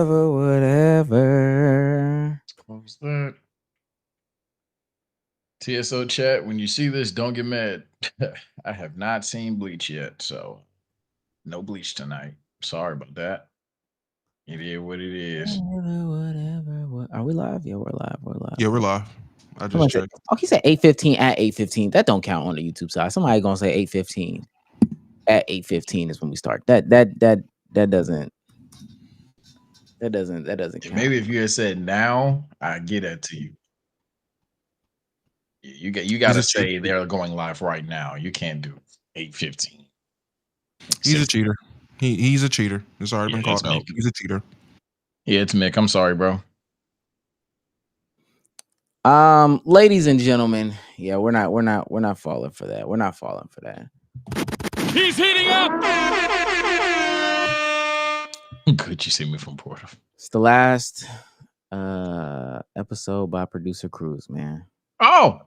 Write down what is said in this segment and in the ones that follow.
Whatever. Close that. TSO chat, when you see this, don't get mad. I have not seen Bleach yet, so no Bleach tonight. Sorry about that. It is what it is. Whatever. Are we live? Yeah, we're live. We're live. Yeah, we're live. I just Somebody said, checked. oh, he said 8:15 at 8:15. That don't count on the YouTube side. Somebody gonna say 8:15 at 8:15 is when we start. That doesn't count. Maybe if you had said now, I get that to you. You got to say they're going live right now. You can't do 8:15. He's a cheater. He's a cheater. It's already been called out. He's a cheater. Yeah, it's Mick. I'm sorry, bro. Ladies and gentlemen, yeah, we're not falling for that. We're not falling for that. He's heating up. Could you see me from Portal? It's the last episode by producer Cruz, man. Oh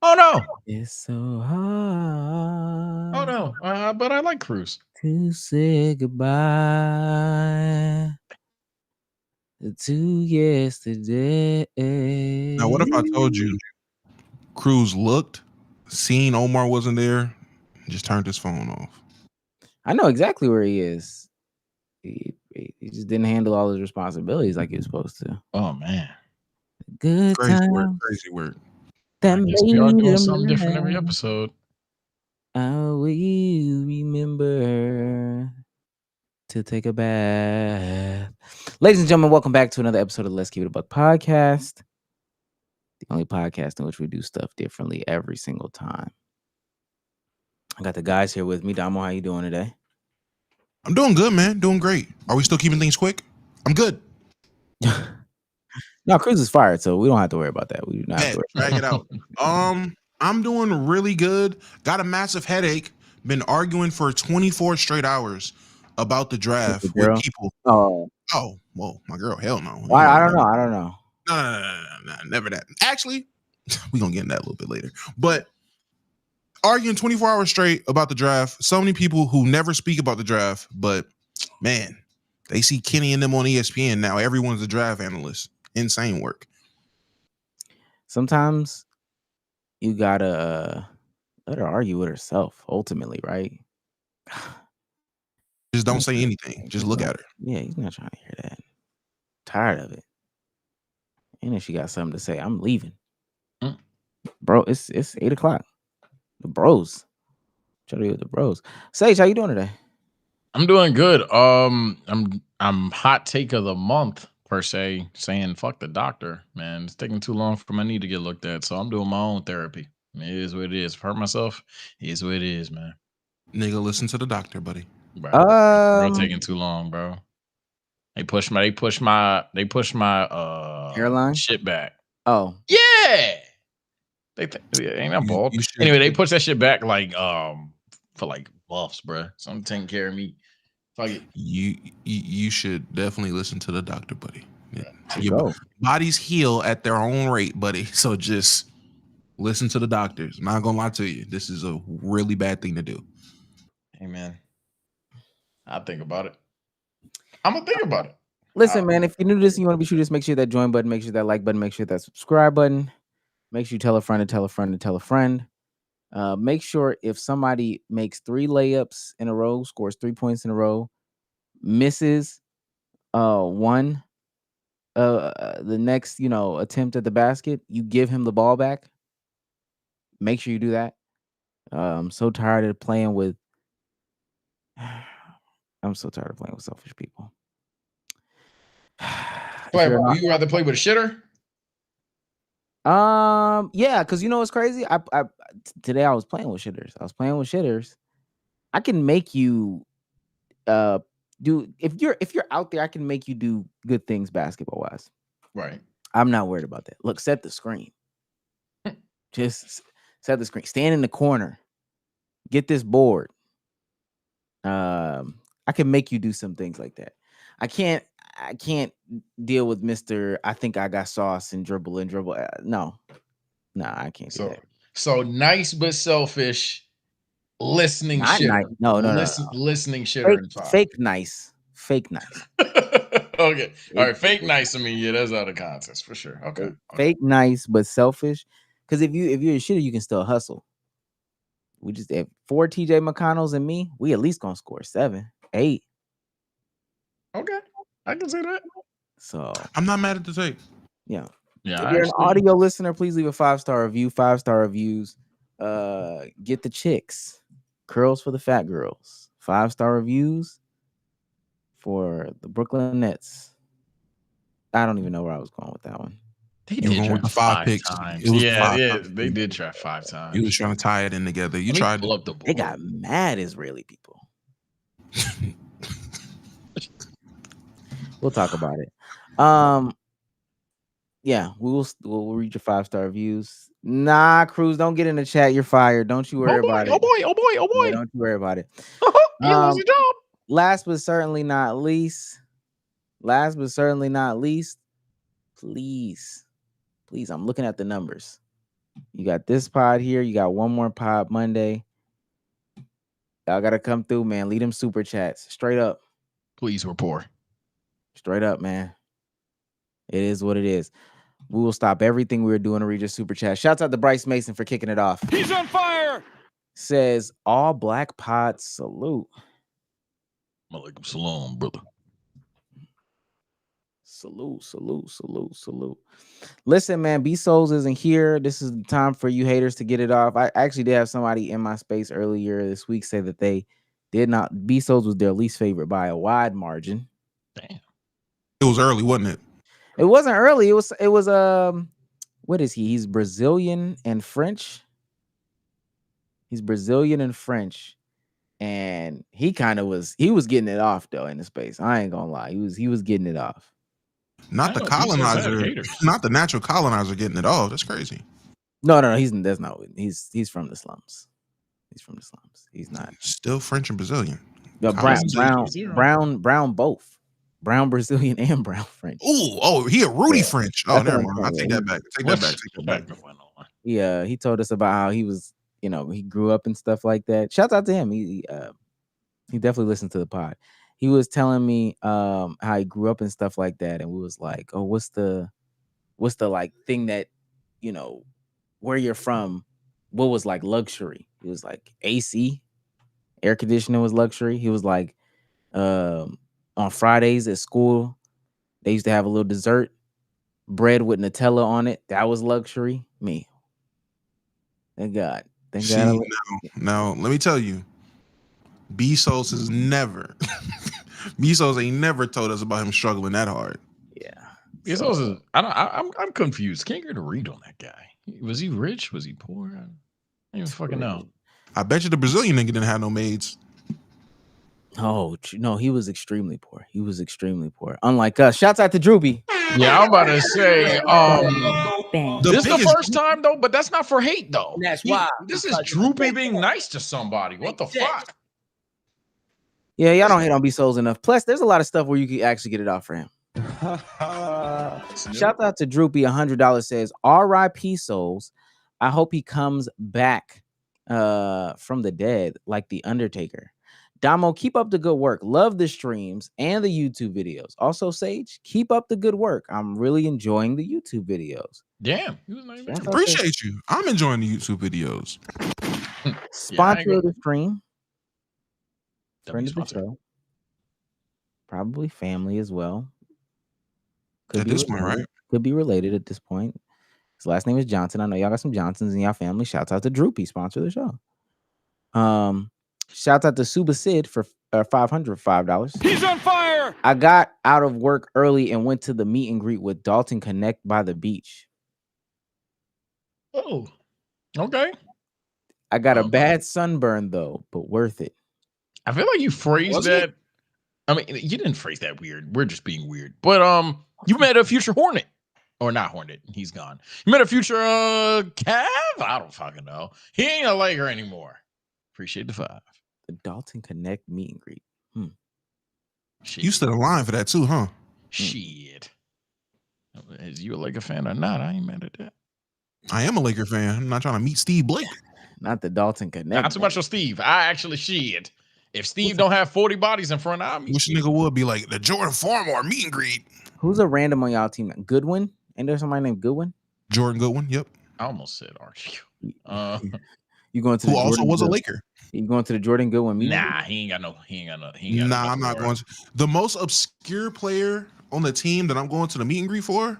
no! It's so hard. Oh no! But I like Cruz. To say goodbye to yesterday. Now, what if I told you Cruz looked, seen Omar wasn't there, and just turned his phone off? I know exactly where he is. He just didn't handle all his responsibilities like he was supposed to. Oh man! Good Crazy word. That we are doing something different every episode. I will remember to take a bath. Ladies and gentlemen, welcome back to another episode of Let's Keep It a Buck podcast. The only podcast in which we do stuff differently every single time. I got the guys here with me. Damo, how you doing today? I'm doing good, man. Doing great. Are we still keeping things quick? I'm good. No, Cruz is fired, so we don't have to worry about that. We do not have to drag it out. I'm doing really good. Got a massive headache. Been arguing for 24 straight hours about the draft with people. Oh, well, my girl, hell no. I don't know. No, never that. Actually, we're gonna get into that a little bit later. But arguing 24 hours straight about the draft. So many people who never speak about the draft, but man, they see Kenny and them on ESPN now. Everyone's a draft analyst. Insane work. Sometimes you gotta let her argue with herself. Ultimately, right? Just don't say anything. Just look at her. Yeah, he's not trying to hear that. Tired of it. And if she got something to say, I'm leaving. Bro, it's 8:00. The bros. Try to be with the bros. Sage, how you doing today? I'm doing good. I'm hot take of the month per se, saying fuck the doctor, man. It's taking too long for my knee to get looked at, so I'm doing my own therapy. It is what it is. If I hurt myself, it is what it is, man. Nigga, listen to the doctor, buddy. Bro, taking too long, bro. They push my hairline shit back. Oh yeah. Ain't that bald? Anyway, they push that shit back like for like buffs, bro. So I'm taking care of me. Fuck it. You should definitely listen to the doctor, buddy. Yeah. Your bodies heal at their own rate, buddy. So just listen to the doctors. I'm not gonna lie to you. This is a really bad thing to do. Hey man, I'll think about it. I'm gonna think about it. Listen, man, if you're new to this and you want to be sure, just make sure that join button, make sure that like button, make sure that subscribe button. Make sure you tell a friend to tell a friend to tell a friend. Make sure if somebody makes 3 layups in a row, scores 3 points in a row, misses one the next, attempt at the basket, you give him the ball back. Make sure you do that. I'm so tired of playing with selfish people. You rather play with a shitter? Yeah, because you know what's crazy? Today I was playing with shitters. I can make you do if you're out there, I can make you do good things basketball wise. Right. I'm not worried about that. Look, set the screen. Just set the screen. Stand in the corner. Get this board. I can make you do some things like that. I can't deal with Mr. I think I got sauce and dribble. No, I can't do that. So nice but selfish. Listening shit. No. Listening shit. Fake nice. Okay. All right. Fake nice to me. Yeah, that's out of context for sure. Okay. Fake nice but selfish. Because if you're a shitter, you can still hustle. We just have 4 TJ McConnells and me. We at least gonna score 7, 8. Okay. I can see that. So I'm not mad at the take. yeah. Yeah. If you're an audio listener, please leave a 5-star review. 5-star reviews. Get the chicks. Curls for the fat girls. 5-star reviews for the Brooklyn Nets. I don't even know where I was going with that one. They You did going with draft the 5 5 picks. times. It was Yeah, 5 yeah. times. They did draft 5 times. You was trying to tie it in together. You Let me tried pull to. up the They board. got mad Israeli people. We'll talk about it. Yeah, we'll read your 5-star reviews. Nah, Cruz, don't get in the chat. You're fired. Don't you worry about it. Oh boy! Yeah, don't you worry about it. He lost his job. Last but certainly not least, please, I'm looking at the numbers. You got this pod here. You got one more pod Monday. Y'all gotta come through, man. Lead them super chats. Straight up. Please, we're poor. Straight up, man. It is what it is. We will stop everything we were doing to read your super chat. Shouts out to Bryce Mason for kicking it off. He's on fire. Says all black pod salute. Malaikum salam, brother. Salute. Listen, man, B Souls isn't here. This is the time for you haters to get it off. I actually did have somebody in my space earlier this week say that they did not. B Souls was their least favorite by a wide margin. Damn. It was early, wasn't it? It wasn't early. It was what is he? He's Brazilian and French. And he was getting it off though in the space. I ain't gonna lie. He was getting it off. Not the colonizer, not the natural colonizer getting it off. That's crazy. No, he's from the slums. He's not Still French and Brazilian. Brown both. Brown Brazilian and brown French. He a Rudy French. Oh, never mind. I take that back. Take that back. Yeah, he told us about how he was, he grew up and stuff like that. Shout out to him. He definitely listened to the pod. He was telling me how he grew up and stuff like that, and we was like, oh, what's the like thing that, where you're from, what was like luxury? It was like AC, air conditioning was luxury. He was like, on Fridays at school, they used to have a little dessert, bread with Nutella on it. That was luxury. Me. Thank God. Now, let me tell you, B-Souls has never, B-Souls ain't never told us about him struggling that hard. Yeah. B-Souls is, I'm confused. Can't get a read on that guy. Was he rich? Was he poor? I don't even fucking know. I bet you the Brazilian nigga didn't have no maids. Oh, no, he was extremely poor. Unlike us. Shouts out to Droopy. Yeah, I'm about to say, this is the first time though, but that's not for hate though. That's why. This is Droopy being nice to somebody. What the fuck? Yeah, y'all don't hate on B-Souls enough. Plus, there's a lot of stuff where you can actually get it off for him. Shout out to Droopy. $100 says, R.I.P. Souls. I hope he comes back from the dead like the Undertaker. Damo, keep up the good work. Love the streams and the YouTube videos. Also, Sage, keep up the good work. I'm really enjoying the YouTube videos. Damn. He was not even Appreciate you. I'm enjoying the YouTube videos. Sponsor of the stream. Friend of the show. Probably family as well. At this point, right? Could be related at this point. His last name is Johnson. I know y'all got some Johnsons in y'all family. Shouts out to Droopy, sponsor of the show. Shouts out to Suba Sid for $505. He's on fire. I got out of work early and went to the meet and greet with Dalton Connect by the beach. Oh, okay. I got a bad sunburn though, but worth it. I feel like you phrased that. I mean, you didn't phrase that weird. We're just being weird. But you met a future Hornet. Or not Hornet. He's gone. You met a future Cav? I don't fucking know. He ain't a Laker anymore. Appreciate the 5. The Dalton Connect meet and greet. Shit. You stood in line for that too, huh? Shit. Is you a Laker fan or not? I ain't mad at that. I am a Laker fan. I'm not trying to meet Steve Blake. Not the Dalton Connect. Not too much of Steve. I actually shit. If Steve don't have 40 bodies in front of me, Wish nigga would be like the Jordan Farmar meet and greet. Who's a random on y'all team? Goodwin? Ain't there somebody named Goodwin? Jordan Goodwin. Yep. I almost said Archie. You going to Who the also Jordan was a Goodwin? Laker. You going to the Jordan Goodwin meeting? Nah, he ain't got no. Nah, I'm not going to. The most obscure player on the team that I'm going to the meet and greet for,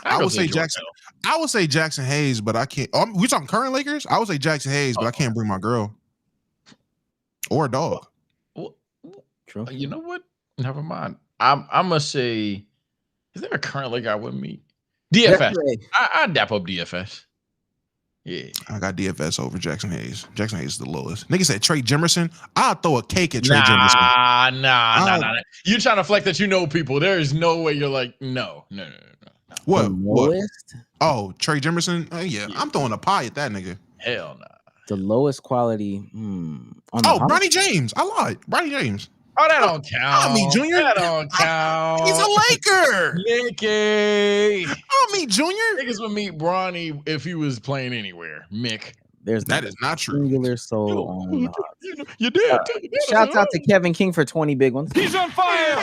I would say Jackson. I would say Jackson Hayes, but I can't. We talking current Lakers? I would say Jackson Hayes, but I can't bring my girl or a dog. True. You know what? Never mind. I'm gonna say, is there a current Laker I wouldn't meet? DFS. I dap up DFS. Yeah, I got DFS over Jackson Hayes. Jackson Hayes is the lowest. Nigga said Trey Jimmerson. I'll throw a cake at Trey Jimmerson. Nah. You trying to flex that you know people? There is no way you're like no. What? Lowest? Oh, Trey Jimmerson. Yeah, I'm throwing a pie at that nigga. Hell nah. The lowest quality. On the Bronny James. I lied. Bronny James. Oh, that don't count. Me Junior. That don't count. He's a Laker. Mickey. Me Junior. Niggas would meet Bronny if he was playing anywhere. Mick. That is not true. Singular soul on the Hawks. You did. Shouts out to Kevin King for 20 big ones. He's on fire.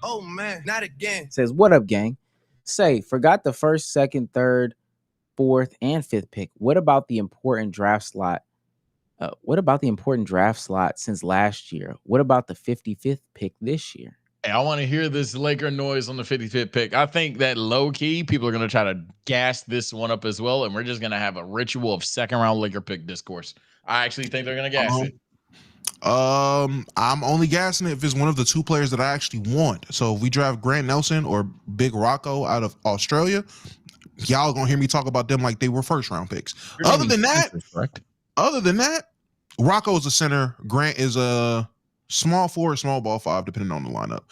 Oh man, not again. Says, what up, gang? Say, forgot the first, second, third, fourth, and fifth pick. What about the important draft slot? Since last year? What about the 55th pick this year? Hey, I want to hear this Laker noise on the 55th pick. I think that low key, people are going to try to gas this one up as well. And we're just going to have a ritual of second round Laker pick discourse. I actually think they're going to gas it. I'm only gassing it if it's one of the two players that I actually want. So if we draft Grant Nelson or Big Rocco out of Australia, y'all gonna hear me talk about them like they were first round picks. Other than that, Rocco is a center. Grant is a small forward, small ball five, depending on the lineup.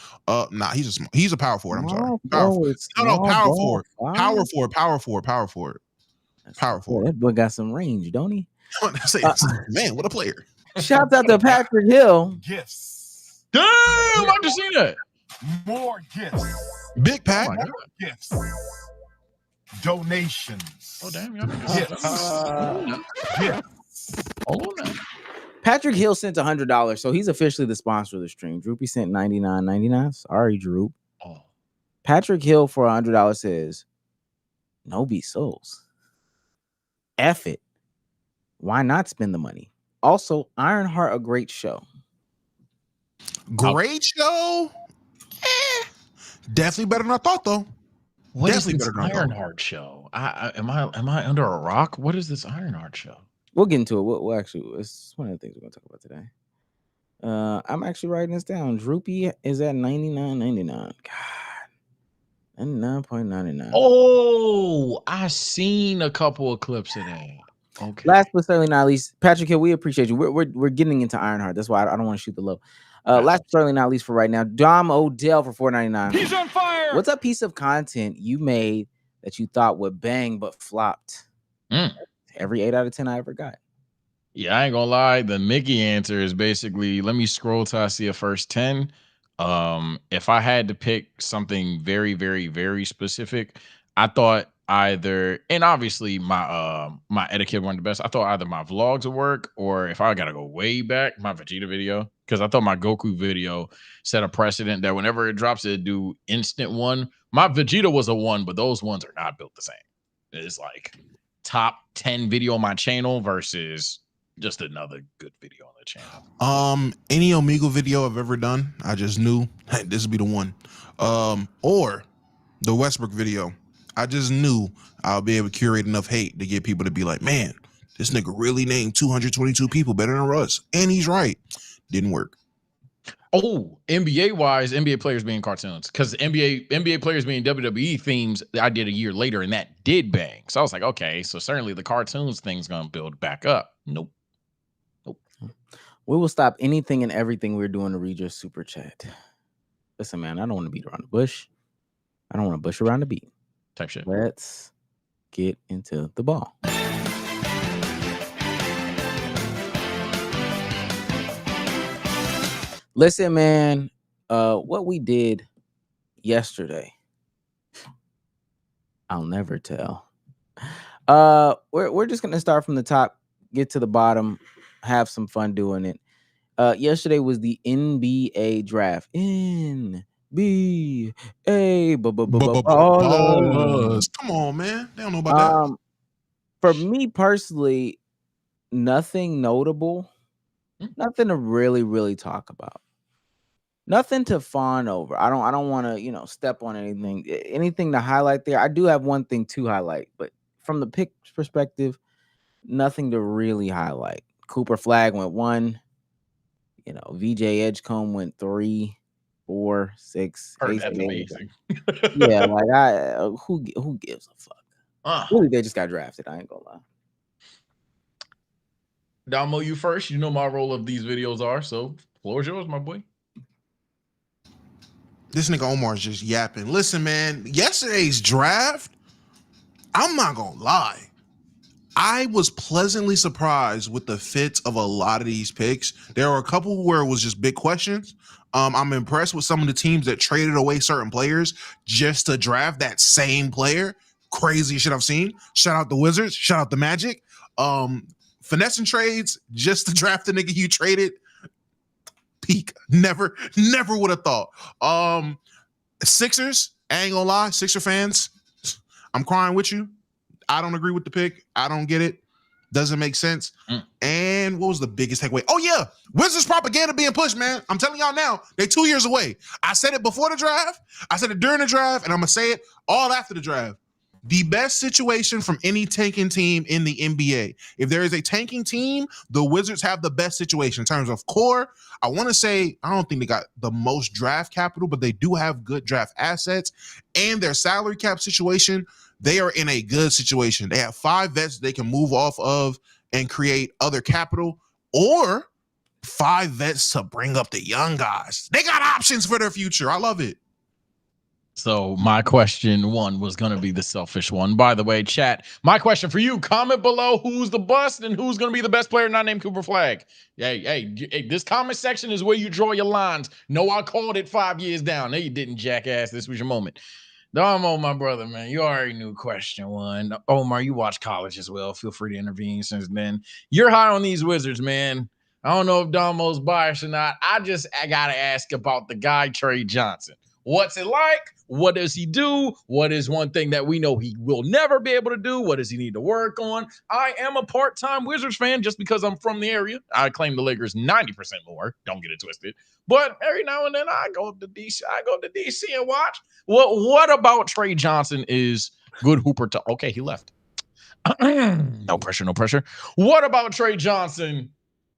He's a power forward. I'm sorry. Power forward. That boy got some range, don't he? Man, what a player. Shouts out to Patrick Hill. Gifts. Damn, I just seen that. More gifts. Big Pat. More gifts. Donations. Oh, damn. Y'all Gifts. Hold on. Patrick Hill sent $100, so he's officially the sponsor of the stream. Droopy sent $99.99. Sorry, Droop. Oh. Patrick Hill for $100 says, "No be souls. F it. Why not spend the money? Also, Ironheart, a great show." Great show. Definitely better than I thought, though. What is this Ironheart show? Am I under a rock? What is this Ironheart show? We'll get into it. We'll actually, it's one of the things we're going to talk about today. I'm actually writing this down. Droopy is at $99.99. God. 99.99. Oh, I seen a couple of clips of that. Okay. Last but certainly not least, Patrick Hill, we appreciate you. We're getting into Ironheart. That's why I don't want to shoot the low. Last but certainly not least for right now, Dom Odell for $4.99. He's on fire. What's a piece of content you made that you thought would bang but flopped? Every 8 out of 10 I ever got. Yeah, I ain't gonna lie. The Mickey answer is basically, let me scroll till I see a first 10. If I had to pick something very, very, very specific, I thought either, and obviously my etiquette weren't the best. I thought either my vlogs would work, or if I gotta go way back, my Vegeta video, because I thought my Goku video set a precedent that whenever it drops, it do instant one. My Vegeta was a 1, but those ones are not built the same. It's like top 10 video on my channel versus just another good video on the channel. Any Omegle video I've ever done, I just knew, hey, this would be the one. Or the Westbrook video. I just knew I'll be able to curate enough hate to get people to be like, man, this nigga really named 222 people better than Russ. And he's right. Didn't work. Oh, NBA-wise, NBA players being cartoons. Because NBA players being WWE themes, I did a year later, and that did bang. So I was like, okay, so certainly the cartoons thing's going to build back up. Nope. We will stop anything and everything we're doing to read your super chat. Listen, man, I don't want to beat around the bush. I don't want to bush around the beat. Type shit. Let's get into the ball. Listen, man, what we did yesterday, I'll never tell. We're just gonna start from the top, get to the bottom, have some fun doing it. Yesterday was the NBA draft. NBA ballers. Ballers. Come on, man. They don't know about that. For me personally, nothing notable, nothing to really talk about. Nothing to fawn over. I don't want to, step on anything to highlight there. I do have one thing to highlight, but from the pick perspective, nothing to really highlight. Cooper Flag went 1. VJ Edgecombe went 3, 4, 6. Heard Ace that's Bailey. amazing. Yeah, like who gives a fuck? Really, they just got drafted. I ain't gonna lie. Damo, you first. You know my role of these videos are, so floor is yours, my boy. This nigga Omar's just yapping. Listen, man, yesterday's draft, I'm not gonna lie. I was pleasantly surprised with the fits of a lot of these picks. There were a couple where it was just big questions. I'm impressed with some of the teams that traded away certain players just to draft that same player. Crazy shit I've seen. Shout out the Wizards. Shout out the Magic. Finessing trades just to draft the nigga you traded. Peak. Never would have thought. Sixers, I ain't gonna lie, Sixer fans, I'm crying with you. I don't agree with the pick. I don't get it. Doesn't make sense. And what was the biggest takeaway? Oh, yeah. Wizards propaganda being pushed, man. I'm telling y'all now, they 2 years away. I said it before the draft. I said it during the draft, and I'm going to say it all after the draft. The best situation from any tanking team in the NBA. If there is a tanking team, the Wizards have the best situation in terms of core. I want to say, I don't think they got the most draft capital, but they do have good draft assets. And their salary cap situation, they are in a good situation. They have 5 vets they can move off of and create other capital, or 5 vets to bring up the young guys. They got options for their future. I love it. So my question 1 was going to be the selfish one. By the way, chat, my question for you, comment below who's the bust and who's going to be the best player not named Cooper Flag. Hey, this comment section is where you draw your lines. No, I called it 5 years down. No, you didn't, jackass. This was your moment. Damo, my brother, man, you already knew question 1. Omar, you watch college as well. Feel free to intervene since then. You're high on these Wizards, man. I don't know if Damo's biased or not. I got to ask about the guy, Trey Johnson. What's it like? What does he do? What is one thing that we know he will never be able to do? What does he need to work on? I am a part-time Wizards fan just because I'm from the area. I claim the Lakers 90% more. Don't get it twisted. But every now and then I go to DC. I go to DC and watch. What about Trey Johnson is good hooper to? Okay, he left. No pressure. What about Trey Johnson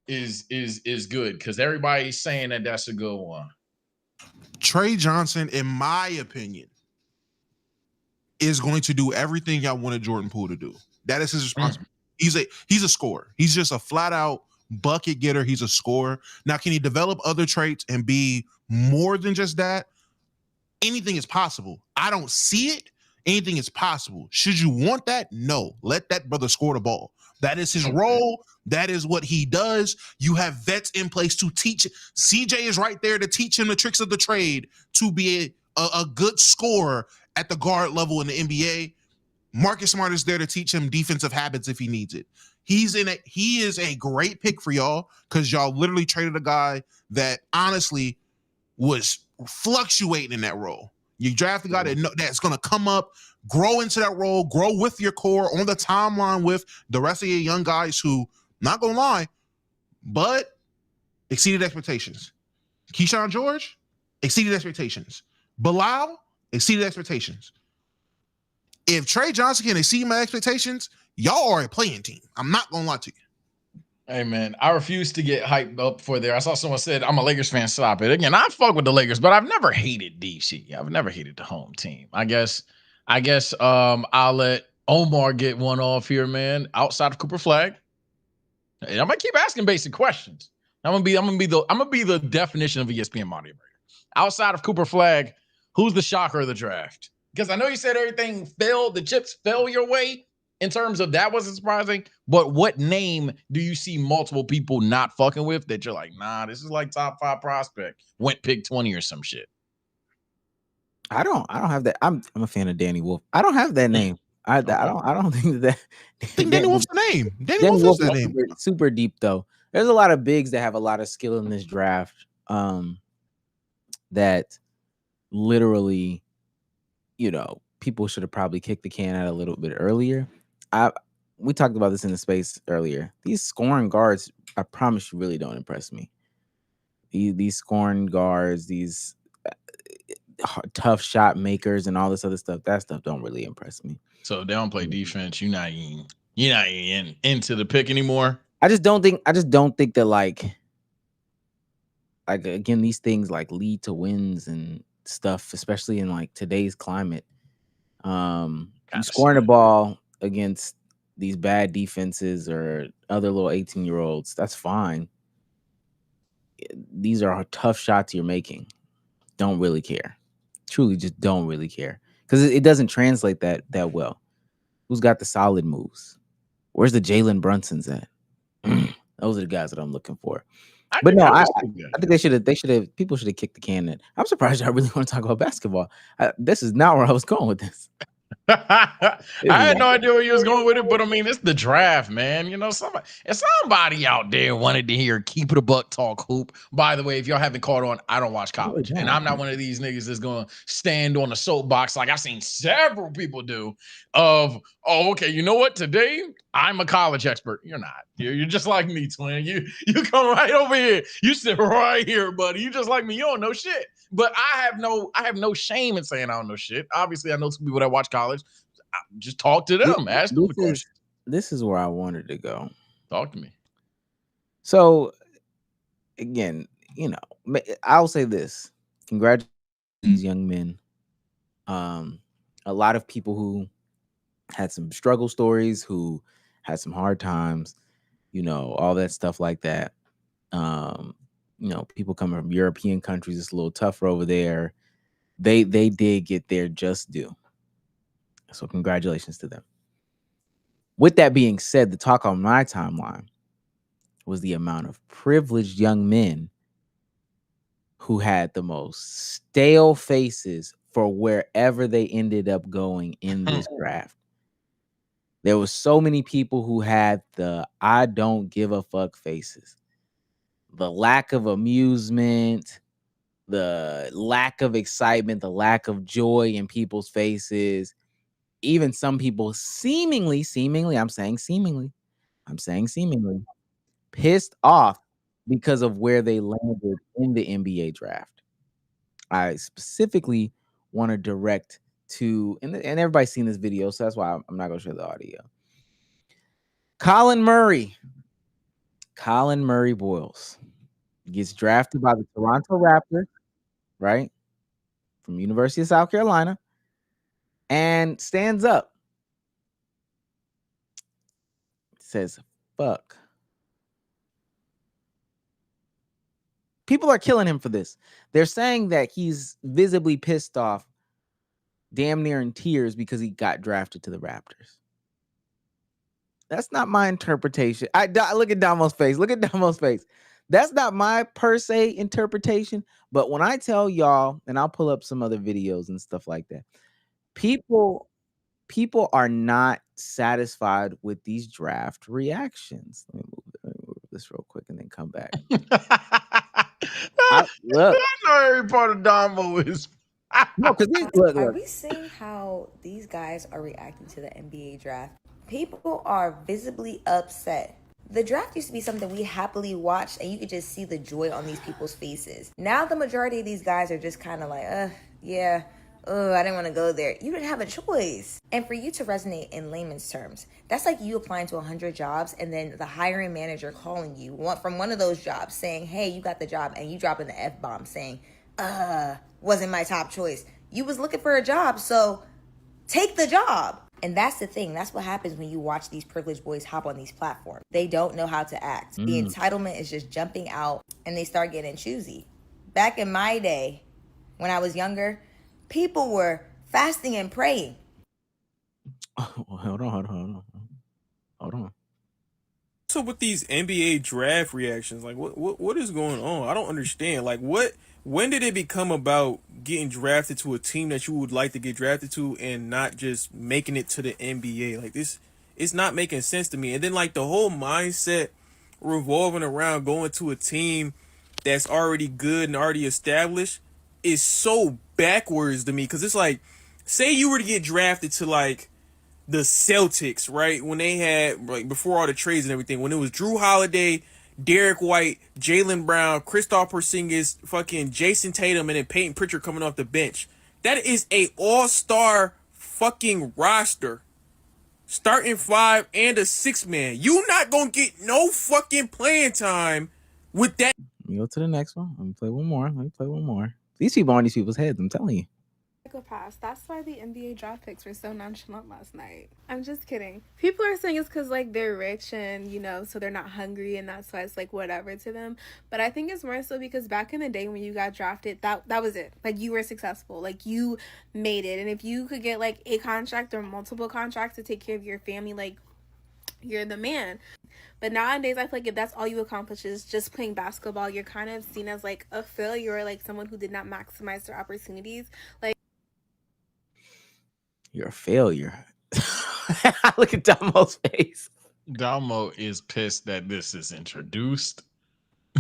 is good? Because everybody's saying that that's a good one. Trey Johnson, in my opinion, is going to do everything y'all wanted Jordan Poole to do. That is his responsibility. He's a scorer. He's just a flat out bucket getter. He's a scorer. Now, can he develop other traits and be more than just that? Anything is possible. I don't see it. Anything is possible. Should you want that? No. Let that brother score the ball. That is his role. That is what he does. You have vets in place to teach. CJ is right there to teach him the tricks of the trade to be a good scorer at the guard level in the NBA. Marcus Smart is there to teach him defensive habits if he needs it. He is a great pick for y'all because y'all literally traded a guy that honestly was fluctuating in that role. You draft a guy that's going to come up, grow into that role, grow with your core on the timeline with the rest of your young guys who, not going to lie, but exceeded expectations. Keyshawn George exceeded expectations. Bilal exceeded expectations. If Trey Johnson can exceed my expectations, y'all are a playing team. I'm not going to lie to you. Hey, man, I refuse to get hyped up for there. I saw someone said, I'm a Lakers fan, stop it. Again, I fuck with the Lakers, but I've never hated DC. I've never hated the home team. I guess I'll let Omar get one off here, man. Outside of Cooper Flag. And I'm gonna keep asking basic questions. I'm gonna be the definition of ESPN moderator. Outside of Cooper Flag, who's the shocker of the draft? Because I know you said everything fell, the chips fell your way. In terms of that wasn't surprising, but what name do you see multiple people not fucking with that you're like, nah, this is like top 5 prospect, went pick 20 or some shit? I don't have that. I'm a fan of Danny Wolf. I don't have that name. I don't think that. I think Danny Wolf's the name. Danny Danny Wolf Wolf is is that name. super deep though. There's a lot of bigs that have a lot of skill in this draft. That literally, people should have probably kicked the can out a little bit earlier. We talked about this in the space earlier. These scoring guards, I promise you, really don't impress me. These scoring guards, these tough shot makers, and all this other stuff. That stuff don't really impress me. So if they don't play defense, you're not even into the pick anymore. I just don't think that like again, these things like lead to wins and stuff, especially in like today's climate. You scoring the ball against these bad defenses or other little 18-year-olds, that's fine. These are tough shots you're making. Don't really care. Truly just don't really care. Because it doesn't translate that well. Who's got the solid moves? Where's the Jalen Brunsons at? Those are the guys that I'm looking for. But no, I think people should have kicked the can in. I'm surprised I really want to talk about basketball. This is not where I was going with this. I had no idea where you was going with it, but I mean, it's the draft, man. Somebody out there wanted to hear keep it a buck talk hoop. By the way, if y'all haven't caught on, I don't watch college, and I'm not one of these niggas that's gonna stand on a soapbox like I've seen several people do. Okay, you know what? Today I'm a college expert. You're not. You're just like me, twin. You come right over here. You sit right here, buddy. You just like me. You don't know shit. But I have no shame in saying I don't know shit. Obviously, I know some people that watch college. Just talk to them. Ask them the question. This is where I wanted to go. Talk to me. So, again, I'll say this. Congratulations, young men. A lot of people who had some struggle stories, who had some hard times, all that stuff like that. People coming from European countries, it's a little tougher over there. They did get their just due. So congratulations to them. With that being said, the talk on my timeline was the amount of privileged young men who had the most stale faces for wherever they ended up going in this draft. There was so many people who had the I don't give a fuck faces. The lack of amusement, the lack of excitement, the lack of joy in people's faces. Even some people seemingly, I'm saying seemingly, pissed off because of where they landed in the NBA draft. I specifically want to direct to, and everybody's seen this video, so that's why I'm not going to show the audio. Colin Murray Boyles gets drafted by the Toronto Raptors, right? From University of South Carolina, and stands up. Says, fuck. People are killing him for this. They're saying that he's visibly pissed off, damn near in tears, because he got drafted to the Raptors. That's not my interpretation. Look at Damo's face. That's not my per se interpretation. But when I tell y'all, and I'll pull up some other videos and stuff like that, people are not satisfied with these draft reactions. Let me move this real quick and then come back. Look, I know every part of Damo is. No, because look. Are we seeing how these guys are reacting to the NBA draft? People are visibly upset. The draft used to be something we happily watched, and you could just see the joy on these people's faces. Now the majority of these guys are just kind of like, yeah, I didn't want to go there. You didn't have a choice. And for you to resonate in layman's terms, that's like you applying to 100 jobs and then the hiring manager calling you from one of those jobs saying, hey, you got the job, and you dropping the F-bomb saying, wasn't my top choice. You was looking for a job, so take the job. And that's the thing. That's what happens when you watch these privileged boys hop on these platforms. They don't know how to act. The entitlement is just jumping out, and they start getting choosy. Back in my day, when I was younger, people were fasting and praying. Hold on. So with these NBA draft reactions, like what is going on? I don't understand. Like when did it become about getting drafted to a team that you would like to get drafted to and not just making it to the NBA. Like this, it's not making sense to me. And then like the whole mindset revolving around going to a team that's already good and already established is so backwards to me. Because it's like, say you were to get drafted to like the Celtics, right? When they had, like, before all the trades and everything, when it was Drew Holiday, Derek White, Jaylen Brown, Kristaps Porzingis, fucking Jason Tatum, and then Peyton Pritchard coming off the bench. That is a all-star fucking roster. Starting 5 and a 6-man. You not gonna get no fucking playing time with that. Let me go to the next one. Let me play one more. These people on these people's heads, I'm telling you. Pass. That's why the NBA draft picks were so nonchalant last night. I'm just kidding. People are saying it's because like they're rich and so they're not hungry and that's why it's like whatever to them. But I think it's more so because back in the day when you got drafted, that was it. Like you were successful. Like you made it. And if you could get like a contract or multiple contracts to take care of your family, like you're the man. But nowadays, I feel like if that's all you accomplish is just playing basketball, you're kind of seen as like a failure or like someone who did not maximize their opportunities. Like, you're a failure. Look at Damo's face. Damo is pissed that this is introduced,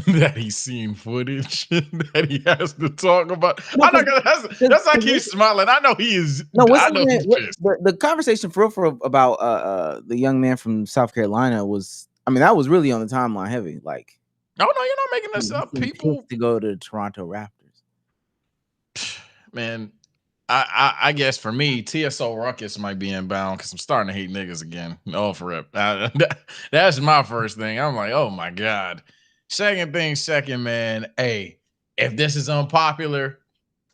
that he's seen footage that he has to talk about. No, I'm not gonna. That's like he's smiling. I know he is. No, I know he's pissed. The conversation for about the young man from South Carolina was. I mean, that was really on the timeline heavy. Like, oh no, you're not making this up. People to go to the Toronto Raptors. Man, I guess for me, TSO Ruckus might be inbound because I'm starting to hate niggas again. Oh, for rip. That's my first thing. I'm like, oh my God. Second, man. Hey, if this is unpopular,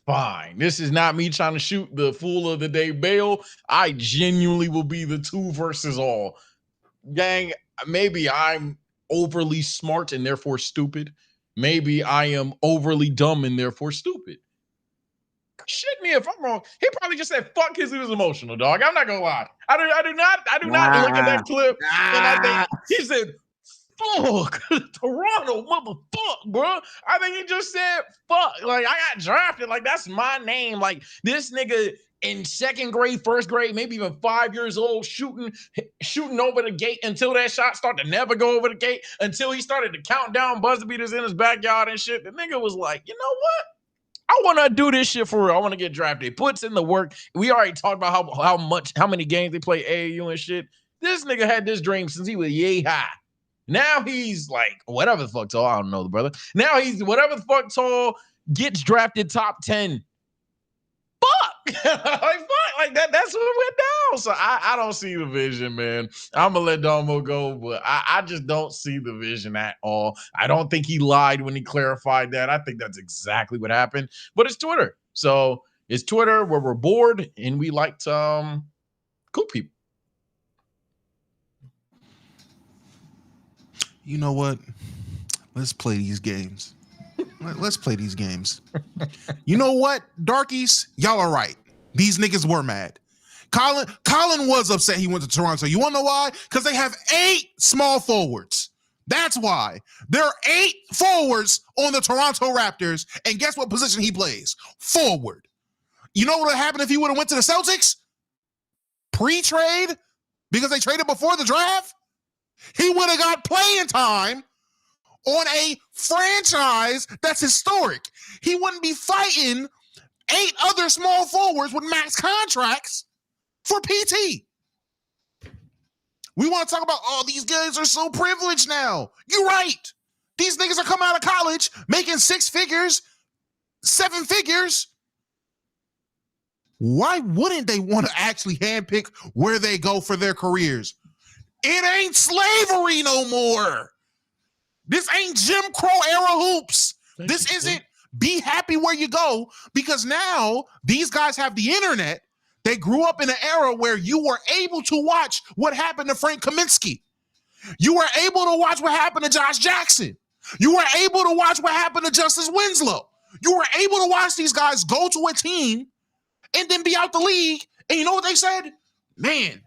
fine. This is not me trying to shoot the fool of the day bail. I genuinely will be the 2 versus all. Gang, maybe I'm overly smart and therefore stupid. Maybe I am overly dumb and therefore stupid. Shit me if I'm wrong. He probably just said fuck because he was emotional, dog. I'm not gonna lie. I do not look at that clip and I think he said fuck Toronto, motherfucker, bro. I think he just said fuck. Like, I got drafted. Like, that's my name. Like, this nigga in 2nd grade, 1st grade, maybe even 5 years old, shooting over the gate until that shot started to never go over the gate, until he started to count down buzzer beaters in his backyard and shit. The nigga was like, you know what? I want to do this shit for real. I want to get drafted. Puts in the work. We already talked about how many games they play AAU and shit. This nigga had this dream since he was yay high. Now he's like whatever the fuck tall. I don't know the brother. Now he's whatever the fuck tall, gets drafted top 10. Fuck. Like that. That's what went down. So I don't see the vision, man. I'm gonna let Domo go, but I just don't see the vision at all. I don't think he lied when he clarified that. I think that's exactly what happened. But it's Twitter. So it's Twitter where we're bored and we like to cool people. You know what? Let's play these games. Let's play these games. You know what, darkies? Y'all are right. These niggas were mad. Colin was upset he went to Toronto. You want to know why? Because they have 8 small forwards. That's why. There are 8 forwards on the Toronto Raptors, and guess what position he plays? Forward. You know what would have happened if he would have went to the Celtics? Pre-trade? Because they traded before the draft? He would have got playing time on a franchise that's historic. He wouldn't be fighting 8 other small forwards with max contracts for PT. We want to talk about, oh, these guys are so privileged now. You're right. These niggas are coming out of college making 6 figures, 7 figures. Why wouldn't they want to actually handpick where they go for their careers? It ain't slavery no more. This ain't Jim Crow era hoops. This isn't be happy where you go, because now these guys have the internet. They grew up in an era where you were able to watch what happened to Frank Kaminsky. You were able to watch what happened to Josh Jackson. You were able to watch what happened to Justice Winslow. You were able to watch these guys go to a team and then be out the league. And you know what they said? Man,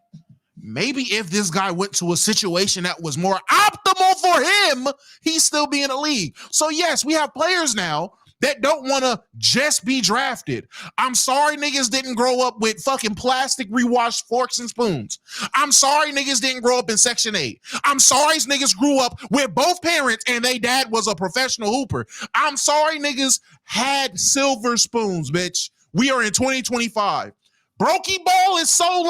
maybe if this guy went to a situation that was more optimal for him, he'd still be in the league. So yes, we have players now that don't want to just be drafted. I'm sorry niggas didn't grow up with fucking plastic rewashed forks and spoons. I'm sorry niggas didn't grow up in Section 8. I'm sorry niggas grew up with both parents and they dad was a professional hooper. I'm sorry niggas had silver spoons, bitch. We are in 2025. Brokey ball is so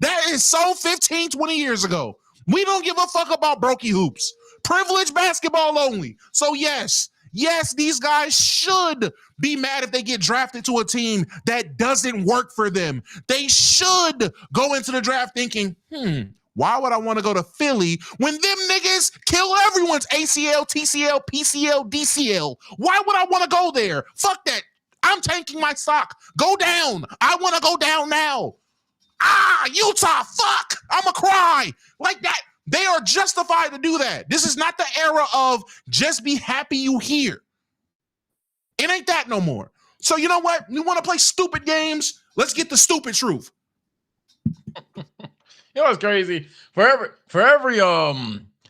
that is so 15, 20 years ago. We don't give a fuck about brokey hoops. Privileged basketball only. So yes, these guys should be mad if they get drafted to a team that doesn't work for them. They should go into the draft thinking, why would I want to go to Philly when them niggas kill everyone's ACL, TCL, PCL, DCL? Why would I want to go there? Fuck that. I'm tanking my stock. Go down. I want to go down now. Utah, fuck. I'ma cry. Like that. They are justified to do that. This is not the era of just be happy you here. It ain't that no more. So you know what? We want to play stupid games. Let's get the stupid truth. You know what's crazy? For every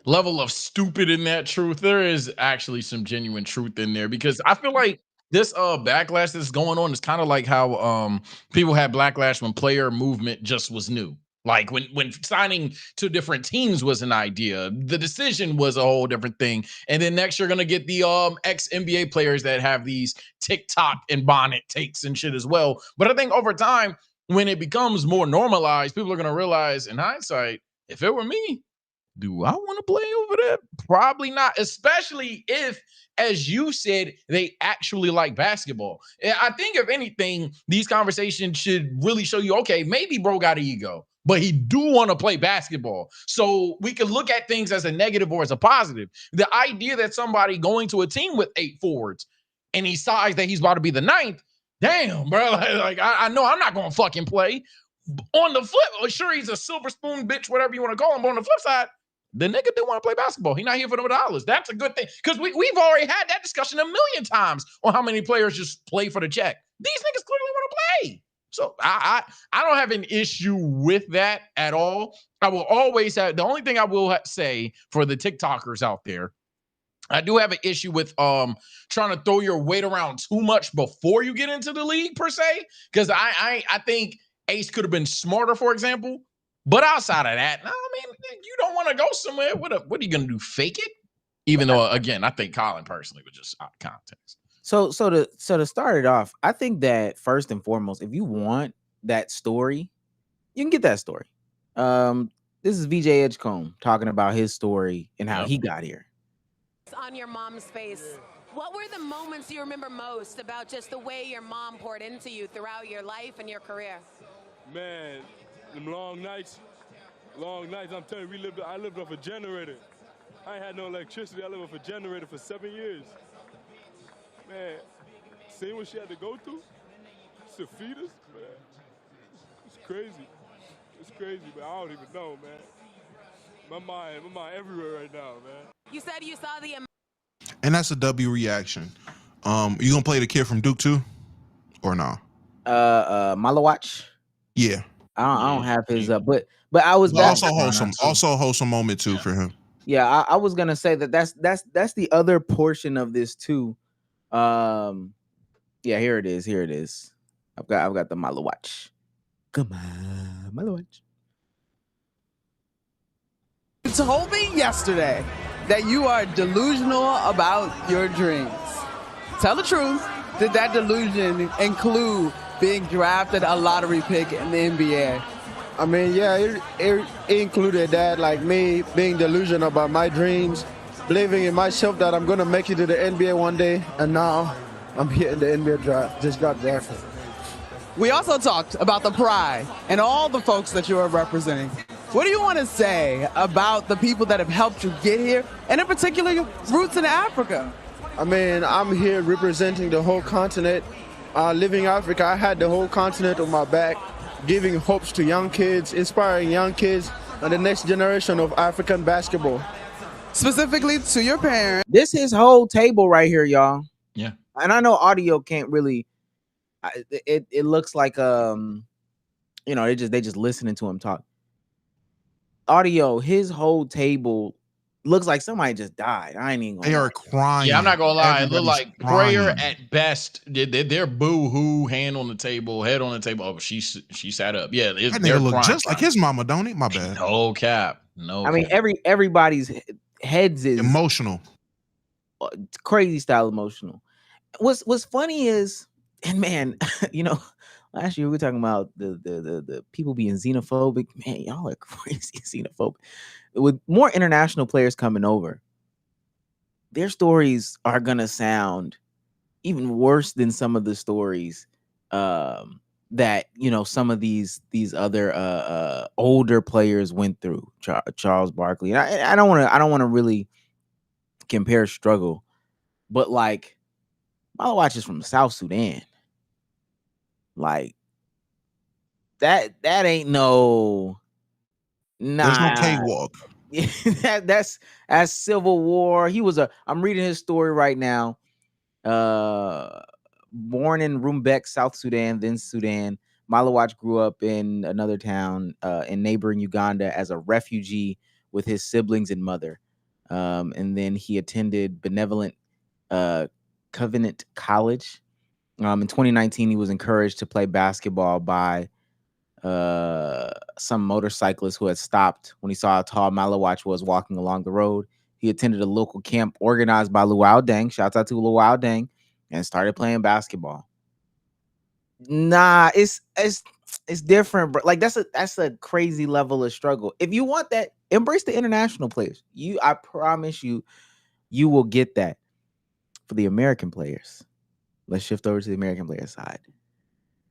level of stupid in that truth, there is actually some genuine truth in there, because I feel like this backlash that's going on is kind of like how people had backlash when player movement just was new. Like when signing to different teams was an idea, the decision was a whole different thing. And then next you're gonna get the ex-NBA players that have these TikTok and bonnet takes and shit as well. But I think over time, when it becomes more normalized, people are gonna realize in hindsight, if it were me, do I want to play over there? Probably not, especially if, as you said, they actually like basketball. I think if anything, these conversations should really show you, okay, maybe bro got an ego, but he do want to play basketball. So we can look at things as a negative or as a positive. The idea that somebody going to a team with 8 forwards and he decides that he's about to be the 9th, damn, bro. Like I know I'm not going to fucking play. On the flip, sure, he's a silver spoon bitch, whatever you want to call him, but on the flip side, the nigga do want to play basketball. He's not here for the dollars. That's a good thing, because we've already had that discussion a million times on how many players just play for the check. These niggas clearly want to play. So I don't have an issue with that at all. I will always have, the only thing I will say for the TikTokers out there, I do have an issue with trying to throw your weight around too much before you get into the league per se, because I think Ace could have been smarter, for example. But outside of that, no, I mean, you don't want to go somewhere. What are you going to do? Fake it? Even though, again, I think Colin personally was just out of context. So to start it off, I think that first and foremost, if you want that story, you can get that story. This is VJ Edgecombe talking about his story and how he got here. On your mom's face, what were the moments you remember most about just the way your mom poured into you throughout your life and your career? Man, them long nights, I'm telling you, I lived off a generator. I ain't had no electricity. I lived off a generator for 7 years. Man, seeing what she had to go through to feed us, man, it's crazy. It's crazy, but I don't even know, man. My mind everywhere right now, man. You said you saw the... And that's a W reaction. You gonna play the kid from Duke too? Or no? Malawatch? Yeah. I don't have his but I was also a wholesome moment too for him. Yeah, I was gonna say that's the other portion of this too. Yeah, here it is. I've got the Malawatch. Come on, Malawatch. You told me yesterday that you are delusional about your dreams. Tell the truth. Did that delusion include being drafted a lottery pick in the NBA? I mean, yeah, it included that, like me being delusional about my dreams, believing in myself that I'm going to make it to the NBA one day, and now I'm here in the NBA draft, just got drafted. We also talked about the pride and all the folks that you are representing. What do you want to say about the people that have helped you get here, and in particular your roots in Africa? I mean, I'm here representing the whole continent. Living in Africa, I had the whole continent on my back, giving hopes to young kids, inspiring young kids and the next generation of African basketball. Specifically to your parents. This is whole table right here, y'all. Yeah. And I know audio can't really, it looks like, they just listening to him talk. Audio, his whole table looks like somebody just died. I ain't even gonna They lie. are crying. Yeah, I'm not gonna lie. It look Everybody's like prayer crying. at best. They're boo-hoo, hand on the table, head on the table. Oh, she sat up. Yeah, That they're nigga look crying. just like his mama, don't he? My bad. No cap. No. I mean, cap. everybody's heads is Emotional. crazy style emotional. What's funny is, and man, you know, last year we were talking about the people being xenophobic. Man, y'all are crazy xenophobic. With more international players coming over, their stories are gonna sound even worse than some of the stories that, you know, some of these other older players went through. Charles Barkley. And I don't want to really compare struggle, but like my watch is from South Sudan. Like that ain't no There's no cakewalk. that's civil war. I'm reading his story right now. Born in Rumbek, South Sudan, then Sudan. Malawach grew up in another town in neighboring Uganda as a refugee with his siblings and mother. And then he attended Benevolent Covenant College. In 2019, he was encouraged to play basketball by some motorcyclist who had stopped when he saw how tall Malawach was walking along the road. He attended a local camp organized by Luau Deng. Shouts out to Luau Deng. And started playing basketball. Nah, it's different, bro. Like that's a crazy level of struggle. If you want that, embrace the international players. I promise you will get that. For the American players, let's shift over to the American player side.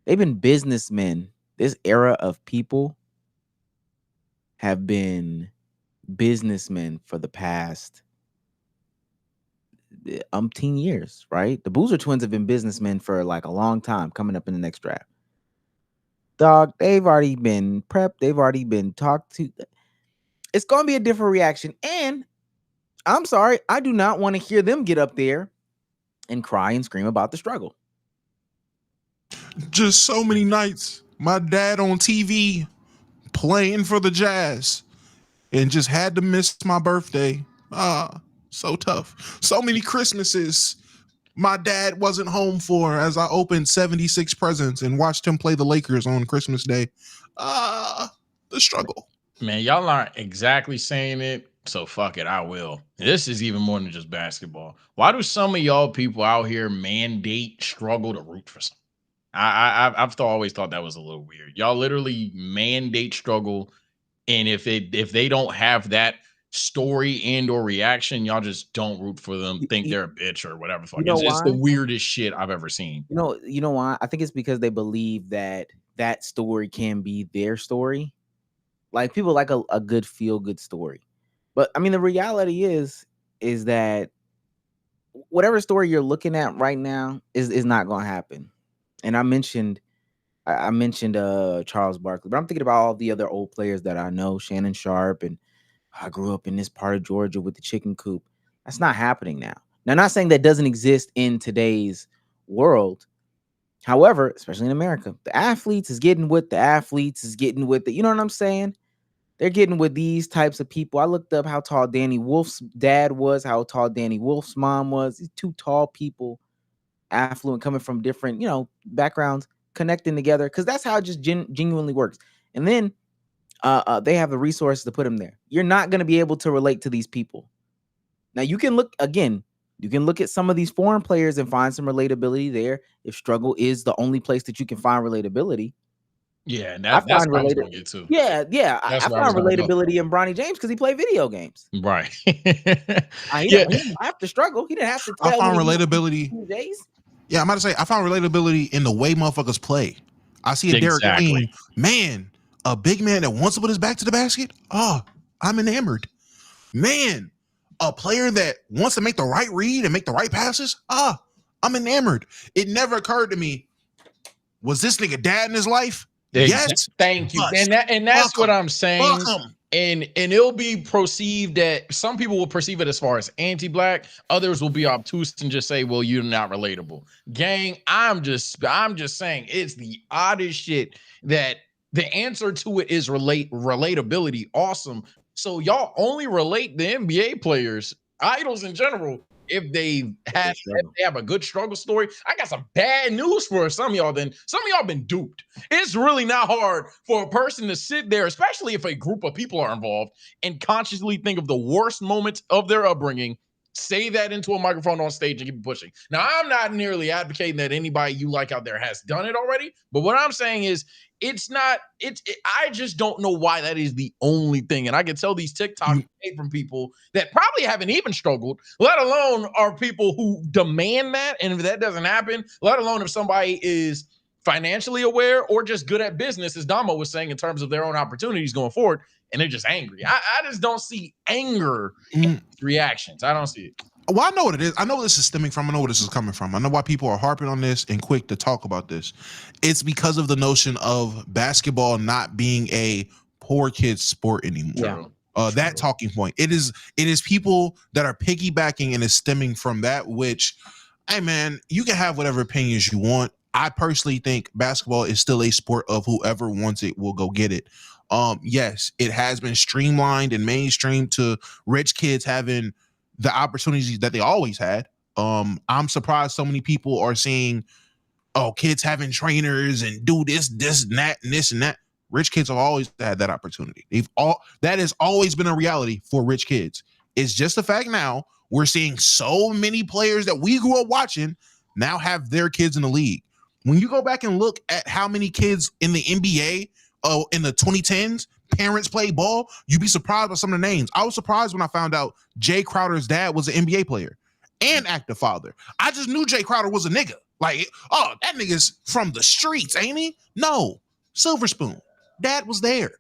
They've been businessmen. This era of people have been businessmen for the past umpteen years, right? The Boozer twins have been businessmen for like a long time coming up in the next draft. Dog, they've already been prepped. They've already been talked to. It's going to be a different reaction. And I'm sorry, I do not want to hear them get up there and cry and scream about the struggle. Just so many nights, my dad on TV playing for the Jazz and just had to miss my birthday. So tough. So many Christmases my dad wasn't home for as I opened 76 presents and watched him play the Lakers on Christmas Day. The struggle. Man, y'all aren't exactly saying it, so fuck it, I will. This is even more than just basketball. Why do some of y'all people out here mandate struggle to root for something? I've always thought that was a little weird. Y'all literally mandate struggle, and if they don't have that story and or reaction, y'all just don't root for them, think they're a bitch or whatever. It's the weirdest shit I've ever seen. You know why? I think it's because they believe that story can be their story. Like people like a good feel-good story. But I mean, the reality is that whatever story you're looking at right now is not going to happen. And I mentioned Charles Barkley, but I'm thinking about all the other old players that I know, Shannon Sharp, and I grew up in this part of Georgia with the chicken coop. That's not happening now. Now, I'm not saying that doesn't exist in today's world. However, especially in America, the athletes is getting with the, you know what I'm saying? They're getting with these types of people. I looked up how tall Danny Wolf's dad was, how tall Danny Wolf's mom was. These two tall people, affluent, coming from different, backgrounds, connecting together, because that's how it just genuinely works. And then they have the resources to put them there. You're not going to be able to relate to these people. Now, you can look at some of these foreign players and find some relatability there if struggle is the only place that you can find relatability. Yeah, and that's what I was going to get to. Yeah. I found relatability in Bronny James because he played video games. Right. He didn't have to struggle. He didn't have to tell. I found relatability. Yeah, I'm about to say I found relatability in the way motherfuckers play. I see a Derek King, man, a big man that wants to put his back to the basket. Oh, I'm enamored. Man, a player that wants to make the right read and make the right passes. I'm enamored. It never occurred to me, was this nigga dad in his life? Yes. Thank you. And that's what I'm saying. And it'll be perceived that some people will perceive it as far as anti-black, others will be obtuse and just say, well, you're not relatable. Gang, I'm just saying it's the oddest shit that the answer to it is relatability. Awesome. So y'all only relate the NBA players, idols in general, if they have a good struggle story. I got some bad news for some of y'all. Then some of y'all been duped. It's really not hard for a person to sit there, especially if a group of people are involved, and consciously think of the worst moments of their upbringing, say that into a microphone on stage, and keep pushing. Now, I'm not nearly advocating that anybody you like out there has done it already, but what I'm saying is I just don't know why that is the only thing. And I can tell these TikToks came from people that probably haven't even struggled, let alone are people who demand that. And if that doesn't happen, let alone if somebody is financially aware or just good at business, as Damo was saying, in terms of their own opportunities going forward, and they're just angry. I just don't see anger in reactions. I don't see it. Well, I know what it is. I know where this is stemming from. I know where this is coming from. I know why people are harping on this and quick to talk about this. It's because of the notion of basketball not being a poor kid's sport anymore. Yeah. That talking point. It is people that are piggybacking and is stemming from that, which, hey man, you can have whatever opinions you want. I personally think basketball is still a sport of whoever wants it will go get it. Yes, it has been streamlined and mainstreamed to rich kids having the opportunities that they always had. I'm surprised so many people are seeing, kids having trainers and do this, and that, and this and that. Rich kids have always had that opportunity. That has always been a reality for rich kids. It's just the fact now we're seeing so many players that we grew up watching now have their kids in the league. When you go back and look at how many kids in the NBA in the 2010s, parents play ball, you'd be surprised by some of the names. I was surprised when I found out Jay Crowder's dad was an NBA player and active father. I just knew Jay Crowder was a nigga. Like, oh, that nigga's from the streets, ain't he? No, Silver Spoon. Dad was there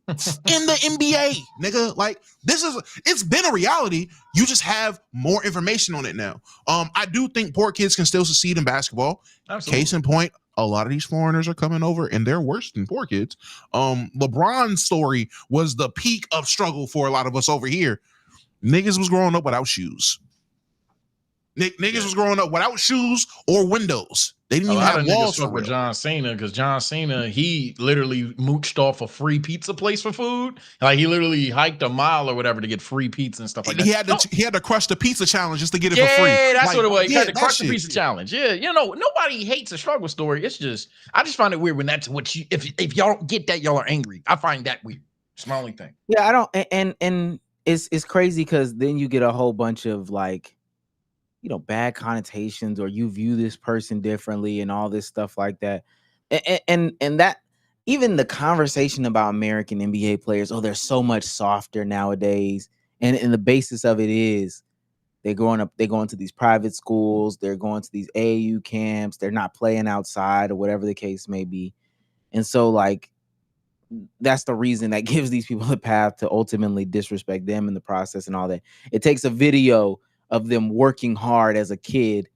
in the NBA, nigga. Like, it's been a reality. You just have more information on it now. I do think poor kids can still succeed in basketball. Absolutely. Case in point, a lot of these foreigners are coming over and they're worse than poor kids. LeBron's story was the peak of struggle for a lot of us over here. Niggas was growing up without shoes. Niggas was growing up without shoes or windows. They didn't even have walls for with John Cena, because John Cena, he literally mooched off a free pizza place for food. Like, he literally hiked a mile or whatever to get free pizza and stuff like that. He had to crush the pizza challenge just to get it for free. Yeah, that's what it was. He had to crush the pizza challenge. Yeah, nobody hates a struggle story. It's just, I just find it weird when that's what you, if y'all don't get that, y'all are angry. I find that weird. It's my only thing. Yeah, I don't, and it's crazy because then you get a whole bunch of like, bad connotations, or you view this person differently and all this stuff like that. And that, even the conversation about American NBA players, they're so much softer nowadays. And the basis of it is they're going to these private schools, they're going to these AAU camps, they're not playing outside or whatever the case may be. And so like, that's the reason that gives these people a path to ultimately disrespect them in the process and all that. It takes a video of them working hard as a kid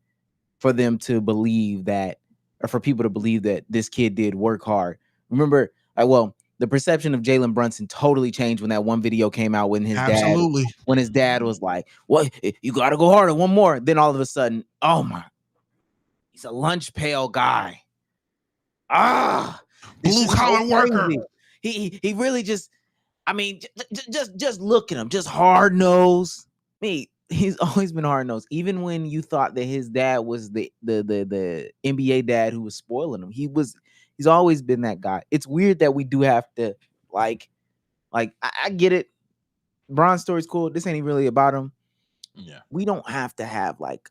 for them to believe that, or for people to believe that this kid did work hard. Remember, the perception of Jalen Brunson totally changed when that one video came out when his dad was like, "What? You got to go harder, one more." Then all of a sudden, he's a lunch pail guy. Blue collar worker. He really just, just look at him, just hard nosed. He's always been hard nosed. Even when you thought that his dad was the NBA dad who was spoiling him, he's always been that guy. It's weird that we do have to like I get it. Bron's story's cool. This ain't really about him. Yeah, we don't have to have like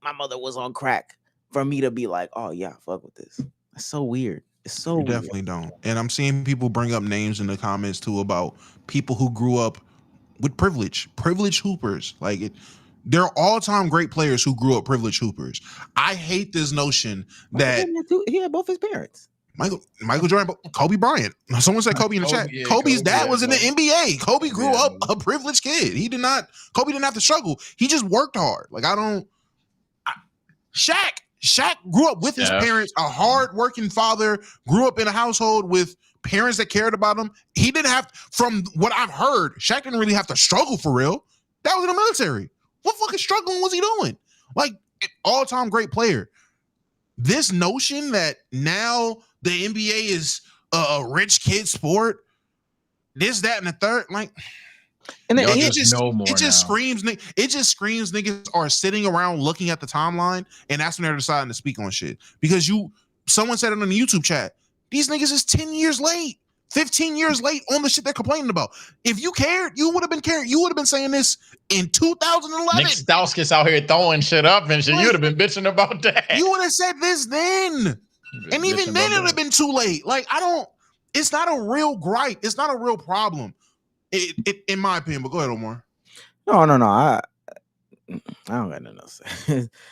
my mother was on crack for me to be like, oh yeah, fuck with this. It's so weird. It's so weird. Definitely don't. And I'm seeing people bring up names in the comments too about people who grew up with privilege hoopers. Like, they're all-time great players who grew up privileged hoopers. I hate this notion that he had both his parents. Michael Jordan, Kobe Bryant. Someone said Kobe in the chat. Yeah, Kobe's dad was in the NBA. Kobe grew up a privileged kid. Kobe didn't have to struggle. He just worked hard. Like, Shaq grew up with his parents, a hard-working father, grew up in a household with parents that cared about him. He didn't have, from what I've heard, Shaq didn't really have to struggle for real. That was in the military. What fucking struggling was he doing? Like, all-time great player. This notion that now the NBA is a rich kid sport, this, that, and the third. Like, and then Y'all it just know more it just now. screams. It just screams niggas are sitting around looking at the timeline, and that's when they're deciding to speak on shit. Because someone said it on the YouTube chat. These niggas is 10 years late, 15 years late on the shit they're complaining about. If you cared, you would have been caring. You would have been saying this in 2011. Nick Stauskas out here throwing shit up and shit. You would have been bitching about that. You would have said this then. And even then it would have been too late. Like, it's not a real gripe. It's not a real problem. In my opinion, but go ahead, Omar. No. I don't got nothing else.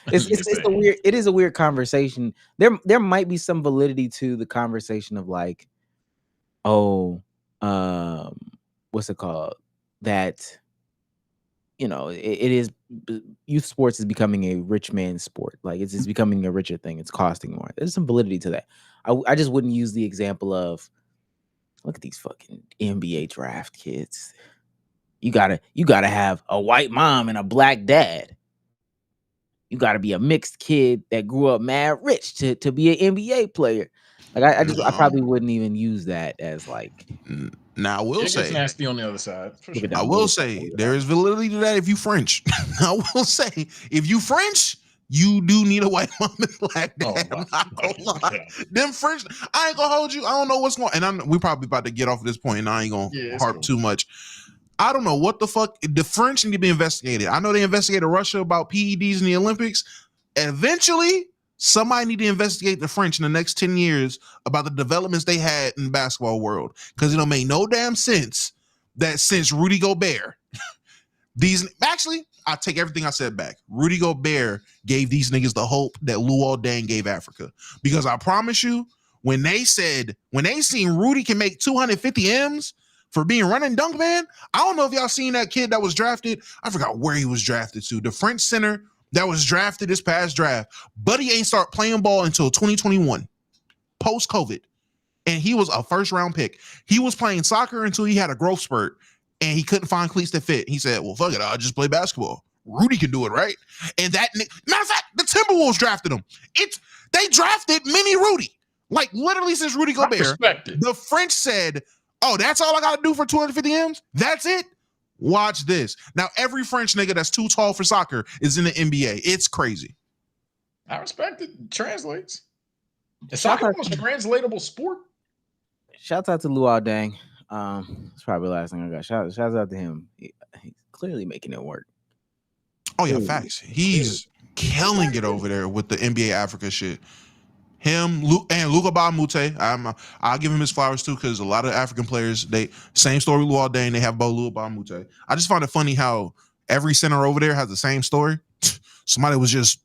It is a weird conversation. There might be some validity to the conversation of like, what's it called? That, it is, youth sports is becoming a rich man's sport. Like it's becoming a richer thing. It's costing more. There's some validity to that. I just wouldn't use the example of, look at these fucking NBA draft kids. You gotta have a white mom and a black dad. You gotta be a mixed kid that grew up mad rich to be an NBA player. Like I probably wouldn't even use that as like. Now I will say, it's nasty on the other side. For sure. I will say there is validity to that if you French. I will say if you French, you do need a white mom and black dad. I'm not gonna lie. Them French, I ain't gonna hold you. I don't know what's going on. And we probably about to get off of this point, and I ain't gonna harp too much. I don't know what the fuck. The French need to be investigated. I know they investigated Russia about PEDs in the Olympics. Eventually, somebody need to investigate the French in the next 10 years about the developments they had in the basketball world. Because it don't make no damn sense that since Rudy Gobert, I take everything I said back. Rudy Gobert gave these niggas the hope that Luol Deng gave Africa. Because I promise you, when they seen Rudy can make 250 M's for being running dunk man, I don't know if y'all seen that kid that was drafted. I forgot where he was drafted to. The French center that was drafted this past draft. Buddy ain't start playing ball until 2021, post-COVID. And he was a first-round pick. He was playing soccer until he had a growth spurt, and he couldn't find cleats that fit. He said, well, fuck it, I'll just play basketball. Rudy can do it, right? And matter of fact, the Timberwolves drafted him. They drafted mini Rudy. Like, literally since Rudy Gobert. The French said, oh, that's all I got to do for 250 M's? That's it? Watch this. Now, every French nigga that's too tall for soccer is in the NBA. It's crazy. I respect it. It translates. Is soccer the most translatable sport? Shouts out to Luol Deng. It's probably the last thing I got. Shouts out to him. He's clearly making it work. Oh, yeah, facts. He's killing it over there with the NBA Africa shit. Him and Luka Bamute, I'll give him his flowers too, because a lot of African players, same story with Luol Deng, they have both Luka Bamute. I just find it funny how every center over there has the same story. Somebody was just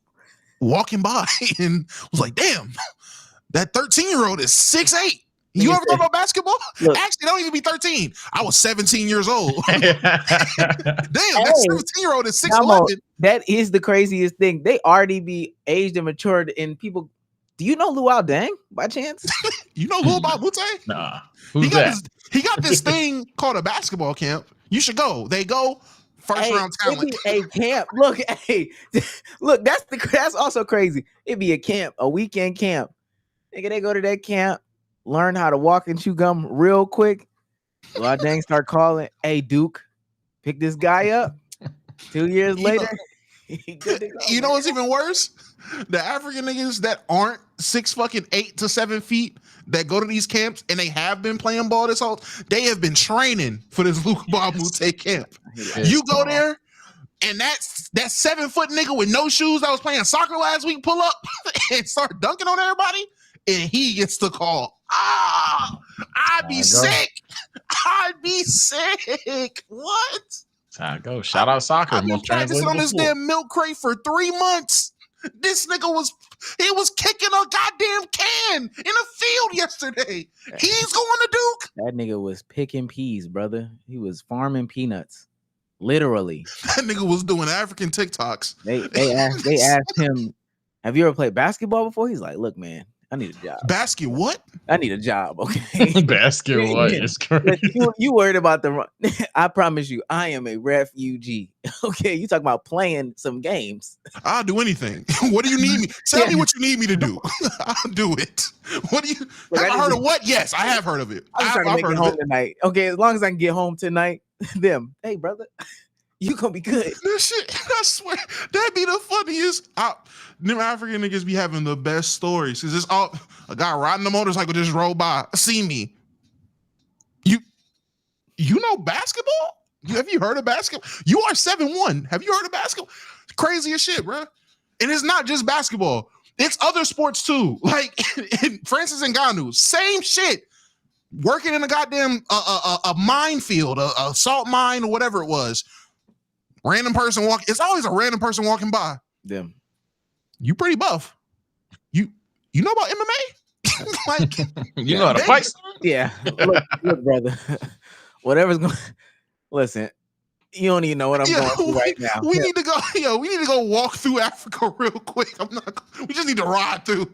walking by and was like, damn, that 13-year-old is 6'8". You ever thought about basketball? Look, actually, don't even be 13. I was 17 years old. Damn, that 17-year-old is 6'11". That is the craziest thing. They already be aged and matured, and people. Do you know Luol Deng by chance? You know Luol Bamute? Nah. He got this thing called a basketball camp. You should go. They go first round talent. A camp. Look, that's also crazy. It'd be a camp, a weekend camp. Nigga, they go to that camp, learn how to walk and chew gum real quick. Luol Deng start calling, hey Duke, pick this guy up. 2 years later. You know what's even worse? The African niggas that aren't 8 to 7 feet that go to these camps and they have been playing ball this whole, they have been training for this Luka Bamute camp. You go there and that 7 foot nigga with no shoes that was playing soccer last week pull up and start dunking on everybody, and he gets the call. I'd be sick. I'd be sick. What? That's how it goes. Shout out soccer. I've been practicing on this damn milk crate for 3 months. This nigga was kicking a goddamn can in a field yesterday. He's going to Duke. That nigga was picking peas, brother. He was farming peanuts. Literally. That nigga was doing African TikToks. They asked him, have you ever played basketball before? He's like, look, man, I need a job. Basket what? I need a job. Okay. Basket what is crazy. You worried about the run. I promise you, I am a refugee. Okay. You talking about playing some games. I'll do anything. What do you need me? Tell me what you need me to do. I'll do it. What do you have I heard of what? Yes, I have heard of it. I'm trying to make it home tonight. Okay, as long as I can get home tonight, hey brother, you gonna be good. This shit, I swear, that'd be the funniest. Them African niggas be having the best stories. Cause it's all a guy riding a motorcycle just rolled by, see me. You know basketball? Have you heard of basketball? You are 7'1". Have you heard of basketball? Crazy as shit, bro. And it's not just basketball. It's other sports too. Like Francis Ngannou, same shit. Working in a goddamn a minefield, a salt mine or whatever it was. Random person walking. It's always a random person walking by. Them. You pretty buff. You know about MMA? Like you know how to fight? Yeah. Look, brother. Whatever's going. Listen. You don't even know what I'm going through right now. We need to go. We need to go walk through Africa real quick. We just need to ride through.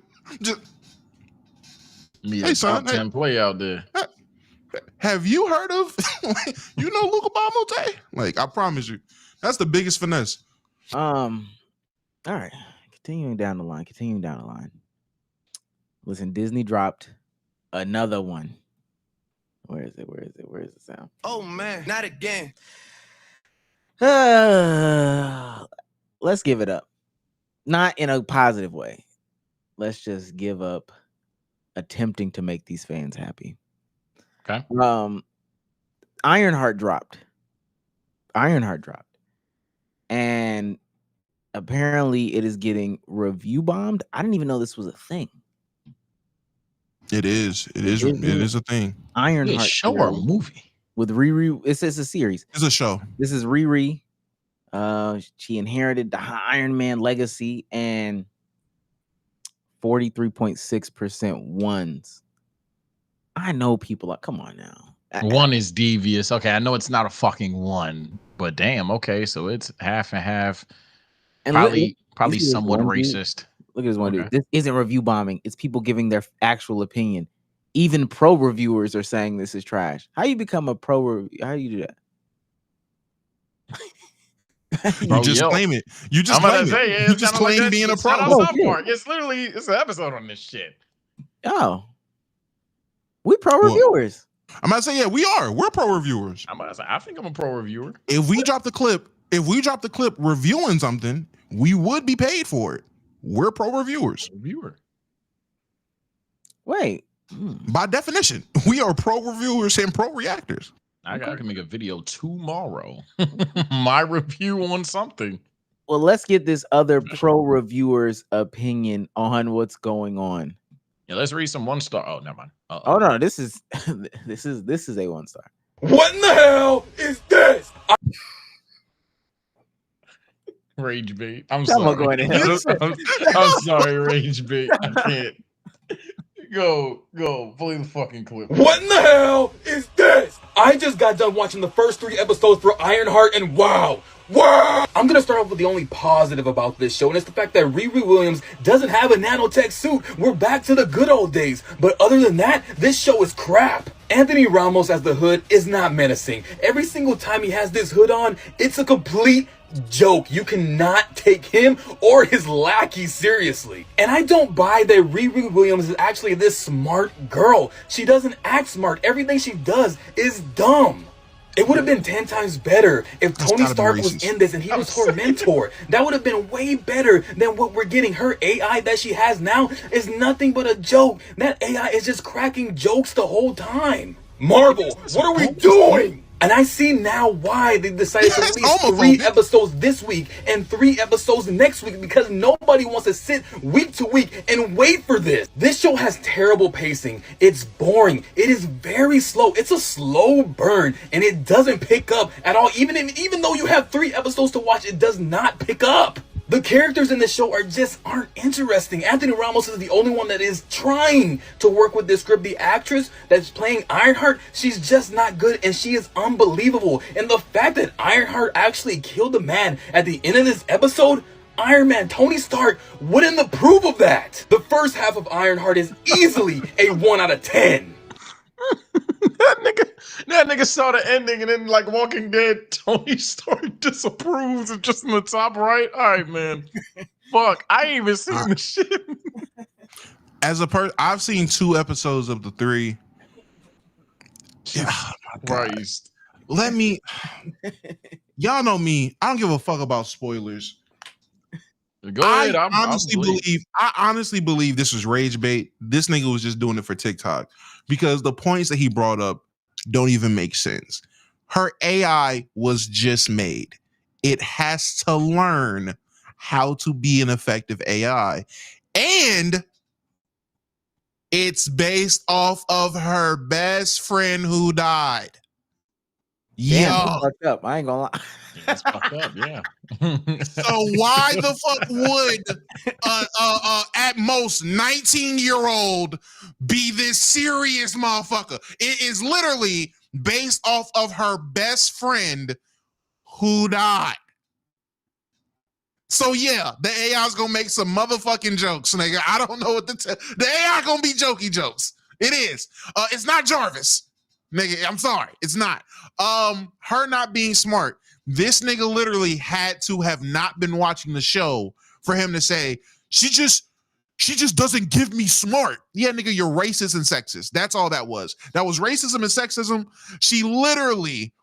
Hey, son, top 10 play out there. Have you heard of? You know Luka Bamote? Like I promise you, that's the biggest finesse. All right. Continuing down the line. Listen, Disney dropped another one. Where is it? Where's the sound? Oh man, not again. Let's give it up. Not in a positive way. Let's just give up attempting to make these fans happy. Okay. Ironheart dropped. And apparently it is getting review bombed. I didn't even know this was a thing. It is a thing. Ironheart show or movie with Riri. It's a series. It's a show. This is Riri. She inherited the Iron Man legacy and 43.6% ones. I know people are. Come on now. One is devious. Okay, I know it's not a fucking one, but damn. Okay, so it's half and half. And probably somewhat racist. Look at this one dude. This isn't review bombing. It's people giving their actual opinion. Even pro reviewers are saying this is trash. How you become a pro? How do you do that? You just claim it. You just claim it. You just claim being a pro. It's literally an episode on this shit. Oh, we pro reviewers. I'm about to say, yeah, we are. We're pro reviewers. I'm about to say, I think I'm a pro reviewer. If we drop the clip reviewing something, we would be paid for it. We're pro reviewers. Wait. By definition, we are pro reviewers and pro reactors. I can make a video tomorrow. My review on something. Well, let's get this other pro reviewer's opinion on what's going on. Yeah, let's read some 1-star. Oh, never mind. Oh no, this is this is a 1-star. What in the hell is this? Rage bait. I'm sorry. I'm sorry, Rage bait. I can't. Go, play the fucking clip. What in the hell is this? I just got done watching the first 3 episodes for Ironheart, and wow! I'm gonna start off with the only positive about this show, and it's the fact that Riri Williams doesn't have a nanotech suit. We're back to the good old days. But other than that, this show is crap. Anthony Ramos as the Hood is not menacing. Every single time he has this hood on, it's a complete joke. You cannot take him or his lackey seriously. And I don't buy that Riri Williams is actually this smart girl. She doesn't act smart. Everything she does is dumb. It would have been 10 times better if Tony Stark was in this and he was her mentor. That would have been way better than what we're getting. Her AI that she has now is nothing but a joke. That AI is just cracking jokes the whole time. Marvel, what are we doing? And I see now why they decided to release 3 episodes this week and 3 episodes next week, because nobody wants to sit week to week and wait for this. This show has terrible pacing. It's boring. It is very slow. It's a slow burn and it doesn't pick up at all. Even though you have 3 episodes to watch, it does not pick up. The characters in the show aren't interesting. Anthony Ramos is the only one that is trying to work with this script. The actress that's playing Ironheart, she's just not good, and she is unbelievable. And the fact that Ironheart actually killed a man at the end of this episode, Iron Man, Tony Stark, wouldn't approve of that. The first half of Ironheart is easily a 1 out of 10. That nigga saw the ending and then like Walking Dead, Tony Stark disapproves of just in the top right. All right, man. Fuck, I ain't even seen the shit. As a person, I've seen 2 episodes of the 3. Yeah, oh Christ. Let me. Y'all know me. I don't give a fuck about spoilers. Go ahead. I honestly believe this was rage bait. This nigga was just doing it for TikTok because the points that he brought up don't even make sense. Her AI was just made. It has to learn how to be an effective AI. And it's based off of her best friend who died. Damn, that's fucked up. I ain't gonna lie. It's fucked up, yeah. So why the fuck would at most 19-year-old be this serious motherfucker? It is literally based off of her best friend who died. So yeah, the AI is gonna make some motherfucking jokes, nigga. I don't know what to tell. The AI gonna be jokey jokes. It is. It's not Jarvis, nigga. I'm sorry, it's not. Her not being smart. This nigga literally had to have not been watching the show for him to say she just doesn't give me smart. Yeah, nigga, you're racist and sexist. That's all that was. That was racism and sexism. She literally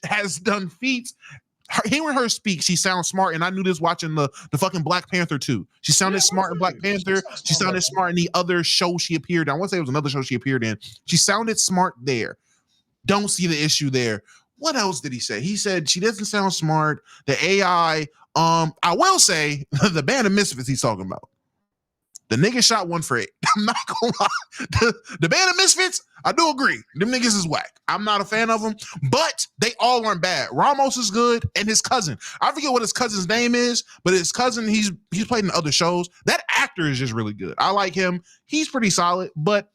has done feats. Hearing her speak, she sounds smart, and I knew this watching the fucking Black Panther too. She sounded smart in Black Panther. She sounded smart in the other show she appeared in. I want to say it was another show she appeared in. She sounded smart there. Don't see the issue there. What else did he say? He said she doesn't sound smart. The AI, I will say the band of misfits he's talking about. The nigga shot 1 for 8. I'm not gonna lie. The band of misfits, I do agree. Them niggas is whack. I'm not a fan of them, but they all aren't bad. Ramos is good, and his cousin. I forget what his cousin's name is, but his cousin, he's played in other shows. That actor is just really good. I like him. He's pretty solid, but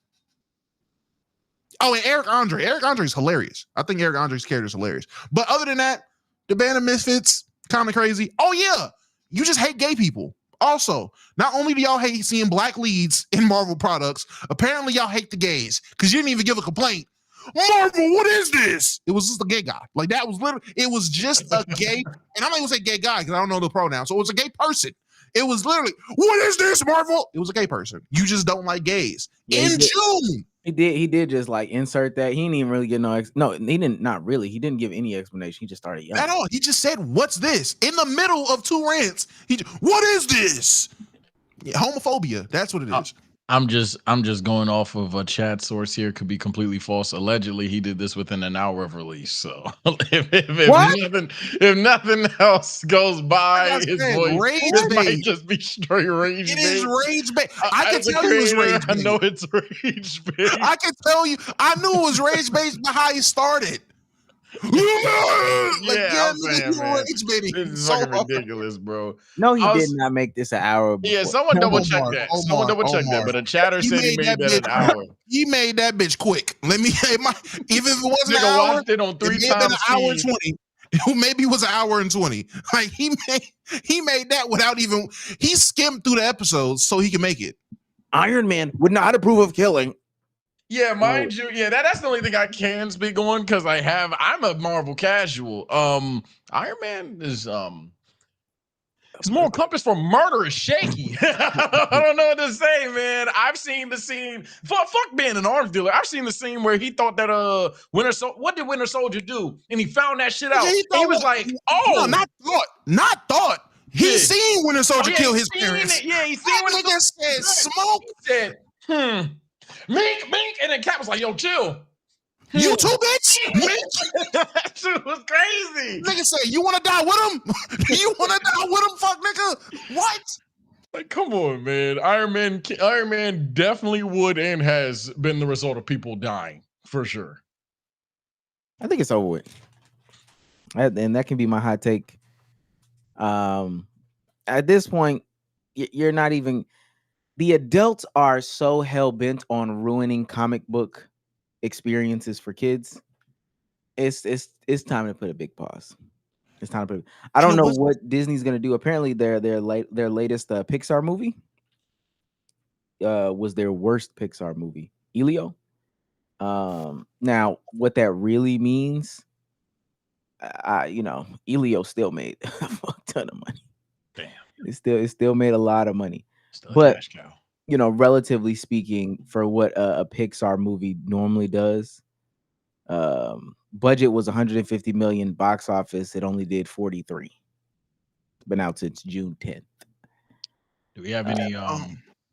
and Eric Andre. Eric Andre is hilarious. I think Eric Andre's character is hilarious. But other than that, the band of misfits, kind of crazy. Oh yeah, you just hate gay people. Also, not only do y'all hate seeing black leads in Marvel products, apparently y'all hate the gays because you didn't even give a complaint. Marvel, what is this? It was just a gay guy. Like that was literally, it was just a gay, and I'm not even say gay guy because I don't know the pronoun. So it was a gay person. It was literally, what is this, Marvel? It was a gay person. You just don't like gays. Yeah, in June. He did just like insert that. He didn't even really get no, he didn't, not really. He didn't give any explanation. He just started yelling. At all. He just said, what's this? In the middle of 2 rants. What is this? Yeah, homophobia. That's what it is. I'm just going off of a chat source here. Could be completely false. Allegedly, he did this within an hour of release. So if nothing else goes by, his voice, it might just be straight rage bait. It is rage bait. I can tell you it was rage bait. I know it's rage bait. I can tell you. I knew it was rage bait by how he started. This is fucking ridiculous, bro. No, he did not make this an hour before. Yeah, someone double check that. Someone double check that. But a chatter said he made that an hour. He made that bitch quick. Let me say even if it wasn't an hour, watched it on 3 times. An hour and 20. Maybe it was an hour and 20. Like he made that without even. He skimmed through the episodes so he can make it. Iron Man would not approve of killing. Yeah, mind you, yeah, that's the only thing I can speak on because I'm a Marvel casual. Iron Man is his moral compass for murder is shaky. I don't know what to say, man. I've seen the scene. Fuck being an arms dealer. I've seen the scene where he thought that what did Winter Soldier do? And he found that shit out. Yeah, he was like, oh, no, not thought. He seen Winter Soldier kill his parents. Yeah, he seen Winter Soldier said smoke. He said, Mink, and then Cap was like, yo, chill. You too, bitch. That shit was crazy. Nigga say, you want to die with him? You want to die with him, fuck nigga? What? Like, come on, man. Iron Man definitely would and has been the result of people dying, for sure. I think it's over with. And that can be my hot take. At this point, you're not even... The adults are so hell-bent on ruining comic book experiences for kids. It's time to put a big pause. It's time to put. I don't know what Disney's gonna do. Apparently, their latest Pixar movie was their worst Pixar movie. Elio. Now what that really means, Elio still made a fuck ton of money. Damn. It still made a lot of money. Still a But cash cow. relatively speaking, for what a Pixar movie normally does, budget was 150 million, box office it only did 43. Been out since June 10th. Do we have any?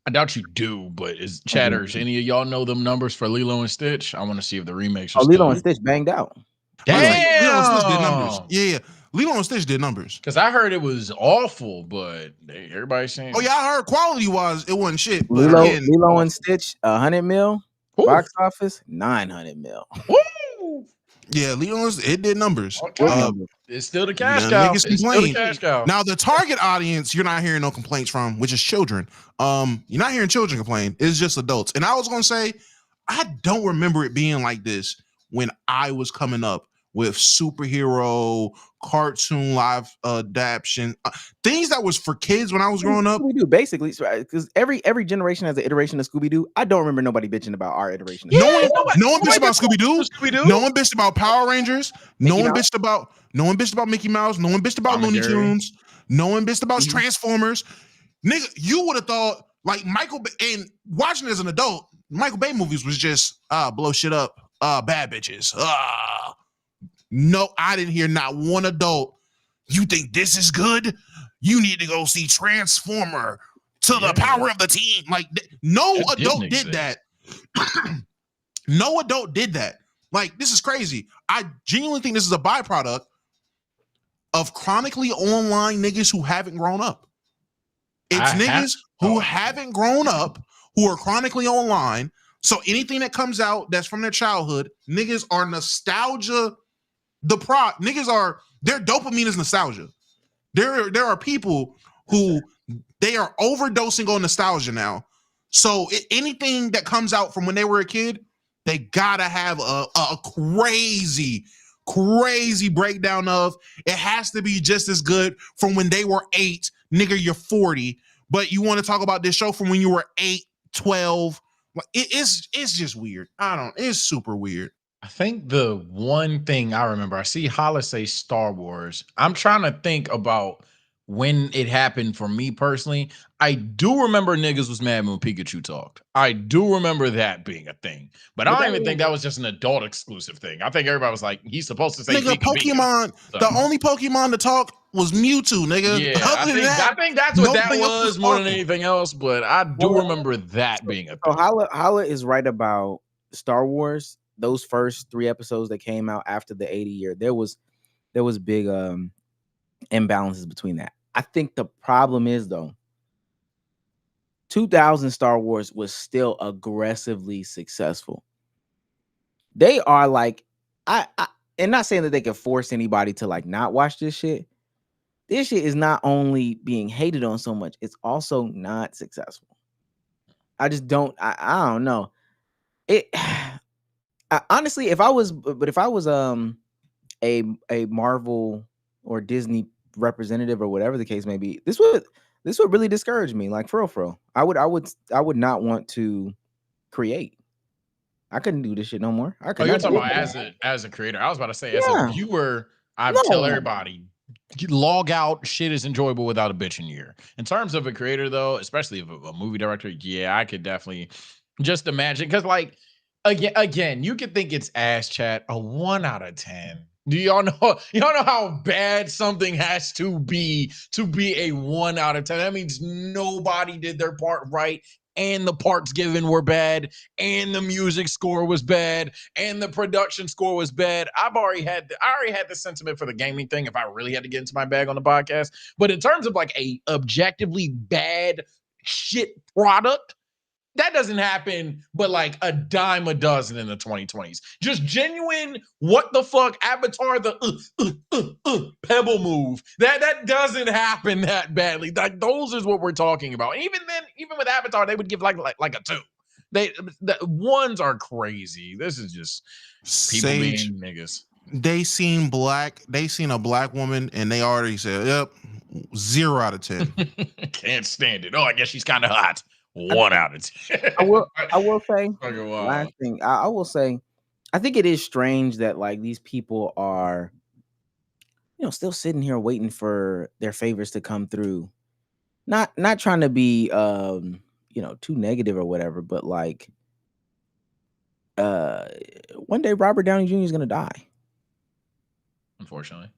I doubt you do, but is chatters? Any of y'all know them numbers for Lilo and Stitch? I want to see if the remakes are Oh, Lilo still. and Stitch banged out. Damn. Lilo and Stitch did numbers. Yeah. Lilo and Stitch did numbers. Because I heard it was awful, but everybody's saying. Oh yeah, I heard quality wise it wasn't shit. But Lilo again, and Stitch, 100 mil. Ooh. Box office 900 mil. Woo! yeah, Lilo it did numbers. Okay. It's still the cash cow. Niggas It's still the complain. cash cow. Now the target audience, you're not hearing no complaints from, which is children. You're not hearing children complain. It's just adults. And I was gonna say, I don't remember it being like this when I was coming up with superhero, cartoon live adaptation, things that was for kids when I was growing up. Scooby-Doo, basically, because every generation has an iteration of Scooby-Doo. I don't remember nobody bitching about our iteration. No one bitched about Scooby-Doo. No one bitched about Power Rangers. No one bitched about Mickey Mouse. No one bitched about Looney Tunes. No one bitched about Transformers. Nigga, you would have thought like Michael and watching as an adult, Michael Bay movies was just blow shit up, bad bitches. No, I didn't hear not one adult. You think this is good? You need to go see Transformer to the power of the team. Like no adult did that. No adult did that. Like this is crazy. I genuinely think this is a byproduct of chronically online niggas who haven't grown up. It's niggas who haven't grown up who are chronically online. So anything that comes out that's from their childhood, niggas are nostalgia. Their dopamine is nostalgia. There are people who they are overdosing on nostalgia now. So anything that comes out from when they were a kid, they gotta have a crazy breakdown of it. Has to be just as good from when they were 8. Nigga, you're 40, but you want to talk about this show from when you were 8, 12. It's just weird. It's super weird. I think the one thing I remember, I see Hollis say Star Wars. I'm trying to think about when it happened for me personally. I do remember niggas was mad when Pikachu talked. I do remember that being a thing. But I don't even think that was just an adult exclusive thing. I think everybody was like, he's supposed to say nigga, Pokemon. So. The only Pokemon to talk was Mewtwo, nigga. Yeah, I think that's what that was more than anything else. But I do remember that being a thing. So Holla is right about Star Wars. Those first 3 episodes that came out after the 80 year, there was big imbalances between that. I think the problem is though, 2000 Star Wars was still aggressively successful. They are like, and not saying that they can force anybody to like not watch this shit. This shit is not only being hated on so much, it's also not successful. I just don't. I don't know. Honestly, if I was a Marvel or Disney representative or whatever the case may be, this would really discourage me. Like for real. I would not want to create. I couldn't do this shit no more. You're talking about as a creator. I was about to say as a viewer, I tell everybody, log out. Shit is enjoyable without a bitch in your ear. In terms of a creator though, especially if a movie director, yeah, I could definitely just imagine because like. Again, you could think it's ass chat, a 1 out of 10. Do y'all know how bad something has to be a 1 out of 10? That means nobody did their part right, and the parts given were bad, and the music score was bad, and the production score was bad. I already had the sentiment for the gaming thing if I really had to get into my bag on the podcast. But in terms of like a objectively bad shit product, that doesn't happen, but like a dime a dozen in the 2020s. Just genuine, what the fuck, Avatar, the pebble move. That doesn't happen that badly. Like those is what we're talking about. And even then, even with Avatar, they would give like a 2. The ones are crazy. This is just people being niggas. They seen a black woman, and they already said, yep, 0 out of 10. Can't stand it. Oh, I guess she's kind of hot. 1 out of 10. I will say Fucking wild. last thing. I will say, I think it is strange that like these people are, still sitting here waiting for their favors to come through. Not trying to be too negative or whatever, but like one day Robert Downey Jr. is gonna die. Unfortunately,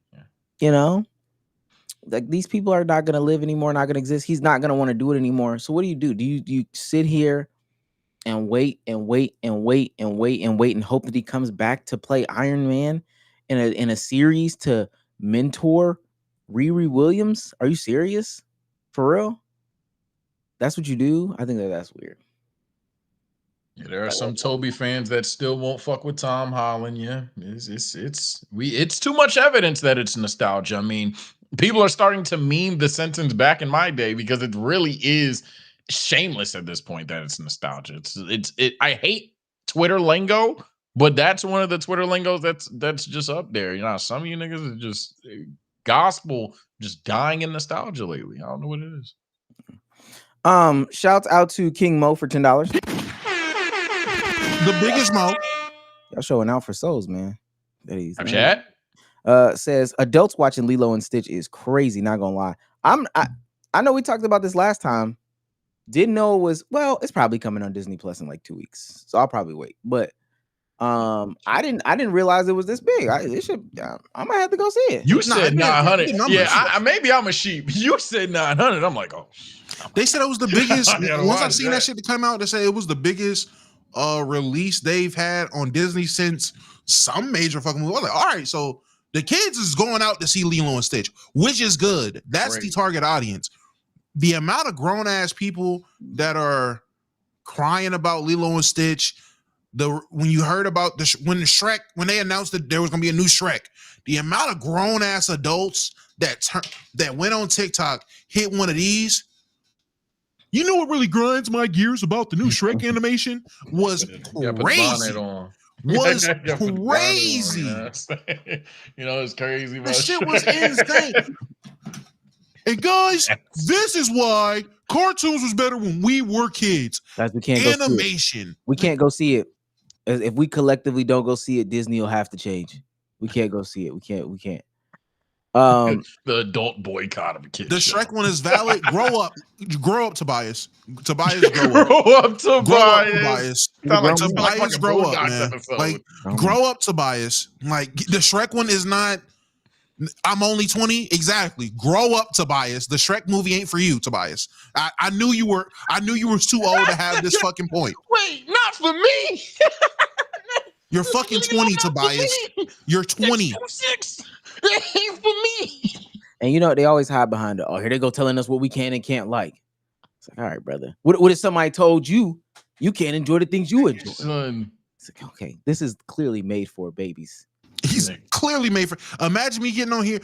yeah. Like these people are not gonna live anymore, not gonna exist. He's not gonna want to do it anymore. So what do? Do you sit here and wait and wait and wait and wait and wait and hope that he comes back to play Iron Man in a series to mentor Riri Williams? Are you serious? For real? That's what you do? I think that's weird. Yeah, there are some Toby fans that still won't fuck with Tom Holland. Yeah, it's too much evidence that it's nostalgia. I mean, people are starting to meme the sentence back in my day because it really is shameless at this point that it's nostalgia. I hate Twitter lingo, but that's one of the Twitter lingos that's just up there. Some of you niggas are just gospel just dying in nostalgia lately. I don't know what it is. Shouts out to King Mo for $10. The biggest Mo. Y'all showing out for souls, man. I'm chat. Says adults watching Lilo and Stitch is crazy. Not gonna lie. I know we talked about this last time. Didn't know it was, it's probably coming on Disney Plus in like 2 weeks, so I'll probably wait. But I didn't realize it was this big. I might have to go see it. You said 900. Yeah, maybe I'm a sheep. You said 900. I'm like, oh. They said it was the biggest. Once I seen that shit to come out, they said it was the biggest release they've had on Disney since some major fucking movie. I was like, all right, so the kids is going out to see Lilo and Stitch, which is good. That's the target audience. The amount of grown ass people that are crying about Lilo and Stitch. When you heard about when they announced that there was gonna be a new Shrek, the amount of grown ass adults that went on TikTok hit one of these. You know what really grinds my gears about the new Shrek animation was crazy. Was crazy. It's crazy. That shit was insane. And guys, this is why cartoons was better when we were kids. Guys, we can't animation. We can't go see it. If we collectively don't go see it, Disney will have to change. We can't go see it. We can't. The adult boycott of a kid. The Shrek one is valid. Grow up, Tobias. Tobias, grow up, Tobias. Tobias, grow up, man. Like, grow up, Tobias. Like, the Shrek one is not. I'm only 20. Exactly. Grow up, Tobias. The Shrek movie ain't for you, Tobias. I knew you were too old to have this fucking point. Wait, not for me. You're fucking 20, Tobias. You're 20. It ain't for me. And they always hide behind it. Oh, here they go telling us what we can and can't like. It's like, all right, brother. What if somebody told you can't enjoy the things you enjoy? Son. It's like, okay, this is clearly made for babies. He's clearly made for. Imagine me getting on here.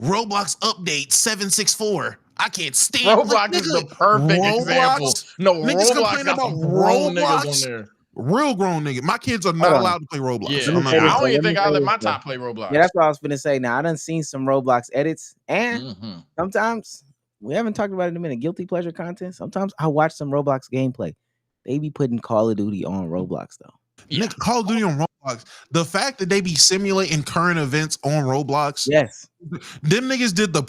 Roblox update 764. I can't stand Roblox is the perfect example. No, niggas Roblox complain got about some grown Roblox. niggas on there. Real grown nigga. My kids are not allowed to play Roblox. Yeah. I don't even think I let my top play Roblox. Yeah, that's what I was finna say. Now I done seen some Roblox edits, and sometimes we haven't talked about it in a minute. Guilty pleasure content. Sometimes I watch some Roblox gameplay. They be putting Call of Duty on Roblox though. Yeah. Call of Duty on Roblox. The fact that they be simulating current events on Roblox. Yes. Them niggas did the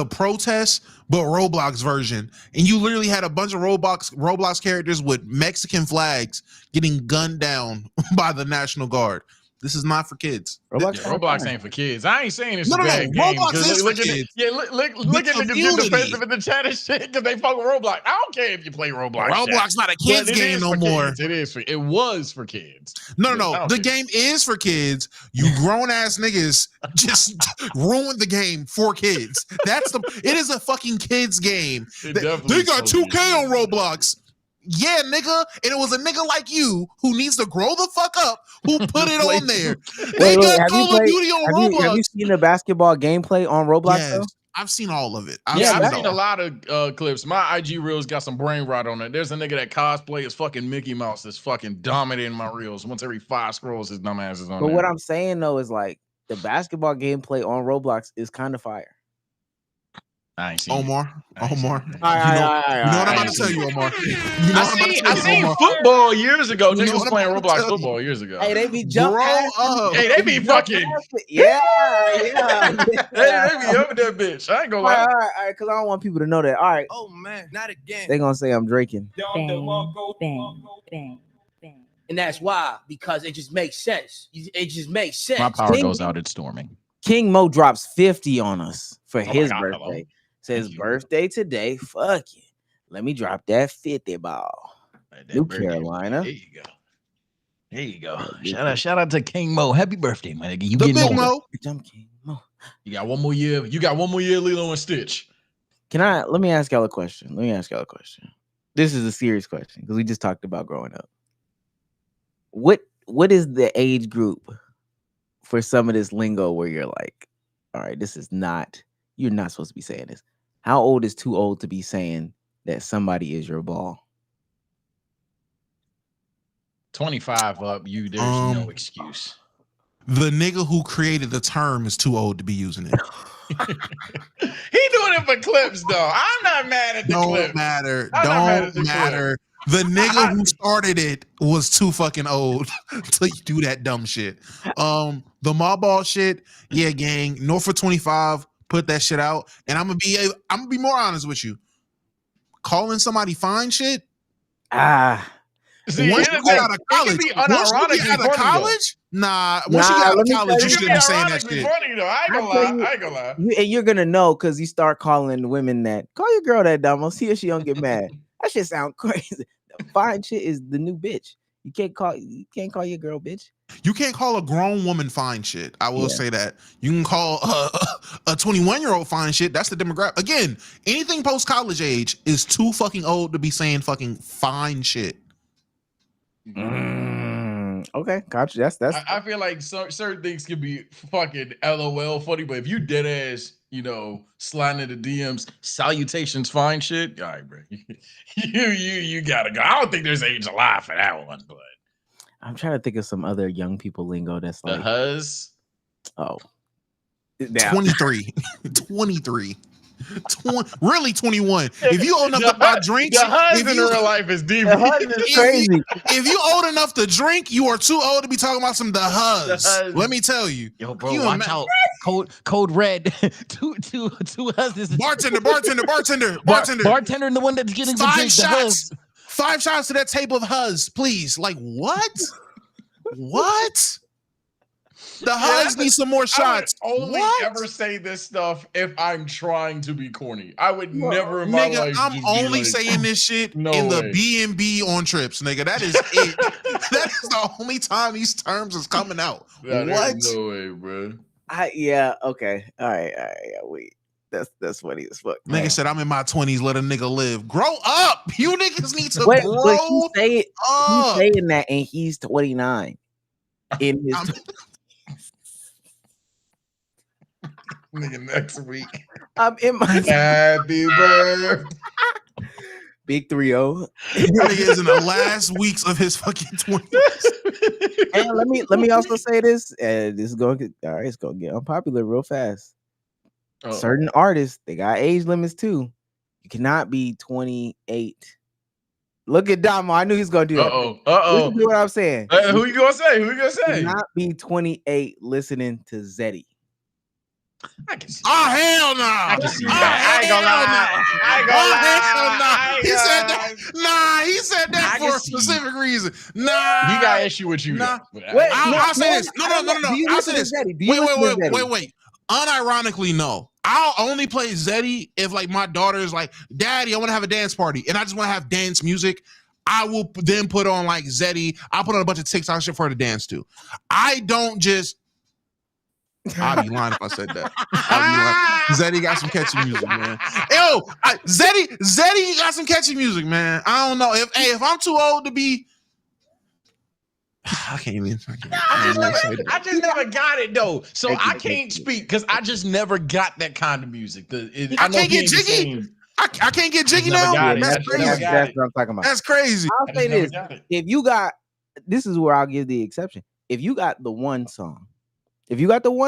protest, but Roblox version. And you literally had a bunch of Roblox characters with Mexican flags getting gunned down by the National Guard. This is not for kids. Roblox ain't for kids. I ain't saying it's a bad game. Roblox is for kids. Look at niggas get defensive in the chat and shit because they fuck with Roblox. I don't care if you play Roblox. Roblox not a kids game no more. It was for kids. No. The game is for kids. You grown ass niggas just ruined the game for kids. It is a fucking kids game. They got 2K on Roblox. Yeah, nigga. And it was a nigga like you who needs to grow the fuck up who put it on there. They got Call of Duty on Roblox. Have you seen the basketball gameplay on Roblox? Yes, though? I've seen all of it. I've seen a lot of clips. My IG reels got some brain rot on it. There's a nigga that cosplay as fucking Mickey Mouse that's fucking dominating my reels. Once every 5 scrolls, his dumb ass is on But there. what I'm saying though is like the basketball gameplay on Roblox is kind of fire. I ain't seen Omar. it. Omar. All right, You know what I'm I about to tell you, Omar. You know what I'm about to I tell you, seen Omar. football years ago. You know Niggas was what I'm playing about to Roblox tell football you. years ago. Hey, they be jump Grow past. up. Hey, they be fucking. Yeah. They be over that bitch. I ain't gonna All lie. right, because I don't want people to know that. All right, Oh man, not again. they gonna say I'm drinking. And that's why, because it just makes sense. It just makes sense. My power goes out. It's storming. King Mo drops 50 on us for my his God, birthday. hello. Says birthday today. Fuck it. Let me drop that 50 ball. New Carolina. There you go. There you go. Shout out to King Mo. Happy birthday, my nigga. You The getting big older. Mo. I'm King Mo. You got one more year. You got one more year, Lilo and Stitch. Let me ask y'all a question. This is a serious question because we just talked about growing up. What is the age group for some of this lingo where you're like, all right, you're not supposed to be saying this. How old is too old to be saying that somebody is your ball? 25 up, there's no excuse. The nigga who created the term is too old to be using it. He doing it for clips, though. I'm not mad at the clips. Don't matter. I'm not mad at Don't the matter. The nigga who started it was too fucking old to do that dumb shit. The mall ball shit, yeah, gang. North for 25, put that shit out. And I'm gonna be more honest with you. Calling somebody fine shit. See, Once you get out of college, nah. Once you get out of college, you shouldn't be saying that shit. Funny, though. I ain't gonna lie. And you're gonna know because you start calling women that. Call your girl that dumb. See if she don't get mad. That shit sound crazy. Fine shit is the new bitch. You can't call your girl bitch. You can't call a grown woman fine shit. I will say that. You can call a 21-year-old fine shit. That's the demographic. Again, anything post college age is too fucking old to be saying fucking fine shit. Okay, gotcha. That's. I feel like certain things can be fucking LOL funny, but if you dead ass, sliding into DMs, salutations, fine shit. All right, bro. you gotta go. I don't think there's age alive for that one, but I'm trying to think of some other young people lingo that's like the huzz. Oh, 23. 23. Really 21. If you old enough to buy drinks, the huzz in real life is deep. Crazy. If you old enough to drink, you are too old to be talking about some the huzz. Let me tell you. Yo, bro, watch out. Code red. two huzzes. Bartender. Bartender and the one that's getting some drinks. 5 shots to that table of huzz, please. Like what? What? The huzz needs some more shots. I would only ever say this stuff if I'm trying to be corny. I would never in my life. I'm only saying this shit in the B&B on trips, nigga. That is it. That is the only time these terms is coming out. What? No way, bro. Okay. All right. Yeah, wait. That's funny as fuck. Nigga said, I'm in my 20s. Let a nigga live. Grow up. You niggas need to grow up. He's saying that, and he's 29. In his. Nigga, next week. I'm in my happy birthday. Big 3-0. Nigga is in the last weeks of his fucking 20s. And let me also say this. This is going it's gonna get unpopular real fast. Certain artists, they got age limits too. You cannot be 28. Look at Damo. I knew he was gonna do that. Uh-oh. Do what I'm saying. Who you gonna say? Not be 28 listening to Zeddy. I can see hell no! I can see that. I ain't gonna lie. He said that. Nah, he said that for a specific reason. Nah, he got issue with you. Nah. Wait, I'll say this. No. I'll say this. Wait. Unironically, no. I'll only play Zeddy if like my daughter is like, Daddy, I want to have a dance party, and I just want to have dance music. I will then put on like Zeddy. I'll put on a bunch of TikTok shit for her to dance to. I don't just. I'd be lying if I said that. Zeddy got some catchy music, man. Yo, Zeddy got some catchy music, man. I don't know if I'm too old to be. I can't even. I just never got it though, so I can't speak because I just never got that kind of music. I can't get jiggy. I can't get jiggy now. That's crazy. That's what I'm talking about. That's crazy. I'll say this: if you got, this is where I'll give the exception. If you got the one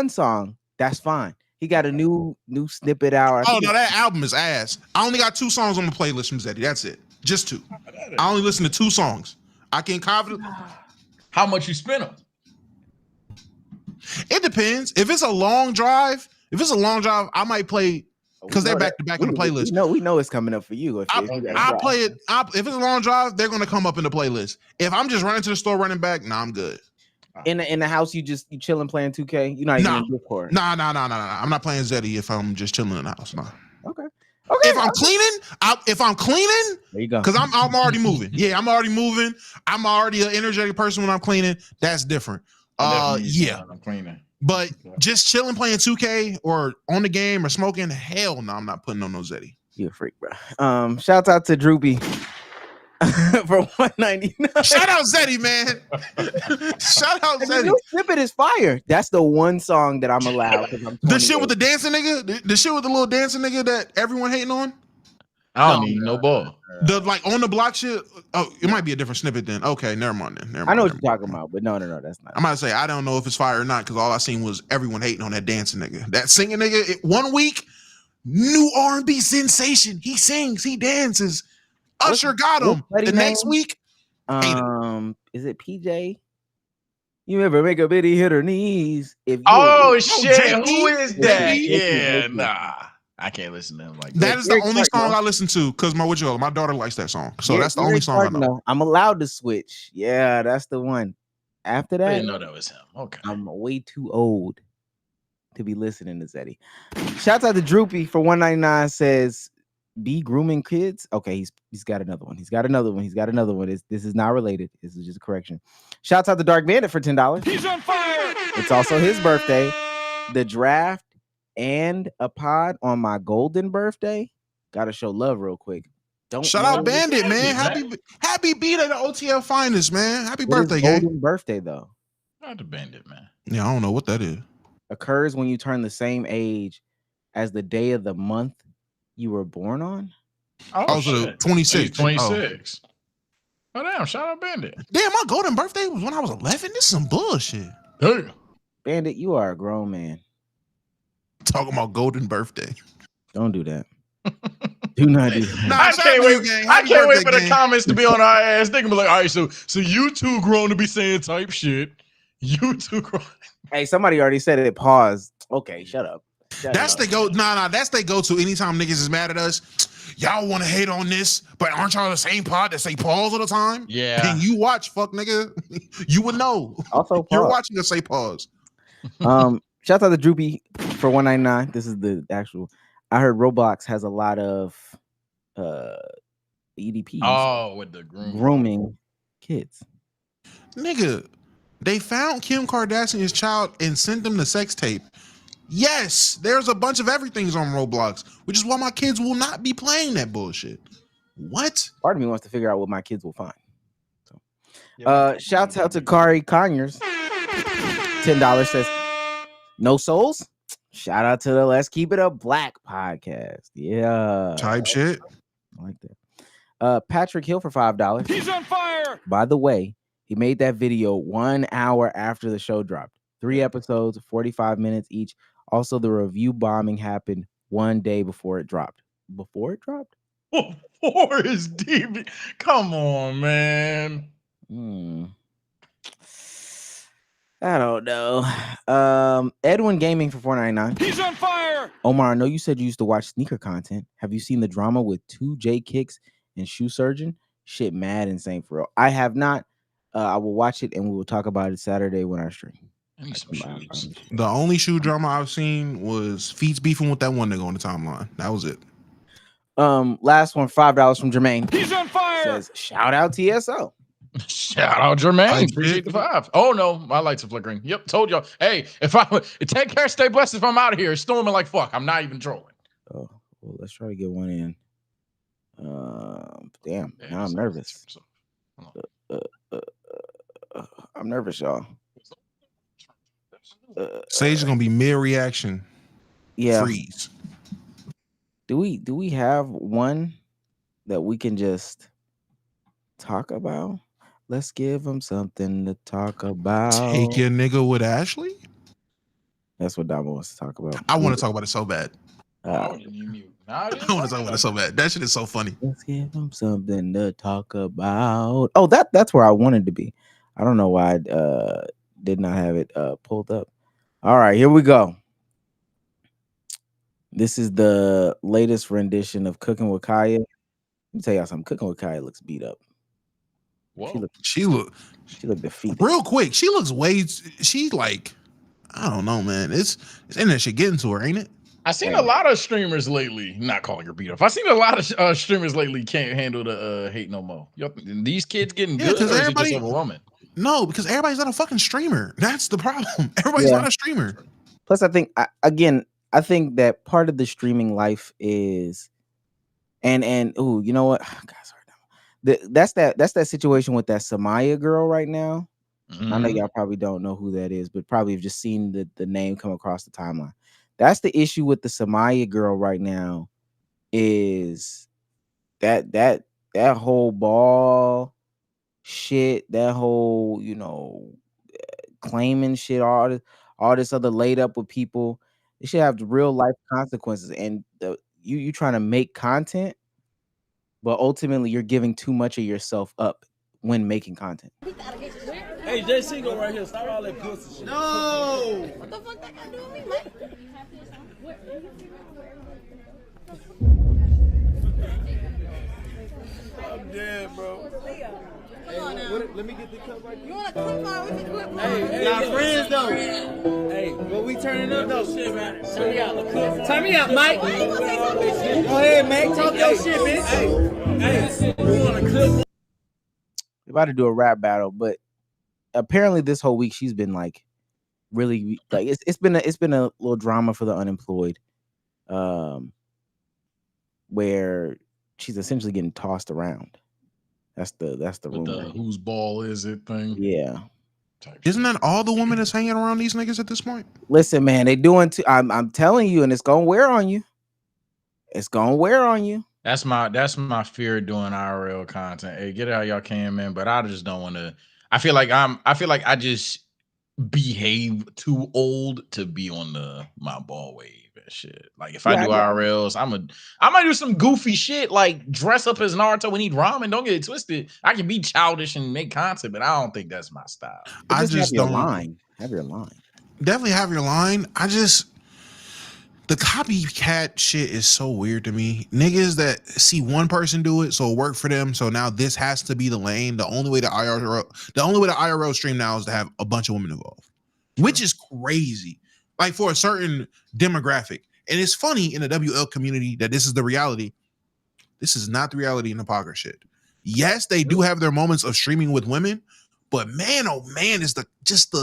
song, that's fine. He got a new snippet out. Oh no, that album is ass. I only got 2 songs on the playlist from Zeddy. That's it. Just 2. I only listen to 2 songs. I can confidently. How much you spend on? It depends. If it's a long drive, I might play because they're back to back on the playlist. We know it's coming up for you. I play it. If it's a long drive, they're gonna come up in the playlist. If I'm just running to the store, running back, I'm good. In the house, you chilling playing 2K. You're not even in Discord. Nah. I'm not playing Zeddy if I'm just chilling in the house. Nah. Okay. If I'm cleaning, there you go. Because I'm already moving. Yeah, I'm already moving. I'm already an energetic person when I'm cleaning. That's different. Yeah. I'm cleaning. But just chilling, playing 2K or on the game or smoking, hell no, I'm not putting on no Zeddy. You a freak, bro. Shout out to Droopy for $199. Shout out Zeddy, man. Shout out Zeddy. The snippet is fire. That's the one song that I'm allowed. The shit with the dancing nigga, the shit with the little dancing nigga that everyone hating on. I don't need no ball. The like on the block shit. Oh, it might be a different snippet then. Okay, never mind then. I know what you're talking about, but no, that's not. I'm about to say I don't know if it's fire or not because all I seen was everyone hating on that dancing nigga, that singing nigga. 1 week, new R&B sensation. He sings, he dances. Usher got him. The next week, is it PJ? You ever make a bitty hit her knees? Shit, who is that? Yeah, nah. I can't listen to him like that. That is the only song I listen to because my daughter likes that song. So that's the only song I know. I'm allowed to switch. Yeah, that's the one. After that, I didn't know that was him. Okay. I'm way too old to be listening to Zeddy. Shouts out to Droopy for $199 says, be grooming kids. Okay, he's got another one. He's got another one. This is not related. This is just a correction. Shouts out to Dark Bandit for $10. He's on fire. It's also his birthday. The draft and a pod on my golden birthday. Gotta show love real quick. Shout out Bandit, man. Happy beat at the OTL finest, man. Happy birthday, gang. Golden birthday though. Not the Bandit, man. Yeah, I don't know what that is. Occurs when you turn the same age as the day of the month you were born on. Oh, so 26. 26. Oh damn! Shout out Bandit. Damn, my golden birthday was when I was 11. This is some bullshit. Damn. Bandit, you are a grown man. Talking about golden birthday. Don't do that. Do not do that. Nah, I can't wait for the comments to be on our ass. They can be like, all right, so you two grown to be saying type shit. You two grown. Hey, somebody already said it. Pause. Okay, shut up. That's they go. Nah. That's they go to anytime niggas is mad at us. Y'all want to hate on this, but aren't y'all the same pod that say pause all the time? Yeah. And you watch, fuck nigga. You would know. Also, pause. You're watching us say pause. Shout out to Droopy for $199. This is the actual. I heard Roblox has a lot of EDPs. Oh, with the grooming kids. Nigga, they found Kim Kardashian's child and sent them the sex tape. Yes, there's a bunch of everything's on Roblox, which is why my kids will not be playing that bullshit. What? Part of me wants to figure out what my kids will find. So, shouts out to Kari Conyers. $10 says, no souls? Shout out to the Let's Keep It Up Black podcast. Yeah. Type shit. I like that. Patrick Hill for $5. He's on fire. By the way, he made that video 1 hour after the show dropped. 3 episodes, 45 minutes each. Also, the review bombing happened 1 day before it dropped. Before it dropped? Before is DB. Come on, man. I don't know. Edwin Gaming for $4.99. He's on fire. Omar, I know you said you used to watch sneaker content. Have you seen the drama with 2J Kicks and Shoe Surgeon? Shit, mad insane for real. I have not. I will watch it and we will talk about it Saturday when I stream. I need some shoes. The only shoe drama I've seen was Feet's beefing with that one nigga on the timeline. That was it. Last one, $5 from Jermaine. He's on fire. Says, shout out TSO. Shout out Jermaine. Appreciate the 5. Oh no, my lights are flickering. Yep, told y'all. Hey, take care, stay blessed. If I'm out of here, it's storming like fuck. I'm not even trolling. Oh, well, let's try to get one in. Damn, now I'm nervous. I'm nervous, y'all. Sage is gonna be mere reaction. Yeah. Freeze. Do we have one that we can just talk about? Let's give them something to talk about. Take your nigga with Ashley? That's what Damo wants to talk about. I want to talk about it so bad. I want to talk about it so bad. That shit is so funny. Let's give him something to talk about. Oh, that's where I wanted to be. I don't know why I did not have it pulled up. All right, here we go. This is the latest rendition of Cooking with Kaya. Let me tell y'all something. Cooking with Kaya looks beat up. Whoa. She look defeated. Real quick, she looks she's like, I don't know, man. It's internet shit getting to her, ain't it? I've seen a lot of streamers lately, not calling her beat up. I've seen a lot of streamers lately can't handle the hate no more. These kids getting good because everybody just overwhelming. No, because everybody's not a fucking streamer. That's the problem. Everybody's not a streamer. Plus, I think I think that part of the streaming life is, and you know what? God, sorry, that's that situation with that Samaya girl right now. Mm-hmm. I know y'all probably don't know who that is, but probably have just seen the name come across the timeline. That's the issue with the Samaya girl right now, is that whole ball shit, that whole, you know, claiming shit, all this other laid up with people. It should have real life consequences. And you trying to make content, but ultimately you're giving too much of yourself up when making content. Hey, JC go right here. Stop all that pussy shit. No! What the fuck that got to do with me, man? I'm dead, bro. Come on now. Let me get the cup right there. You want a clip on with the clip on? Hey, y'all friends though. Hey, but we turning up though. Shit, man. Turn me out. Turn me out, Mike. Go ahead, Mike. Talk your shit, bitch. Hey, you want a clip? We're about to do a rap battle, but apparently this whole week she's been like really like it's been a little drama for the unemployed, where she's essentially getting tossed around. That's the rumor. Whose ball is it thing? Yeah. Isn't that all the women that's hanging around these niggas at this point? Listen, man, they doing I'm telling you, and it's gonna wear on you. It's gonna wear on you. That's my fear doing IRL content. Hey, get it how y'all can, man. But I just don't want to. I feel like I just behave too old to be on my ball wave and shit. Like if I do IRLs, I might do some goofy shit like dress up as Naruto and eat ramen. Don't get it twisted. I can be childish and make content, but I don't think that's my style. I just have your line. Have your line. Definitely have your line. The copycat shit is so weird to me. Niggas that see one person do it, so it worked for them. So now this has to be the lane. The only way to IRL stream now is to have a bunch of women involved, which is crazy. Like for a certain demographic. And it's funny in the WL community that this is the reality. This is not the reality in the poker shit. Yes, they do have their moments of streaming with women, but man, oh man, is the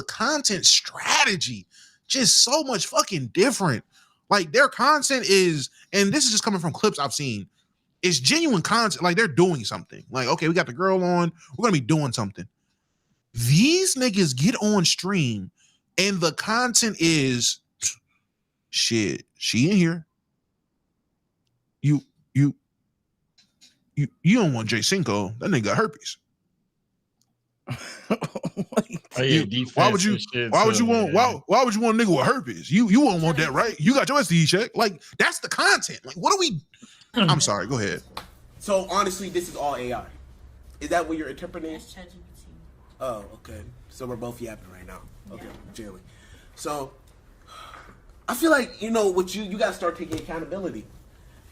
content strategy just so much fucking different. Like their content is, and this is just coming from clips I've seen, it's genuine content. Like they're doing something. Like, okay, we got the girl on, we're gonna be doing something. These niggas get on stream and the content is shit. She in here. You don't want J Cinco. That nigga got herpes. Why would you want a nigga with herpes? You won't want that, right? You got your STD check. Like that's the content. Like what are we? I'm sorry. Go ahead. So honestly, this is all AI. Is that what you're interpreting? Oh, okay. So we're both yapping right now. Okay, Jalen. So I feel like what you gotta start taking accountability.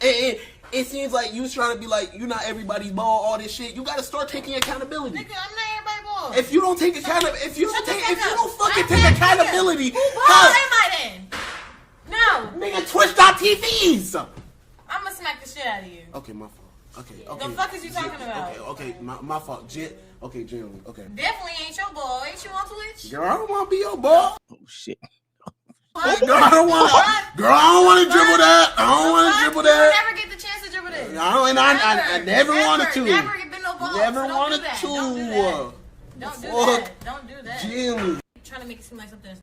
And it seems like you trying to be like you're not everybody's ball, all this shit. You gotta start taking accountability. Nigga, I'm not everybody's ball. If you don't take accountability, if you don't fucking take accountability, who ball am I then? No. Nigga, Twitch.tvs. I'm gonna smack the shit out of you. Okay, my fault. Okay. The fuck is you talking about? Okay, my fault. Okay, Jalen. Okay. Definitely ain't your ball. Ain't you on Twitch? Girl, I don't want to be your ball. Oh shit. Girl, I don't want to dribble that. I don't want to dribble that. You never get the chance to dribble that. I never wanted to. Never been no ball. Never wanted to. Don't do that. Don't do that. Jimmy. Trying to make it seem like something.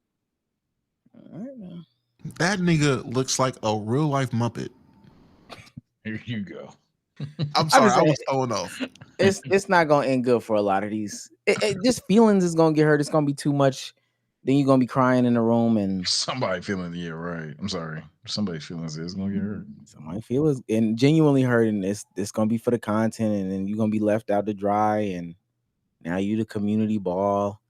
That nigga looks like a real life Muppet. Here you go. I'm sorry, I was throwing off. It's not gonna end good for a lot of these. Just feelings is gonna get hurt. It's gonna be too much. then you're gonna be crying in the room, and somebody feeling right. I'm sorry. Somebody's feelings is gonna get hurt. Somebody feels and genuinely hurt, and it's gonna be for the content, and then you're gonna be left out to dry, and now you the community ball.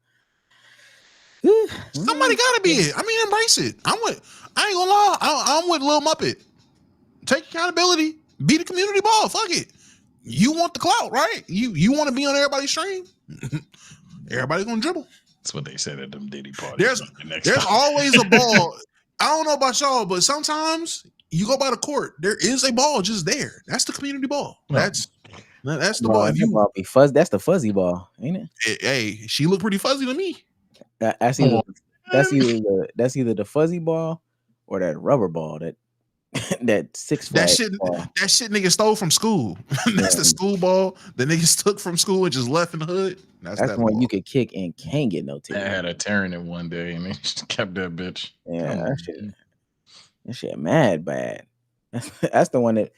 Somebody gotta be it. I mean, embrace it. I ain't gonna lie. I'm with Lil Muppet. Take accountability. Be the community ball. Fuck it. You want the clout, right? You want to be on everybody's stream. Everybody gonna dribble. That's what they said at them Diddy parties. There's always a ball. I don't know about y'all, but sometimes you go by the court. There is a ball just there. That's the community ball. That's the ball. If you be fuzz, that's the fuzzy ball, ain't it? Hey, she looked pretty fuzzy to me. That's either the fuzzy ball or that rubber ball that Six Flags ball. That shit nigga stole from school. That's the school ball the niggas took from school and just left in the hood. That's the one you could kick and can't get no ticket. I had a tearing it one day and they just kept that bitch. Yeah, that shit mad bad. That's the one that.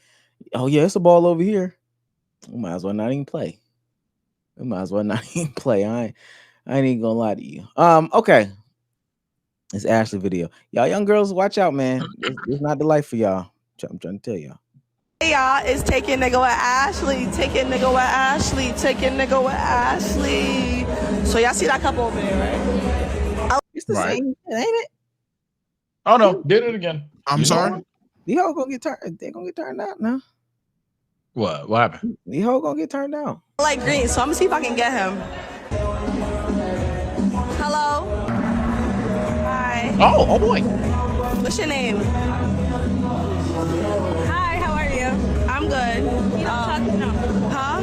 Oh yeah, it's a ball over here. We might as well not even play. I ain't even gonna lie to you. Okay. It's Ashley video. Y'all young girls, watch out, man. It's not the life for y'all. I'm trying to tell y'all. Hey y'all, it's Taking Nigga with Ashley. Taking Nigga with Ashley. Taking Nigga with Ashley. So y'all see that couple over there, right? It's the same, ain't it? Oh no, did it again. I'm sorry. The hoe gonna get turned. They gonna get turned out now. What happened? The hoe gonna get turned out. I like green, so I'm gonna see if I can get him. Hello. Hi. Oh boy. What's your name? Hi, how are you? I'm good. He don't talk to Huh?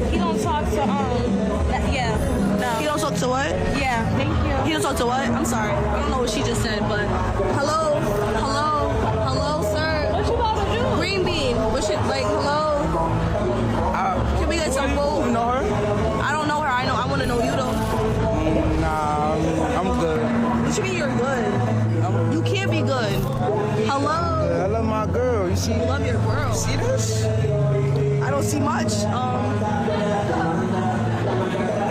He don't talk to yeah. No. He don't talk to what? Yeah, thank you. He don't talk to what? I'm sorry. I don't know what she just said, but hello, sir. What you about to do? Green bean. What should hello? Can we get some food? You know her? I don't know her. I want to know you though. Nah, I'm good. What you mean you're good? You can't be good. Hello? I love my girl. You see? You love your girl. You see this? I don't see much.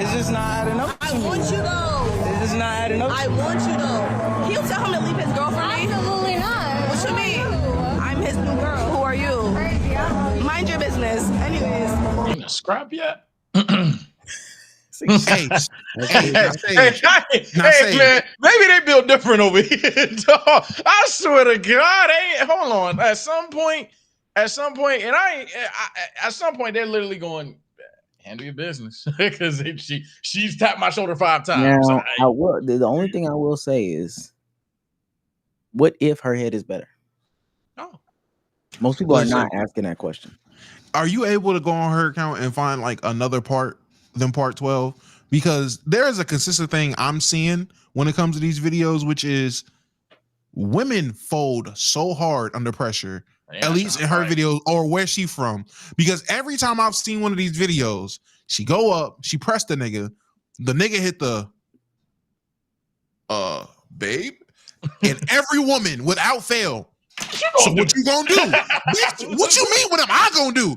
It's just not adding up. I want you though. It's just not adding up. I want you though. Can you tell him to leave his girl for me? Absolutely not. What you mean? I'm his new girl. Who are you? Mind your business. Anyways. Ain't a scrap yet? Hey, man, maybe they build different over here, dog. I swear to God, hold on. At some point, and at some point, they're literally going, handle your business, because she's tapped my shoulder 5 times. Now, the only thing I will say is, what if her head is better? Oh, most people are not asking that question. Are you able to go on her account and find another part than part 12? Because there is a consistent thing I'm seeing when it comes to these videos, which is women fold so hard under pressure, at least in her videos or where she from. Because every time I've seen one of these videos, she go up, she pressed the nigga hit the babe, and every woman without fail. So what you gonna do? Bitch, what you mean? What am I gonna do?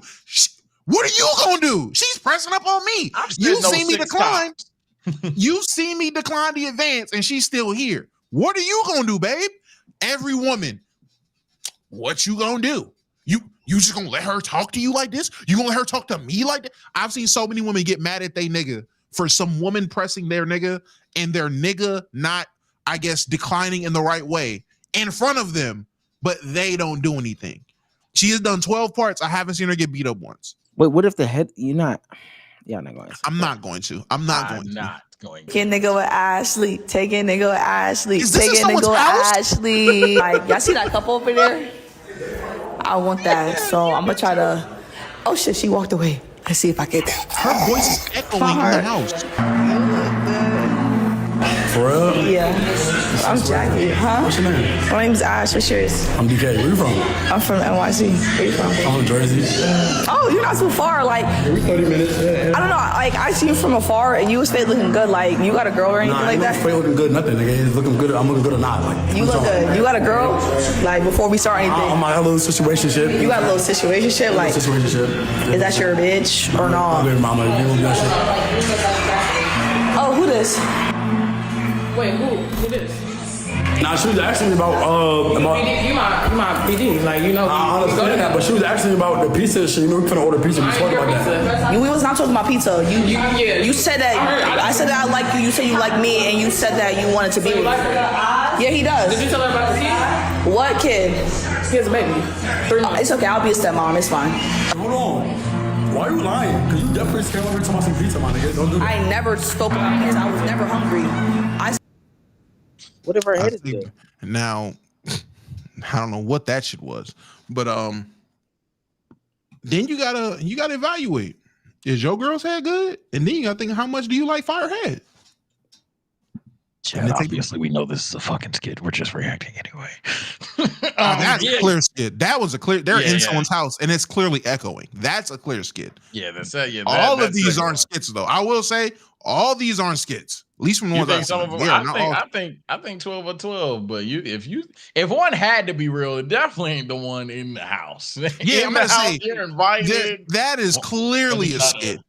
What are you gonna do? She's pressing up on me. You see me decline. You see me decline the advance, and she's still here. What are you gonna do, babe? Every woman, what you gonna do? You just gonna let her talk to you like this? You gonna let her talk to me like that? I've seen so many women get mad at they nigga for some woman pressing their nigga and their nigga not, I guess, declining in the right way in front of them, but they don't do anything. She has done 12 parts. I haven't seen her get beat up once. Wait, what if the head? Y'all not going to. I'm not going to. Taking Nigga with Ashley. Taking Nigga with Ashley. Taking Nigga with house? Ashley. Y'all see that couple over there? I want that. So I'm gonna try to. Oh shit, she walked away. Let's see if I get that. Her voice is echoing in the house. For real? Yeah. I'm Jackie. Huh? What's your name? My name's Ash. What's yours? I'm DK. Where you from? I'm from NYC. Where you from? I'm from Jersey. Oh, you're not too far. 30 minutes. I don't know. I see you from afar, and you was fake looking good. You got a girl or anything like that? Fake looking good, nothing. Nigga, it's looking good. I'm looking good or not. You look good. You got a girl? Before we start anything. I'm a little situationship. You got a little situationship? Situationship. Is that your bitch or not? Baby mama, you don't do that shit. Oh, who this? Wait, who this? Nah, she was asking me about You my PD, like you know. I understand that, but she was asking me about the pizza shit. You know, we finna order pizza. We talked about that. We was not talking about pizza. You said that. I said that I like you. You said you like me, and you said that you wanted to be with me. Yeah, he does. Did you tell her about the kid? What kid? He has a baby. 3 months. It's okay. I'll be a stepmom. It's fine. Hold on. Why are you lying? Because you definitely came over to talk some pizza, my nigga. Don't do that. I never spoke about pizza. I was never hungry. What if her head is good? Now, I don't know what that shit was, but then you gotta evaluate. Is your girl's head good? And then you gotta think, how much do you like Firehead? Chad, obviously we know this is a fucking skit. We're just reacting anyway. That's a clear skit. That was a clear. They're in someone's house, and it's clearly echoing. That's a clear skit. Yeah, that's that. Yeah, all of these aren't skits, though. I will say all these aren't skits. At least from the ones some of them. I think 12 or 12. But if one had to be real, it definitely ain't the one in the house. Yeah, I'm gonna say you're invited. That is clearly a skit.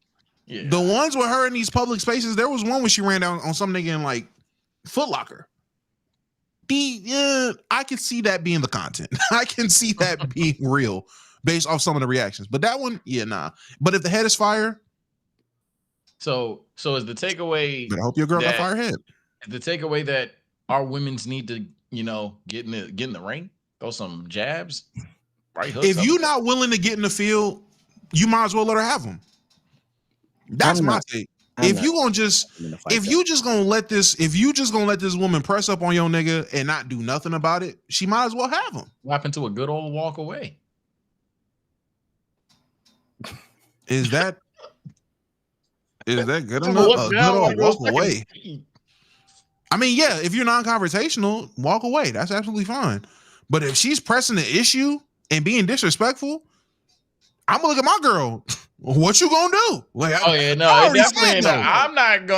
Yeah. The ones with her in these public spaces, there was one where she ran down on some nigga in like Foot Locker. I can see that being the content. I can see that being real based off some of the reactions. But that one, nah. But if the head is fire, so is the takeaway? I hope your girl got fire head. The takeaway that our women's need to, get in the ring, throw some jabs, right hooks. If you're not willing to get in the field, you might as well let her have them. That's my take. If you just gonna let this woman press up on your nigga and not do nothing about it, she might as well have him. What happened to a good old walk away? Is that good enough? A good old walk away. I mean, yeah, if you're non-confrontational, walk away. That's absolutely fine. But if she's pressing the issue and being disrespectful, I'm gonna look at my girl. What you gonna do? Like, definitely. I'm not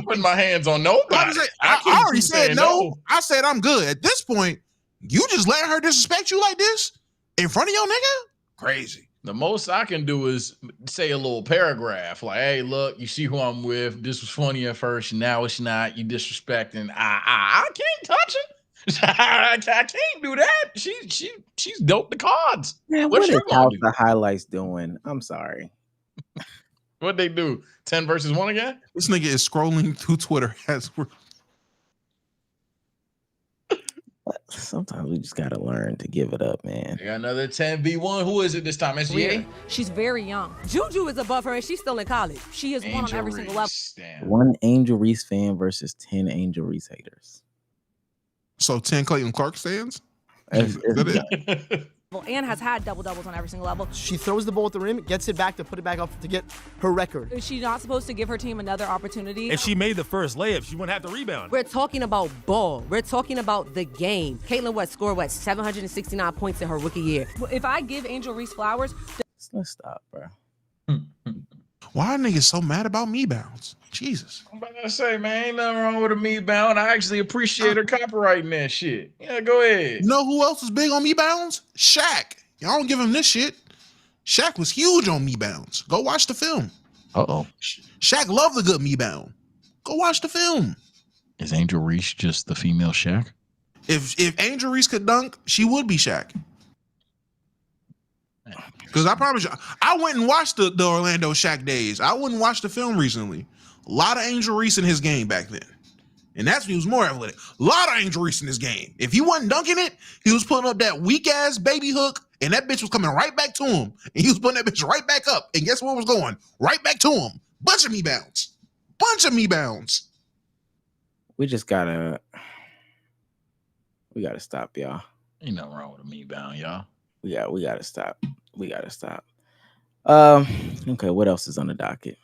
putting my hands on nobody. I already said no. I said I'm good. At this point, you just letting her disrespect you like this in front of your nigga? Crazy. The most I can do is say a little paragraph like, "Hey, look, you see who I'm with. This was funny at first, now it's not. You disrespecting. I can't touch it. I can't do that. She's dope the cards. Man, what is House the Highlights doing? I'm sorry. What'd they do? 10 versus 1 again? This nigga is scrolling through Twitter as we're. Sometimes we just gotta learn to give it up, man. They got another 10v1. Who is it this time? SGA? She's very young. Juju is above her and she's still in college. She is one on every single level. One Angel Reese fan versus 10 Angel Reese haters. So 10 Clayton Clark stands? Is that it? And has had double-doubles on every single level. She throws the ball at the rim, gets it back to put it back up to get her record. Is she not supposed to give her team another opportunity? If she made the first layup, she wouldn't have to rebound. We're talking about ball. We're talking about the game. Caitlin scored 769 points in her rookie year. If I give Angel Reese flowers... Let's stop, bro. Why are niggas so mad about me bounds? Jesus. I'm about to say, man, ain't nothing wrong with a me bound. I actually appreciate her copywriting that shit. Yeah, go ahead. You know who else is big on me bounds? Shaq. Y'all don't give him this shit. Shaq was huge on me bounds. Go watch the film. Uh-oh. Shaq loved the good me bound. Go watch the film. Is Angel Reese just the female Shaq? If Angel Reese could dunk, she would be Shaq. Because I promise you, I went and watched the Orlando Shaq days. I wouldn't watch the film recently. A lot of Angel Reese in his game back then. And that's when he was more athletic. A lot of Angel Reese in his game. If he wasn't dunking it, he was putting up that weak-ass baby hook, and that bitch was coming right back to him. And he was putting that bitch right back up. And guess where it was going? Right back to him. Bunch of me bounds. We gotta stop, y'all. Ain't nothing wrong with a me bound, y'all. We gotta stop. Okay, what else is on the docket?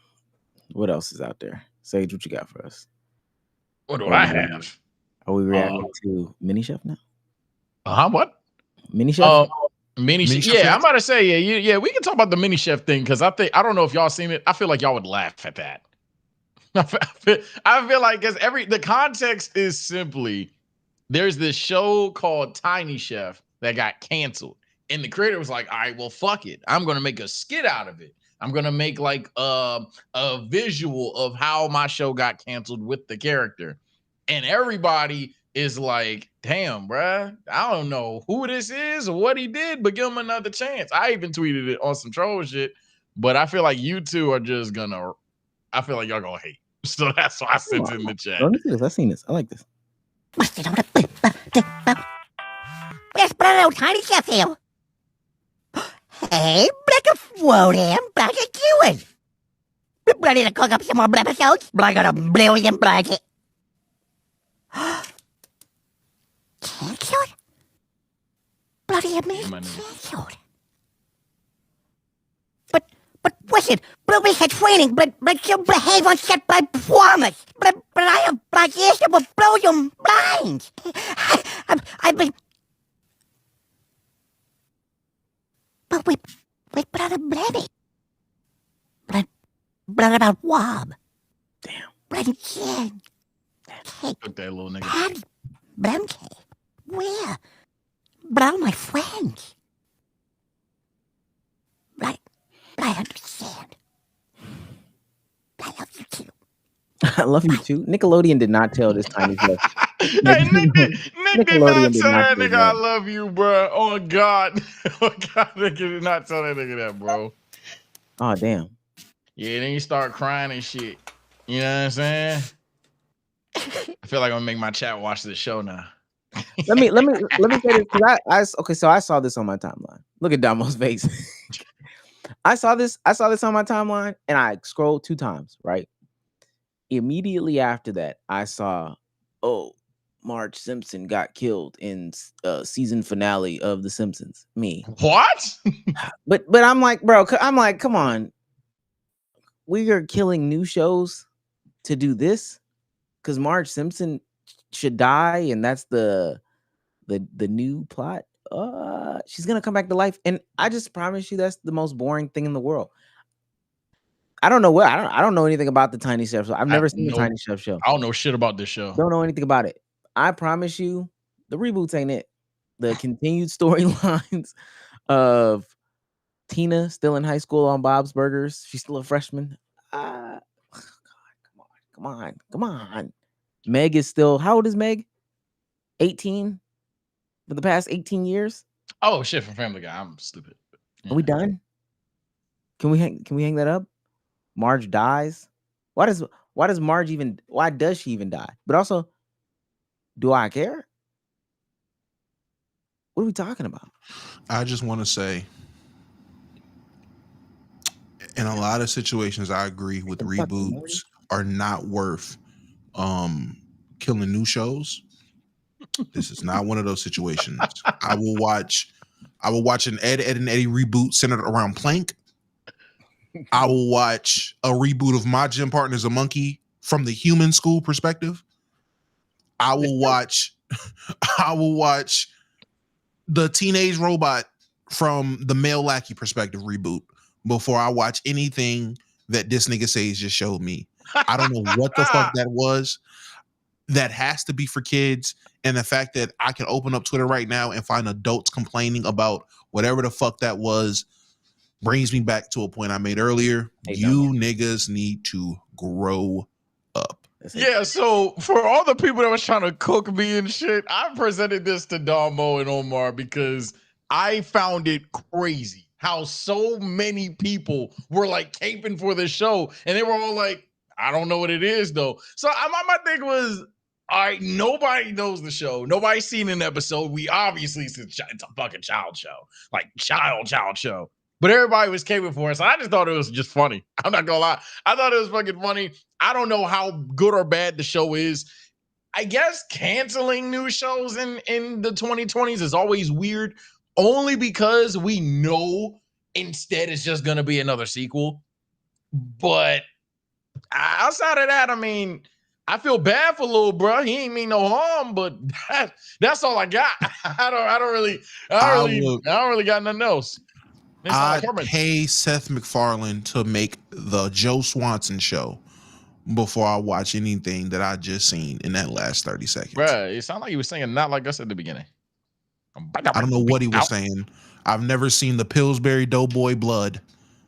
What else is out there? Sage, what you got for us? What do I have? Are we reacting to Mini Chef now? What? Mini Chef? Mini Chef. Yeah, I'm about to say, yeah, we can talk about the Mini Chef thing because I don't know if y'all seen it. I feel like y'all would laugh at that. I feel like because the context is simply there's this show called Tiny Chef that got canceled. And the creator was like, all right, well, fuck it. I'm going to make a skit out of it. I'm going to make like a visual of how my show got canceled with the character. and everybody is like, damn, bruh, I don't know who this is or what he did, but give him another chance. I even tweeted it on some troll shit, but I feel like you two are just gonna, I feel like y'all gonna hate. So that's why I sent it in the chat. Let me see this. I've seen this. I like this. Where's brother Tiny Sheffield? Hey, Black whoa damn, Black doing? We're ready to cook up some more episodes. Black got a brilliant blanket. Cancelled? Bloody amazing cancelled. But listen, Bluebees had training, but she'll behave on set by promise. But I have black ears that will blow your minds. I've been. But with Brother Blebby. Brother about Wob. Damn. Brother Jen. Took that little nigga. Patty. Bremke. Where? But all my friends. Right. I understand. I love you too. I love you too. Nickelodeon did not tell this tiny stuff. Hey, Nick did not tell that nigga I love you, bro. Oh God. Oh God, Nick did not tell that nigga that, bro. Oh damn. Yeah, then you start crying and shit. You know what I'm saying? I feel like I'm gonna make my chat watch this show now. let me say this. So I saw this on my timeline. Look at Damo's face. I saw this on my timeline and I scrolled 2 times, right? Immediately after that, I saw, Marge Simpson got killed in season finale of The Simpsons. Me. What? but I'm like, bro, come on. We are killing new shows to do this because Marge Simpson should die, and that's the new plot. She's gonna come back to life, and I just promise you that's the most boring thing in the world. I don't know I don't know anything about the Tiny Chef show. I've never seen the Tiny Chef show. I don't know shit about this show. Don't know anything about it. I promise you, the reboots ain't it. The continued storylines of Tina still in high school on Bob's Burgers. She's still a freshman. God, come on. Meg is still, how old is Meg? 18 for the past 18 years. Oh shit, from Family Guy. I'm stupid. Yeah. Are we done? Can we hang that up? Marge dies. Why does she even die? But also, do I care? What are we talking about? I just want to say, in a lot of situations, I agree with reboots are not worth killing new shows. This is not one of those situations. I will watch an Ed and Eddie reboot centered around Plank. I will watch a reboot of My Gym Partner's a Monkey from the human school perspective. I will watch the Teenage Robot from the male lackey perspective reboot before I watch anything that this nigga says just showed me. I don't know what the fuck that was. That has to be for kids. And the fact that I can open up Twitter right now and find adults complaining about whatever the fuck that was brings me back to a point I made earlier. You niggas need to grow up. Yeah, so for all the people that was trying to cook me and shit, I presented this to Damo and Omar because I found it crazy how so many people were like caping for the show, and they were all like, I don't know what it is though. So my thing was, all right, nobody knows the show. Nobody's seen an episode. We obviously it's a fucking child show, like child show. But everybody was caping for it. So I just thought it was just funny. I'm not gonna lie. I thought it was fucking funny. I don't know how good or bad the show is. I guess canceling new shows in the 2020s is always weird, only because we know instead it's just gonna be another sequel. But outside of that, I mean, I feel bad for little bro. He ain't mean no harm, but that's all I got. I don't really got nothing else. I'd pay Seth MacFarlane to make the Joe Swanson show before I watch anything that I just seen in that last 30 seconds. Bruh, it sounded like he was singing Not Like Us at the beginning. I don't know what he was saying. I've never seen the Pillsbury Doughboy Blood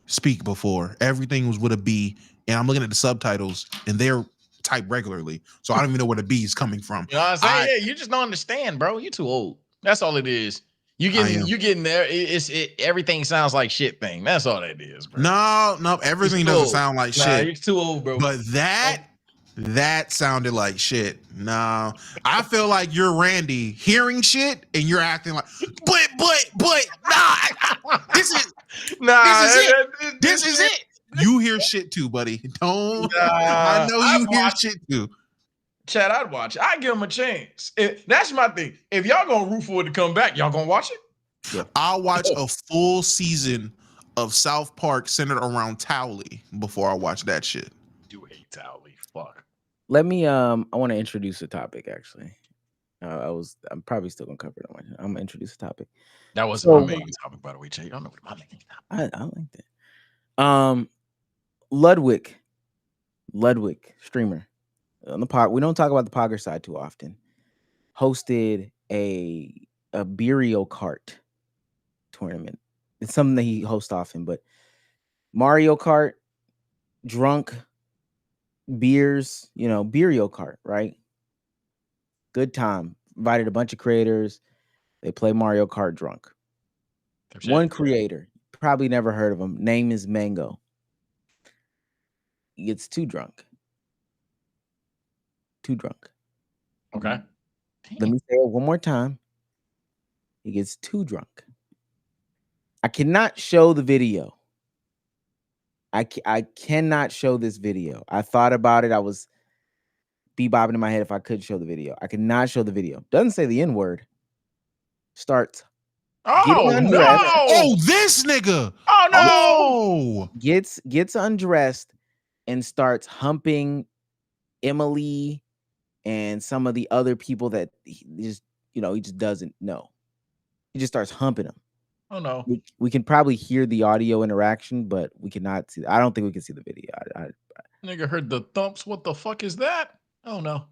speak before. Everything was with a B, and I'm looking at the subtitles, and they're type regularly, so I don't even know where the B is coming from. You know what I'm saying? Yeah, you just don't understand, bro. You too old. That's all it is. You getting there. Everything sounds like shit thing. That's all that is, bro. No, everything doesn't sound like shit. You're too old, bro. But that sounded like shit. No, I feel like you're Randy hearing shit and you're acting like, but nah, this is it. This is it. You hear shit too, buddy. Don't. I know you hear shit too. Chad, I'd watch it. I'd give him a chance. That's my thing. If y'all gonna root for it to come back, y'all gonna watch it? Yeah. I'll watch a full season of South Park centered around Towley before I watch that shit. Do hate Towley. Fuck. Let me I want to introduce a topic actually. I'm probably still gonna cover it. I'm gonna introduce a topic. That wasn't my main topic, by the way, Jay. I don't know what my main topic. I like that. Ludwig, streamer on the pod. We don't talk about the Pogger side too often. Hosted a beerio kart tournament. It's something that he hosts often, but Mario Kart, drunk, beers, beerio kart, right? Good time. Invited a bunch of creators. They play Mario Kart drunk. One creator, probably never heard of him. Name is Mango. He gets too drunk. Okay. Let me say it one more time. He gets too drunk. I cannot show the video. I cannot show this video. I thought about it. I was bebopping in my head if I could show the video. I cannot show the video. Doesn't say the N-word. Starts. Oh, no. Oh, this nigga. Oh, no. Gets undressed and starts humping Emily and some of the other people that he just doesn't know. He just starts humping them. Oh no. We can probably hear the audio interaction, but we cannot see. I don't think we can see the video. Nigga heard the thumps. What the fuck is that? Oh no.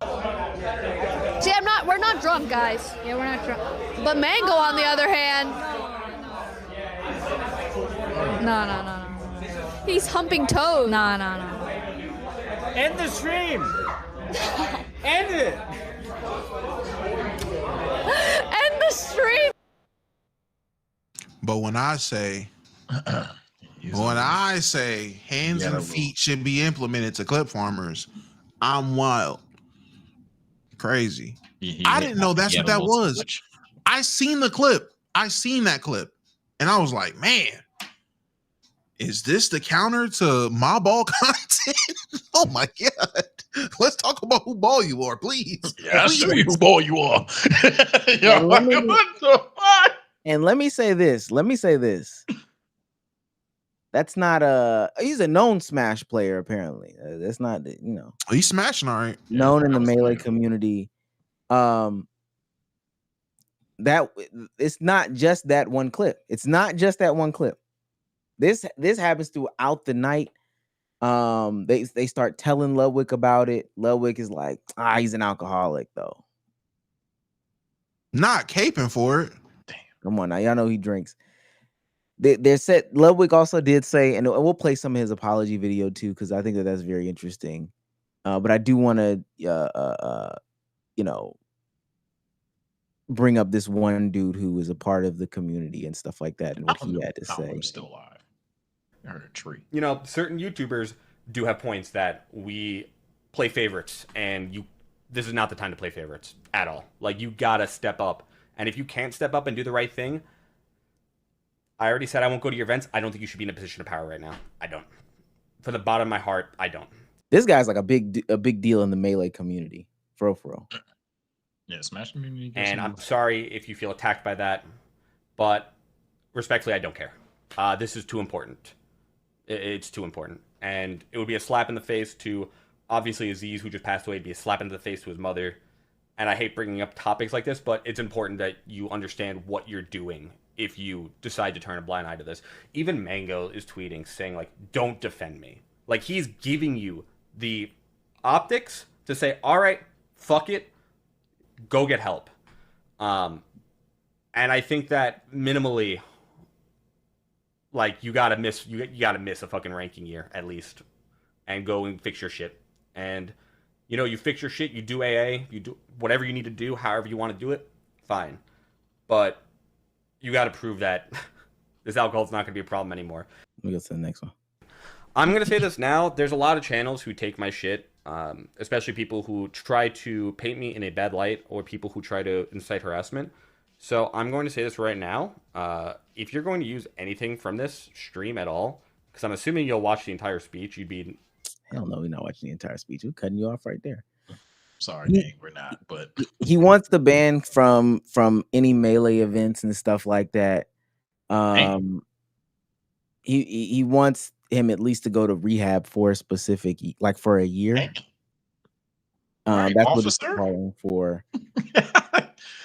See, we're not drunk, guys. Yeah, we're not drunk. But Mango, on the other hand, no. He's humping toes. No. End the stream. End it. End the stream. But when I say hands and feet should be implemented to clip farmers, I'm wild. Crazy. I didn't know that's what that was. I seen the clip. I seen that clip. And I was like, man, is this the counter to my ball content? Oh my God. Let's talk about who ball you are, please. Yeah, I'll show you who ball you are. Yo, what the fuck? And let me say this. That's not he's a known Smash player, apparently. That's not, He's smashing, all right. Known in the Melee community. That it's not just that one clip. This happens throughout the night. They start telling Ludwig about it. Ludwig is like, he's an alcoholic, though. Not caping for it. Come on now, y'all know he drinks. They said Ludwig also did say, and we'll play some of his apology video too, because I think that's very interesting. But I do want to, bring up this one dude who was a part of the community and stuff like that, and what he had to say. I'm still alive. I heard a tree. Certain YouTubers do have points that we play favorites, and this is not the time to play favorites at all. Like, you gotta step up. And if you can't step up and do the right thing, I already said I won't go to your events. I don't think you should be in a position of power right now. I don't. For the bottom of my heart, I don't. This guy's like a big deal in the Melee community. For real. Yeah, Smash community. And I'm sorry if you feel attacked by that, but respectfully, I don't care. This is too important. It's too important. And it would be a slap in the face to, obviously, Aziz, who just passed away. It'd be a slap in the face to his mother. And I hate bringing up topics like this, but it's important that you understand what you're doing if you decide to turn a blind eye to this. Even Mango is tweeting saying, like, don't defend me. Like, he's giving you the optics to say, all right, fuck it, go get help. And I think that minimally, like, you gotta miss a fucking ranking year at least, and go and fix your shit. And You fix your shit, you do AA, you do whatever you need to do, however you want to do it, fine. But you got to prove that this alcohol is not going to be a problem anymore. Let me go to the next one. I'm going to say this now. There's a lot of channels who take my shit, especially people who try to paint me in a bad light or people who try to incite harassment. So I'm going to say this right now. If you're going to use anything from this stream at all, because I'm assuming you'll watch the entire speech, you'd be... Hell no, we're not watching the entire speech. We're cutting you off right there. Sorry, Nate, we're not. But he wants the ban from any melee events and stuff like that. He wants him at least to go to rehab for a specific, like for a year. Right, that's officer? what it's calling for.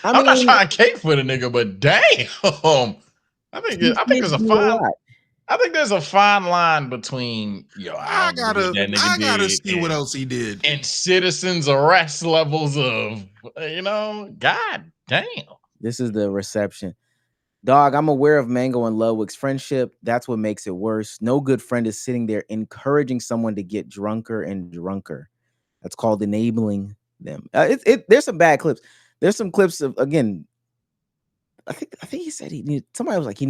I'm not trying to cape for the nigga, but damn, I think there's a fine. I think there's a fine line between I gotta see what else he did and citizens arrest levels of god damn. This is the reception. Dog, I'm aware of Mango and Ludwig's friendship. That's what makes it worse. No good friend is sitting there encouraging someone to get drunker and drunker. That's called enabling them. There's some bad clips. There's some clips of, again, I think he said somebody was like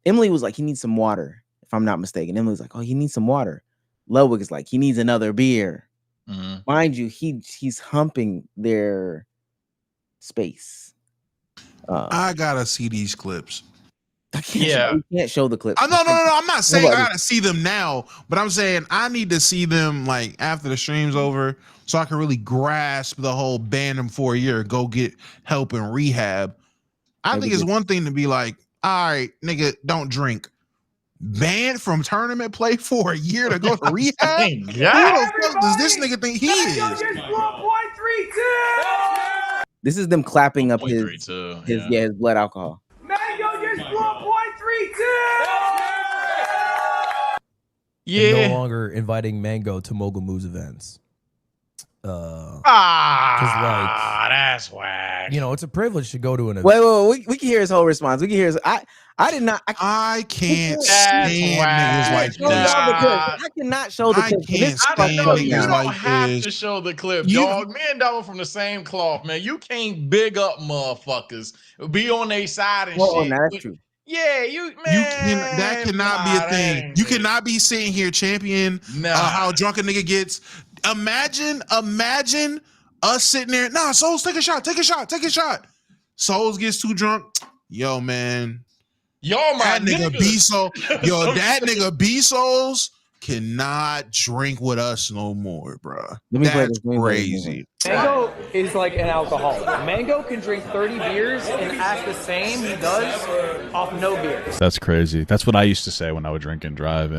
Emily was like, he needs some water, if I'm not mistaken. Emily was like, oh, he needs some water. Ludwig is like, he needs another beer. Mm-hmm. Mind you, he's humping their space. I gotta see these clips. You can't show the clips. No. I'm not saying I gotta see them now, but I'm saying I need to see them like after the stream's over, so I can really grasp the whole ban them for a year, go get help in rehab. I think it's one thing to be like, all right, nigga, don't drink. Banned from tournament play for a year to go to rehab? Who the fuck does this nigga think he is? This is them clapping up his blood alcohol. Mango just blew a .32. Yeah. No longer inviting Mango to Mogul Moves events. That's whack. It's a privilege to go to an event. Wait, we can hear his whole response. We can hear his. I did not. I can't stand niggas like this. I cannot show the clip. You don't have to show the clip, dog. Me and Dog from the same cloth, man. You can't big up motherfuckers. Be on their side and shit. That's true. Yeah, that cannot be a thing. You cannot be sitting here champion how drunk a nigga gets. Imagine us sitting there. Nah, Souls, take a shot. Souls gets too drunk. Yo, man. That nigga B Souls cannot drink with us no more, bro. That's crazy. Mango is like an alcoholic. Mango can drink 30 beers and act the same he does off no beer. That's crazy. That's what I used to say when I would drink and drive,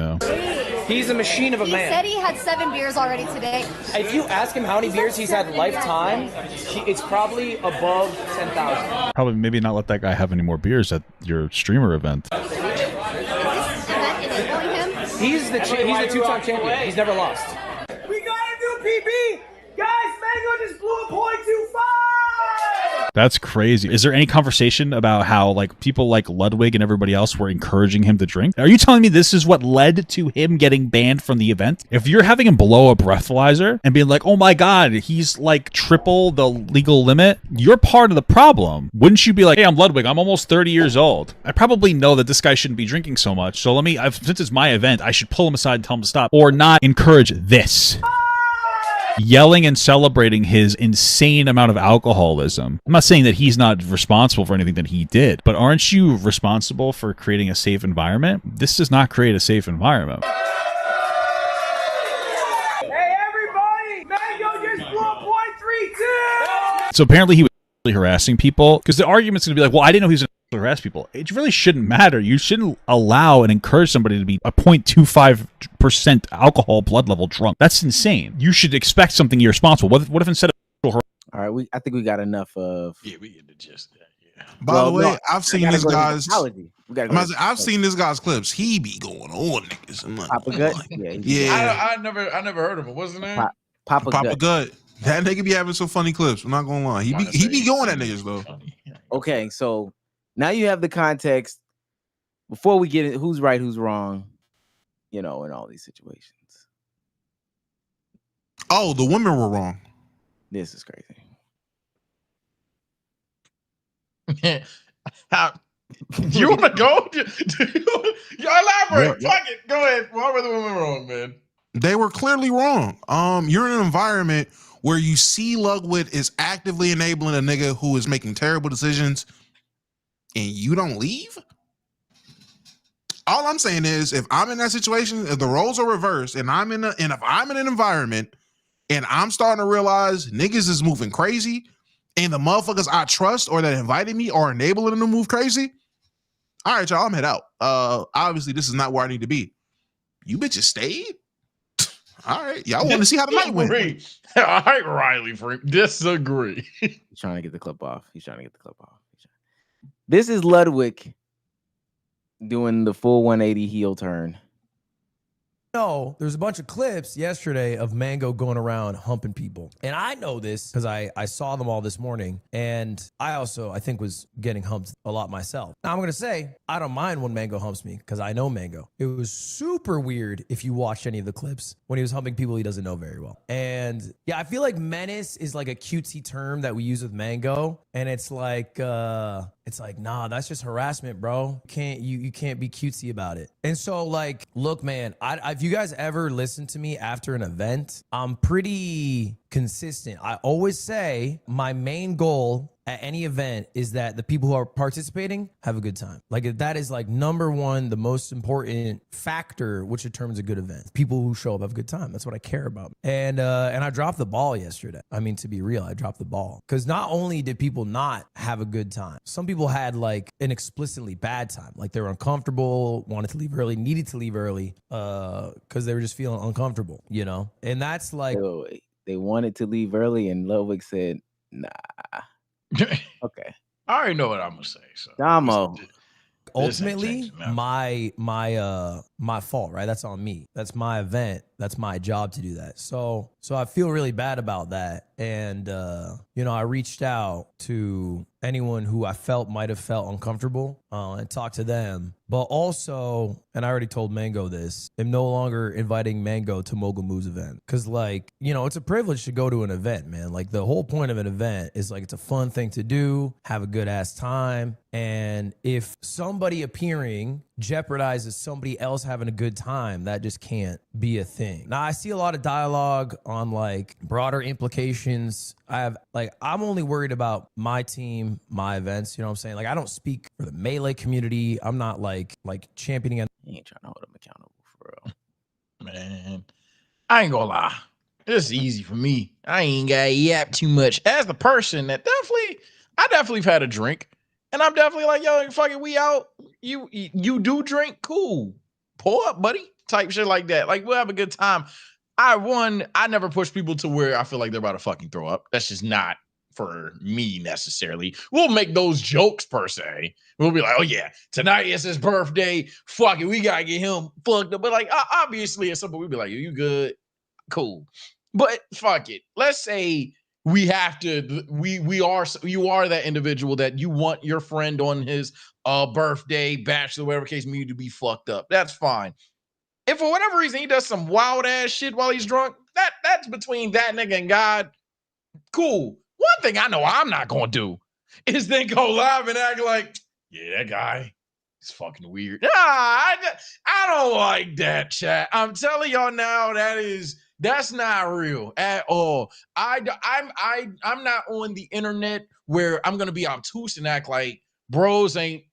He's a machine of a man. He said he had 7 beers already today. If you ask him how many beers he's had lifetime, it's probably above 10,000. Probably maybe not let that guy have any more beers at your streamer event. He's the two-time champion. He's never lost. We gotta do PB! Guys, Mango just blew a .25! That's crazy. Is there any conversation about how people like Ludwig and everybody else were encouraging him to drink? Are you telling me this is what led to him getting banned from the event? If you're having him blow a breathalyzer and being like, oh my God, he's like triple the legal limit, you're part of the problem. Wouldn't you be like, hey, I'm Ludwig, I'm almost 30 years old. I probably know that this guy shouldn't be drinking so much. So since it's my event, I should pull him aside and tell him to stop or not encourage this. Yelling and celebrating his insane amount of alcoholism. I'm not saying that he's not responsible for anything that he did, but aren't you responsible for creating a safe environment? This does not create a safe environment. Hey, everybody! Mango just blew a .32! So apparently he was harassing people, because the argument's going to be like, well, I didn't know he was going to harass people. It really shouldn't matter. You shouldn't allow and encourage somebody to be a 0.25% alcohol blood level drunk. That's insane. You should expect something irresponsible. What if instead of all right, I think we got enough of. Yeah, we get the gist. By the way, I've seen this guy's. I've seen this guy's clips. He be going on niggas. I'm like, Papa Gut. Yeah. I never heard of him. What's his name? Papa Gut. That nigga be having some funny clips. I'm not gonna lie. He be going at niggas though. Okay, so now you have the context. Before we get it, who's right, who's wrong, in all these situations. Oh, the women were wrong. This is crazy. How, you want to go? You elaborate. Yeah. Fuck it. Go ahead. Why were the women wrong, man? They were clearly wrong. You're in an environment where you see Ludwig is actively enabling a nigga who is making terrible decisions, and you don't leave. All I'm saying is, if I'm in that situation, if the roles are reversed, and if I'm in an environment, and I'm starting to realize niggas is moving crazy, and the motherfuckers I trust or that invited me are enabling them to move crazy. All right, y'all, I'm head out. Obviously, this is not where I need to be. You bitches stayed. All right, y'all want to see how the night went. All right, Riley, disagree. He's trying to get the clip off. This is Ludwig doing the full 180 heel turn. No, there's a bunch of clips yesterday of Mango going around humping people. And I know this because I saw them all this morning. And I think was getting humped a lot myself. Now, I'm going to say, I don't mind when Mango humps me because I know Mango. It was super weird if you watched any of the clips when he was humping people he doesn't know very well. And yeah, I feel like menace is like a cutesy term that we use with Mango. And it's like, nah, that's just harassment, bro. You can't be cutesy about it. And so, like, look, man, if you guys ever listen to me after an event, I'm pretty consistent. I always say my main goal at any event is that the people who are participating have a good time. Like, that is like number one, the most important factor which determines a good event. People who show up have a good time. That's what I care about. And I dropped the ball yesterday. I mean, to be real, I dropped the ball because not only did people not have a good time, some people had like an explicitly bad time. Like, they were uncomfortable, wanted to leave early, needed to leave early because they were just feeling uncomfortable, you know? And that's like, they wanted to leave early and Ludwig said, nah. Okay. I already know what I'm gonna say. So Damo. Ultimately, my fault, right? That's on me. That's my event. That's my job to do that. So I feel really bad about that. And I reached out to anyone who I felt might have felt uncomfortable and talked to them. But also, and I already told Mango this, I'm no longer inviting Mango to Mogul Moves event. Cause it's a privilege to go to an event, man. Like, the whole point of an event is like, it's a fun thing to do, have a good ass time. And if somebody appearing jeopardizes somebody else having a good time, that just can't be a thing. Now, I see a lot of dialogue on like broader implications. I'm only worried about my team, my events, you know what I'm saying? Like, I don't speak for the Melee community. I'm not like championing. He ain't trying to hold him accountable for real. Man, I ain't gonna lie. It's easy for me. I ain't got to yap too much. As the person that I definitely have had a drink. And I'm definitely like, yo, fucking, we out. You do drink, cool. Pull up, buddy. Type shit like that. Like, we'll have a good time. I never push people to where I feel like they're about to fucking throw up. That's just not for me necessarily. We'll make those jokes per se. We'll be like, oh yeah, tonight is his birthday. Fuck it, we gotta get him fucked up. But like, obviously, at some point, we'll be like, you good? Cool. But fuck it. Let's say you are that individual that you want your friend on his birthday, bachelor, whatever case may be, to be fucked up. That's fine. If for whatever reason he does some wild ass shit while he's drunk, that's between that nigga and God. Cool. One thing I know I'm not gonna do is then go live and act like, yeah, that guy is fucking weird. Nah, I don't like that, chat. I'm telling y'all now, that's not real at all. I'm not on the internet where I'm gonna be obtuse and act like bros ain't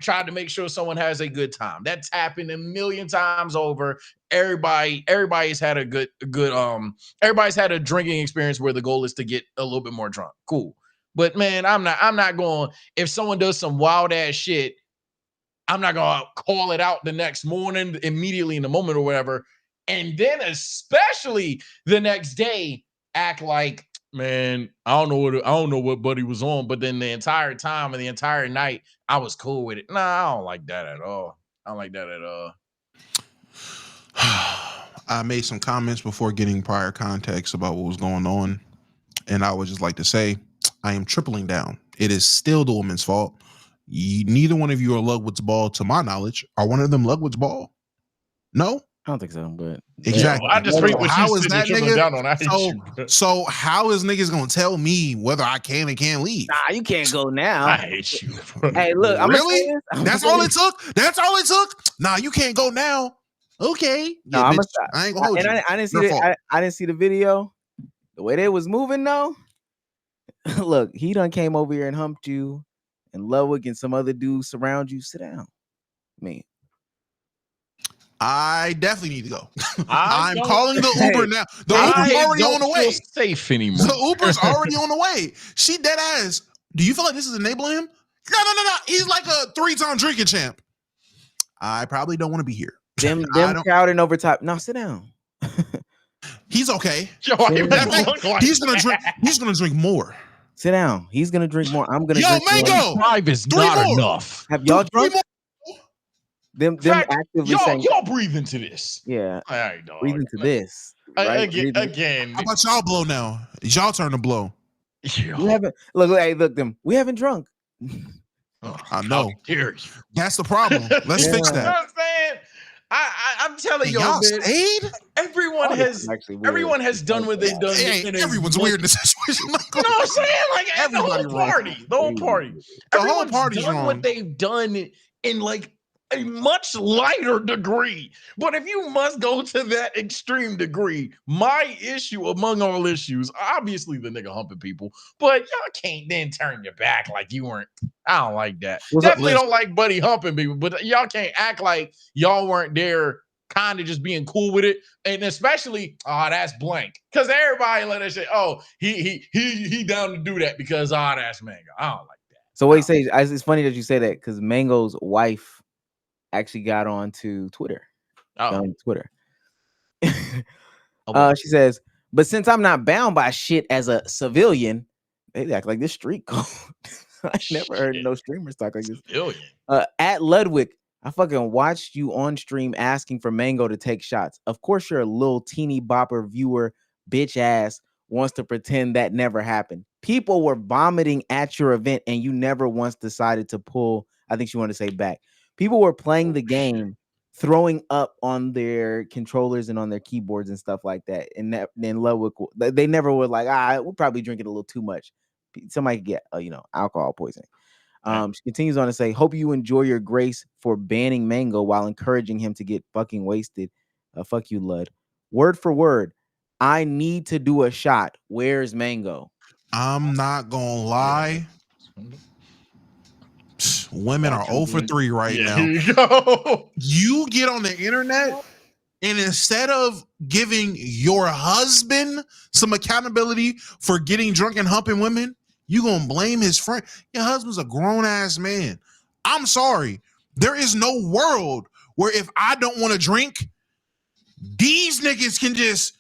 tried to make sure someone has a good time. That's happened a million times over. Everybody's had everybody's had a drinking experience where the goal is to get a little bit more drunk. Cool. But man, I'm not going, if someone does some wild ass shit, I'm not gonna call it out the next morning, immediately in the moment or whatever. And then especially the next day, act like, man, I don't know what Buddy was on, but then the entire time and the entire night, I was cool with it. Nah, I don't like that at all. I made some comments before getting prior context about what was going on. And I would just like to say, I am tripling down. It is still the woman's fault. Neither one of you are Ludwig's ball, to my knowledge. Are one of them Ludwig's ball? No? I don't think so, but Exactly. I just hate when How she's is sitting that there nigga? down on I hate you. So how is niggas gonna tell me whether I can and can't leave? Nah, you can't go now. I hate you. Hey, look, I'm really? gonna That's all it took. That's all it took. Nah, you can't go now. Okay. No, Yeah, I'm bitch, I ain't gonna hold and you. I didn't see Your fault. I didn't see the video. The way they was moving though. Look, he done came over here and humped you, and Ludwig and some other dudes surround you. Sit down, man. I definitely need to go. I I'm don't- calling the Uber now. The I Uber's already don't on the feel way. safe anymore. The Uber's already on the way. She dead ass. Do you feel like this is enabling him? No. He's like a 3-time drinking champ. I probably don't want to be here. Them crowding over top. No, sit down. He's okay. Yo, I even look like He's gonna drink. He's gonna drink more. Sit down. He's gonna drink more. I'm gonna Yo, drink Mango. more. 5 is Three not more. enough. Have y'all Three drunk? more. Them Fact, actively saying, y'all breathe into this. yeah, All right, dog. breathe into this. Right? Again. How about y'all blow now? It's y'all turn to blow. We haven't look them. We haven't drunk. I know. Dare you. That's the problem. Let's fix You know that. what I'm saying? I'm telling And y'all, y'all man, stayed? everyone has done what they've done. Hey, everyone's weird in this situation. You know what I'm saying? Like Everybody the whole party. The whole Everyone's party's done wrong. what they've done in like a much lighter degree. But if you must go to that extreme degree, my issue among all issues, obviously the nigga humping people, but y'all can't then turn your back like you weren't. I don't like that. Definitely don't like buddy humping people, but y'all can't act like y'all weren't there kind of just being cool with it. And especially, that's blank. Because everybody let us say, oh, he down to do that because that's Mango. I don't like that. So what he says, it's funny that you say that because Mango's wife actually got onto Twitter. On Twitter. She says, but since I'm not bound by shit as a civilian, they act like this street code. I never heard no streamers talk like this. Civilian. At Ludwig, I fucking watched you on stream asking for Mango to take shots. Of course, you're a little teeny bopper viewer, bitch ass wants to pretend that never happened. People were vomiting at your event and you never once decided to pull, I think she wanted to say back. People were playing the game, throwing up on their controllers and on their keyboards and stuff like that. And then Ludwig, they never were like, we're probably drinking a little too much. Somebody could get, alcohol poisoning. She continues on to say, hope you enjoy your grace for banning Mango while encouraging him to get fucking wasted. Fuck you, Lud. Word for word, I need to do a shot. Where's Mango? I'm not gonna lie. Women are 0 for 3 right now. Here you go. You get on the internet and instead of giving your husband some accountability for getting drunk and humping women, you gonna blame his friend. Your husband's a grown-ass man. I'm sorry. There is no world where if I don't want to drink, these niggas can just,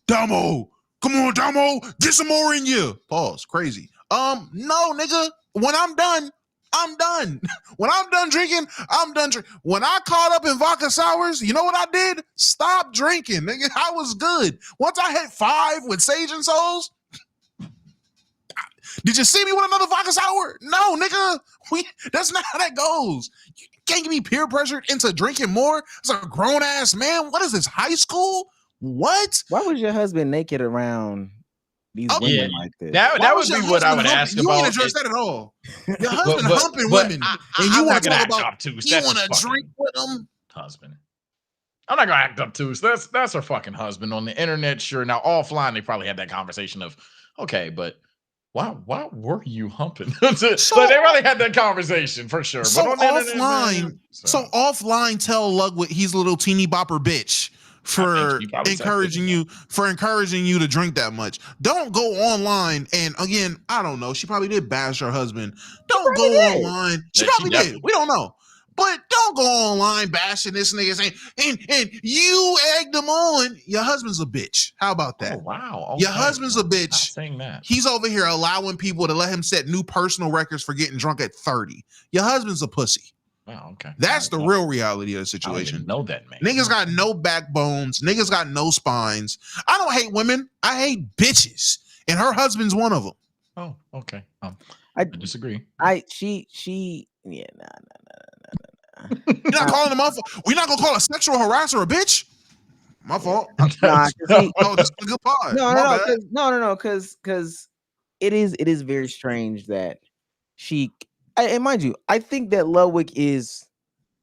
Damo, come on, Damo, get some more in you. Pause. Crazy. No, nigga. When I'm done, I'm done. When I'm done drinking, I'm done drinking. When I caught up in vodka sours, you know what I did? Stop drinking, nigga. I was good. Once I hit 5 with Sage and Souls, did you see me with another vodka sour? No, nigga. That's not how that goes. You can't get me peer pressured into drinking more. It's a grown ass man. What is this, high school? What? Why was your husband naked around these women like this? That would be what I would ask about. You ain't address that at all. Your husband humping women, and you want to talk about you want to drink with them. Husband. I'm not gonna act obtuse. That's her fucking husband on the internet. Sure. Now offline, they probably had that conversation of, okay, but why were you humping? But they probably had that conversation for sure. So but on the offline, internet, so offline, tell Ludwig he's a little teeny bopper bitch for encouraging you to drink that much. Don't go online and again, I don't know. She probably did bash her husband. Don't go online. She probably did. We don't know. But don't go online bashing this nigga saying, and you egged him on. Your husband's a bitch. How about that? Oh, wow. Okay. Your husband's a bitch. Not saying that. He's over here allowing people to let him set new personal records for getting drunk at 30. Your husband's a pussy. Wow, okay. That's the real reality of the situation. I don't even know that, man. Niggas got no backbones. Niggas got no spines. I don't hate women. I hate bitches. And her husband's one of them. Oh, okay. I disagree. She, yeah, nah. You're not calling him off. We're not gonna call a sexual harasser a bitch. My fault. Nah, No, this is a good pod. No, because it is very strange that and mind you, I think that Ludwig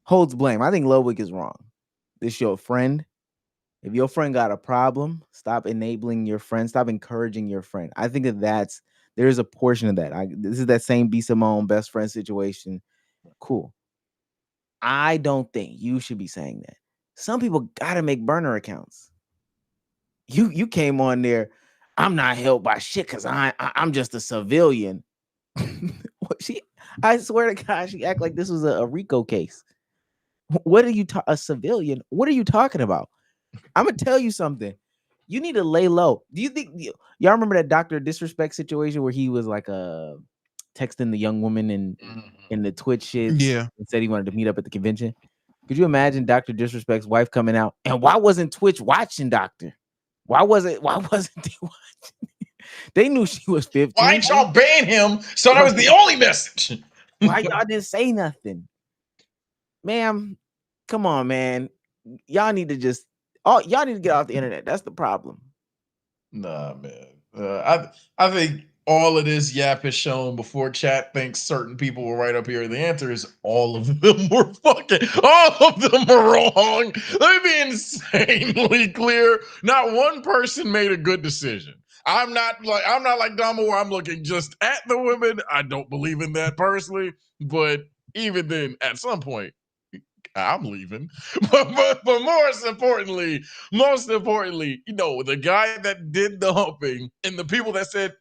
holds blame. I think Ludwig is wrong. This your friend. If your friend got a problem, stop enabling your friend. Stop encouraging your friend. I think there's a portion of that. This is that same B. Simone best friend situation. Cool. I don't think you should be saying that. Some people gotta make burner accounts. You came on there. I'm not held by shit because I'm just a civilian. I swear to God, she act like this was a RICO case. What are you a civilian? What are you talking about? I'm gonna tell you something. You need to lay low. Do you think y'all remember that Dr. Disrespect situation where he was like texting the young woman in the Twitch shit? Yeah, and said he wanted to meet up at the convention. Could you imagine Dr. Disrespect's wife coming out? And why wasn't Twitch watching Doctor? Why wasn't they watching? They knew she was 15. Why ain't y'all ban him? So that was the only message. Why y'all didn't say nothing? Ma'am, come on, man. Y'all need to get off the internet. That's the problem. Nah, man. I think all of this yap is shown before chat thinks certain people were right up here. The answer is all of them were all of them are wrong. Let me be insanely clear. Not one person made a good decision. I'm not like Dama where I'm looking just at the women. I don't believe in that personally, but even then, at some point, I'm leaving. But most importantly, the guy that did the humping and the people that said,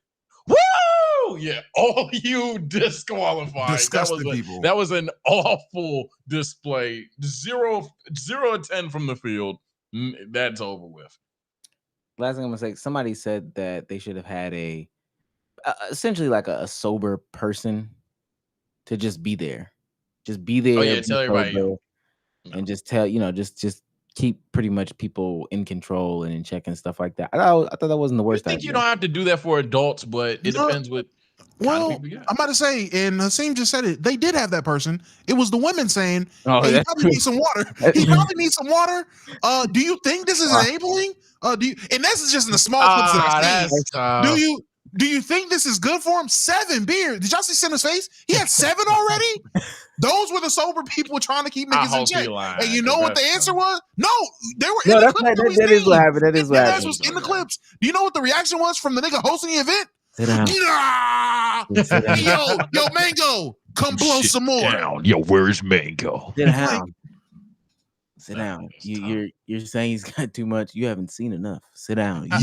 "Woo!" Yeah, all you disqualified. Disgusting people. That was an awful display. 0 of 10 from the field. That's over with. Last thing I'm gonna say, somebody said that they should have had essentially like a sober person to just be there. Just be there. Oh yeah, tell everybody. And just tell, just keep pretty much people in control and in check and stuff like that. I thought that wasn't the worst. I think you don't have to do that for adults, but it depends what kind of people you got. I'm about to say, and Hasim just said it. They did have that person. It was the women saying, "Hey, you probably need some water. He probably needs some water. Do you think this is enabling? And this is just in the small clips that I've seen. Do you think this is good for him? 7 beers. Did y'all see Sinner's face? He had 7 already. Those were the sober people trying to keep niggas in check. And you know what the answer was? No, they were in the clips. That is what happened. That is what happened. That was in the clips. Do you know what the reaction was from the nigga hosting the event? Sit down. Yo, Mango, come blow some more. Down. Yo, where's Mango? Sit down. Sit down. You're saying he's got too much. You haven't seen enough. Sit down. I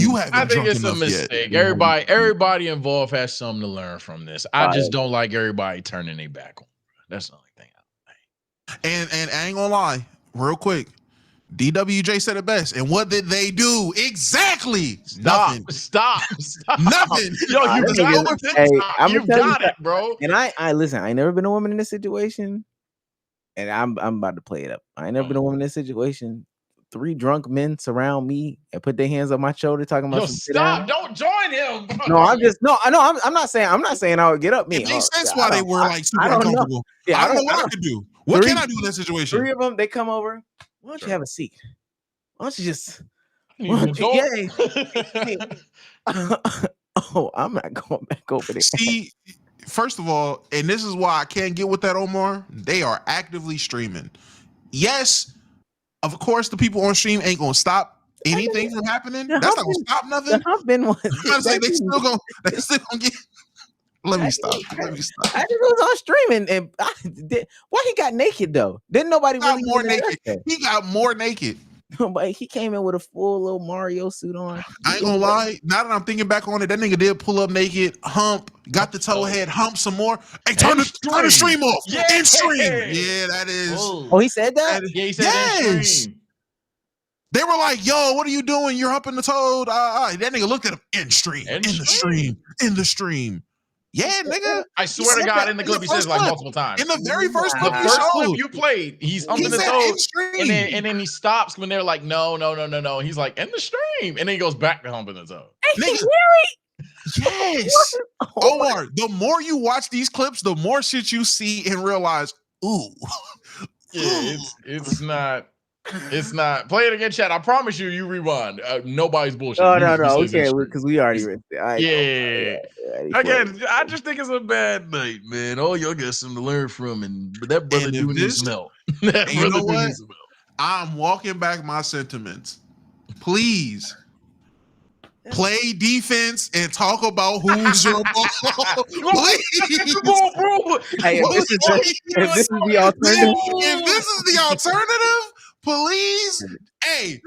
think it's a mistake. Yet. Everybody involved has something to learn from this. I just don't like everybody turning their back on. That's the only thing. And I ain't gonna lie, real quick. DWJ said it best. And what did they do? Exactly. Stop. Nothing. Yo, you got it, bro. And I listen, I ain't never been a woman in this situation. And I'm about to play it up. I ain't never been a woman in this situation. 3 drunk men surround me and put their hands on my shoulder talking about stop. Don't join him. No, I'm not saying I would get up. It makes sense why they were like super uncomfortable. Yeah, I don't know what I could do. What can I do in that situation? 3 of them, they come over. Why don't you have a seat? Why don't you just Oh, I'm not going back over there. See, first of all, and this is why I can't get with that, Omar, they are actively streaming. Yes, of course, the people on stream ain't gonna stop anything from happening. That's not gonna stop nothing. They still gonna get. Let me stop. I just was on streaming and why he got naked though? Didn't nobody really more naked? He got more naked. But he came in with a full little Mario suit on. I ain't gonna lie. Now that I'm thinking back on it, that nigga did pull up naked, hump, got the toe head, hump some more. Hey, turn the stream off. Yeah. In stream. Yeah, that is. Oh, he said that? Yeah, he said in stream. They were like, yo, what are you doing? You're humping the toad. That nigga looked at him in the stream. Yeah, nigga. I swear to God, in the clip, he says like multiple times. In the very first clip you played, he's humping the toad, and then he stops when they're like, no. He's like, in the stream, and then he goes back to humping the toad. Nigga, yes. Omar, the more you watch these clips, the more shit you see and realize, ooh. Yeah, it's not. It's not. Play it again, chat. I promise you, you rewind. Nobody's bullshit. No, You we says can't extreme. because we already. Yeah. Again, I just think it's a bad night, man. Oh, y'all got something to learn from, but that brother do need some help. That you know brother do what? need some help. I'm walking back my sentiments. Please play defense and talk about who's your ball. Please. Hey, if this is the alternative, if this is the alternative, please. Hey,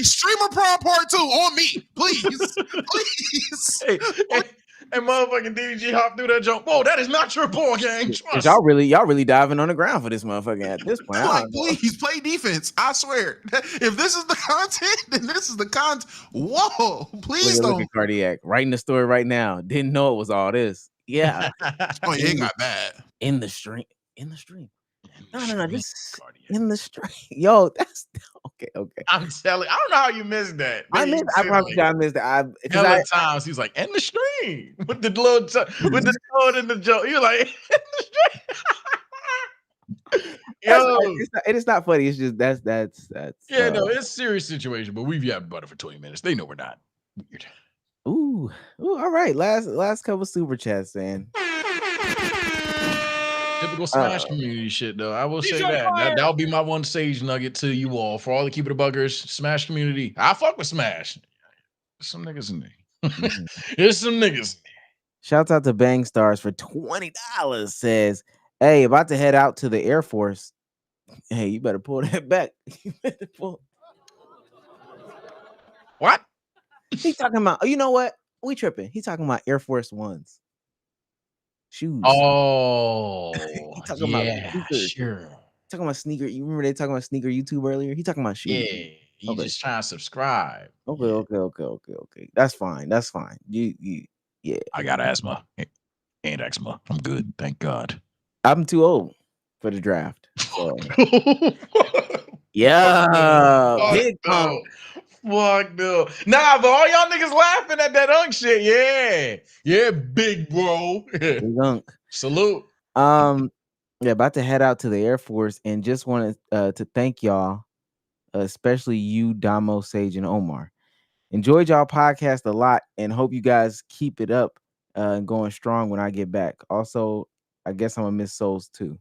streamer prom part 2 on me, please. Please. And motherfucking DDG hop through that jump. Whoa, that is not your ball, gang. Cause y'all really diving on the ground for this motherfucker at this point. Like, please play defense. I swear. If this is the content, then this is the content. Whoa, please look don't. at Cardiac writing the story right now. Didn't know it was all this. Yeah. Oh, yeah, it got bad. In the stream. No, just in the stream. Yo, that's okay. I'm telling. I don't know how you missed that. I probably missed that. Hella times he's like, in the stream with the little with the tone in the joke. You're like, in the stream. Yo, it is not funny. It's just that's. Yeah, no, it's a serious situation. But we've yapped about it for 20 minutes. They know we're not weird. Ooh, all right. Last couple super chats, man. Typical Smash community shit, though. I will say that'll be my one sage nugget to you all for all the Keep It a Buggers Smash community. I fuck with Smash. There's some niggas in there. There's some niggas in there. Shouts out to Bang Stars for $20. Says, hey, about to head out to the Air Force. Hey, you better pull that back. You better pull. What? He's talking about, you know what? We tripping. He's talking about Air Force Ones. Shoes. Oh, talking about sneakers. Sure. Talking about sneaker. You remember they talking about sneaker YouTube earlier? He talking about shoes. Yeah, you just trying to subscribe. Okay. That's fine. You yeah. I got asthma and eczema. I'm good, thank God. I'm too old for the draft. So. Yeah, big pump. Fuck no. Nah, but all y'all niggas laughing at that unk shit. Yeah, big bro. Big unk. Salute. Yeah, about to head out to the Air Force and just wanted to thank y'all, especially you, Damo, Sage, and Omar. Enjoyed y'all podcast a lot and hope you guys keep it up and going strong when I get back. Also, I guess I'm gonna miss Souls too.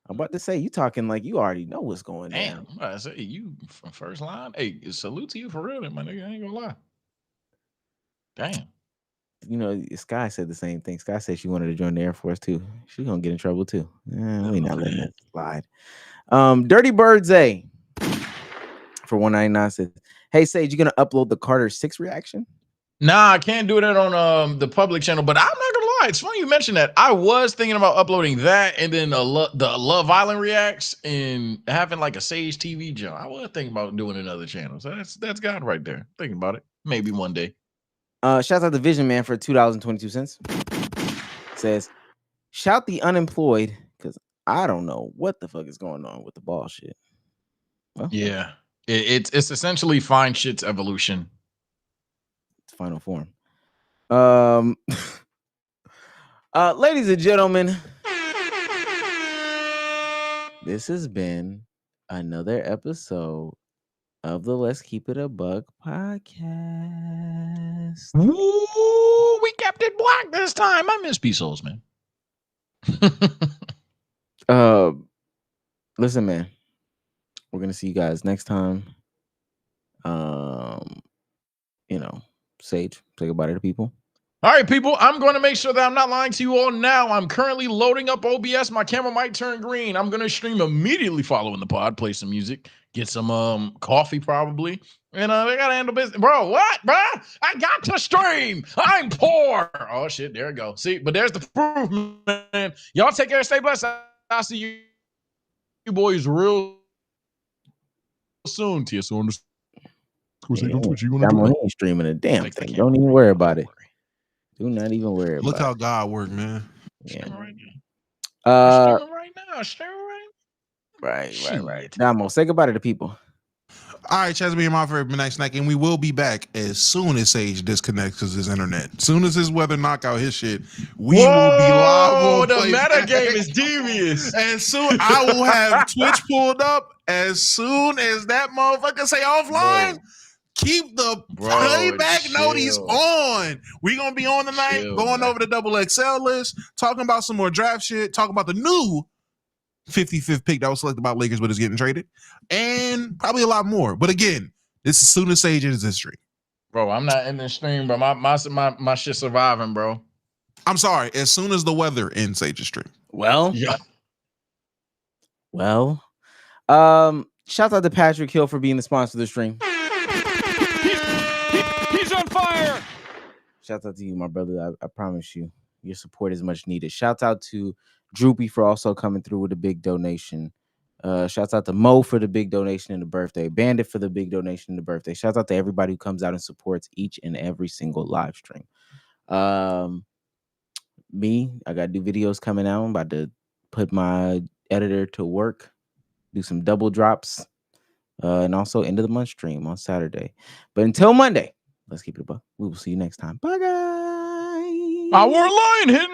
I'm about to say, you talking like you already know what's going on. Damn, I say you from first line. Hey, salute to you for real, my nigga. I ain't gonna lie. Damn. You know, Sky said the same thing. Sky said she wanted to join the Air Force too. She's gonna get in trouble too. We not letting that slide. Dirty Birds A for 199 says, hey Sage, you gonna upload the Carter 6 reaction? Nah, I can't do that on the public channel, but I'm not gonna lie. It's funny you mentioned that. I was thinking about uploading that and then the Love Island reacts and having like a Sage TV jump. I was thinking about doing another channel. So that's God right there. Thinking about it. Maybe one day. Shout out to Vision Man for $2.22. Says, shout the unemployed because I don't know what the fuck is going on with the ball shit. Well, yeah, it's essentially fine shit's evolution. Final form. Ladies and gentlemen, this has been another episode of the Let's Keep It a Bug podcast. Ooh, we kept it black this time. I miss P-Souls, man. Listen, man, we're gonna see you guys next time. Sage, say goodbye to the people. All right, people, I'm going to make sure that I'm not lying to you all now. I'm currently loading up OBS. My camera might turn green. I'm going to stream immediately following the pod, play some music, get some coffee probably. And they got to handle business. Bro, what, bro? I got to stream. I'm poor. Oh, shit, there it go. See, but there's the proof, man. Y'all take care. Stay blessed. I'll see you boys real soon. TSO on the Twitch. I'm on streaming a damn thing. Don't even worry about it. Do not even worry about it. Look how God worked, man. Yeah. Right now. Right. Damo, say goodbye to the people. All right, Chaz, being my favorite midnight snack, and we will be back as soon as Sage disconnects his internet. As soon as his weather knock out his shit, we will be live on the Playback. meta game is devious. As soon I will have Twitch pulled up as soon as that motherfucker say offline. Keep the playback notice on. We gonna be on tonight, going over the double XL list, talking about some more draft shit, talking about the new 55th pick that was selected by Lakers, but is getting traded, and probably a lot more. But again, this is soon as Sage is history. Bro, I'm not in the stream, bro. My shit surviving, bro. I'm sorry. As soon as the weather ends Sage's stream. Well, yeah. Well, shout out to Patrick Hill for being the sponsor of the stream. He's on fire. Shout out to you, my brother. I promise you, your support is much needed. Shout out to Droopy for also coming through with a big donation. Shouts out to Mo for the big donation in the birthday. Bandit for the big donation in the birthday. Shouts out to everybody who comes out and supports each and every single live stream. Me, I got new videos coming out. I'm about to put my editor to work, do some double drops, and also end of the month stream on Saturday. But until Monday, let's keep it above. We will see you next time. Bye, guys. Our line hitting.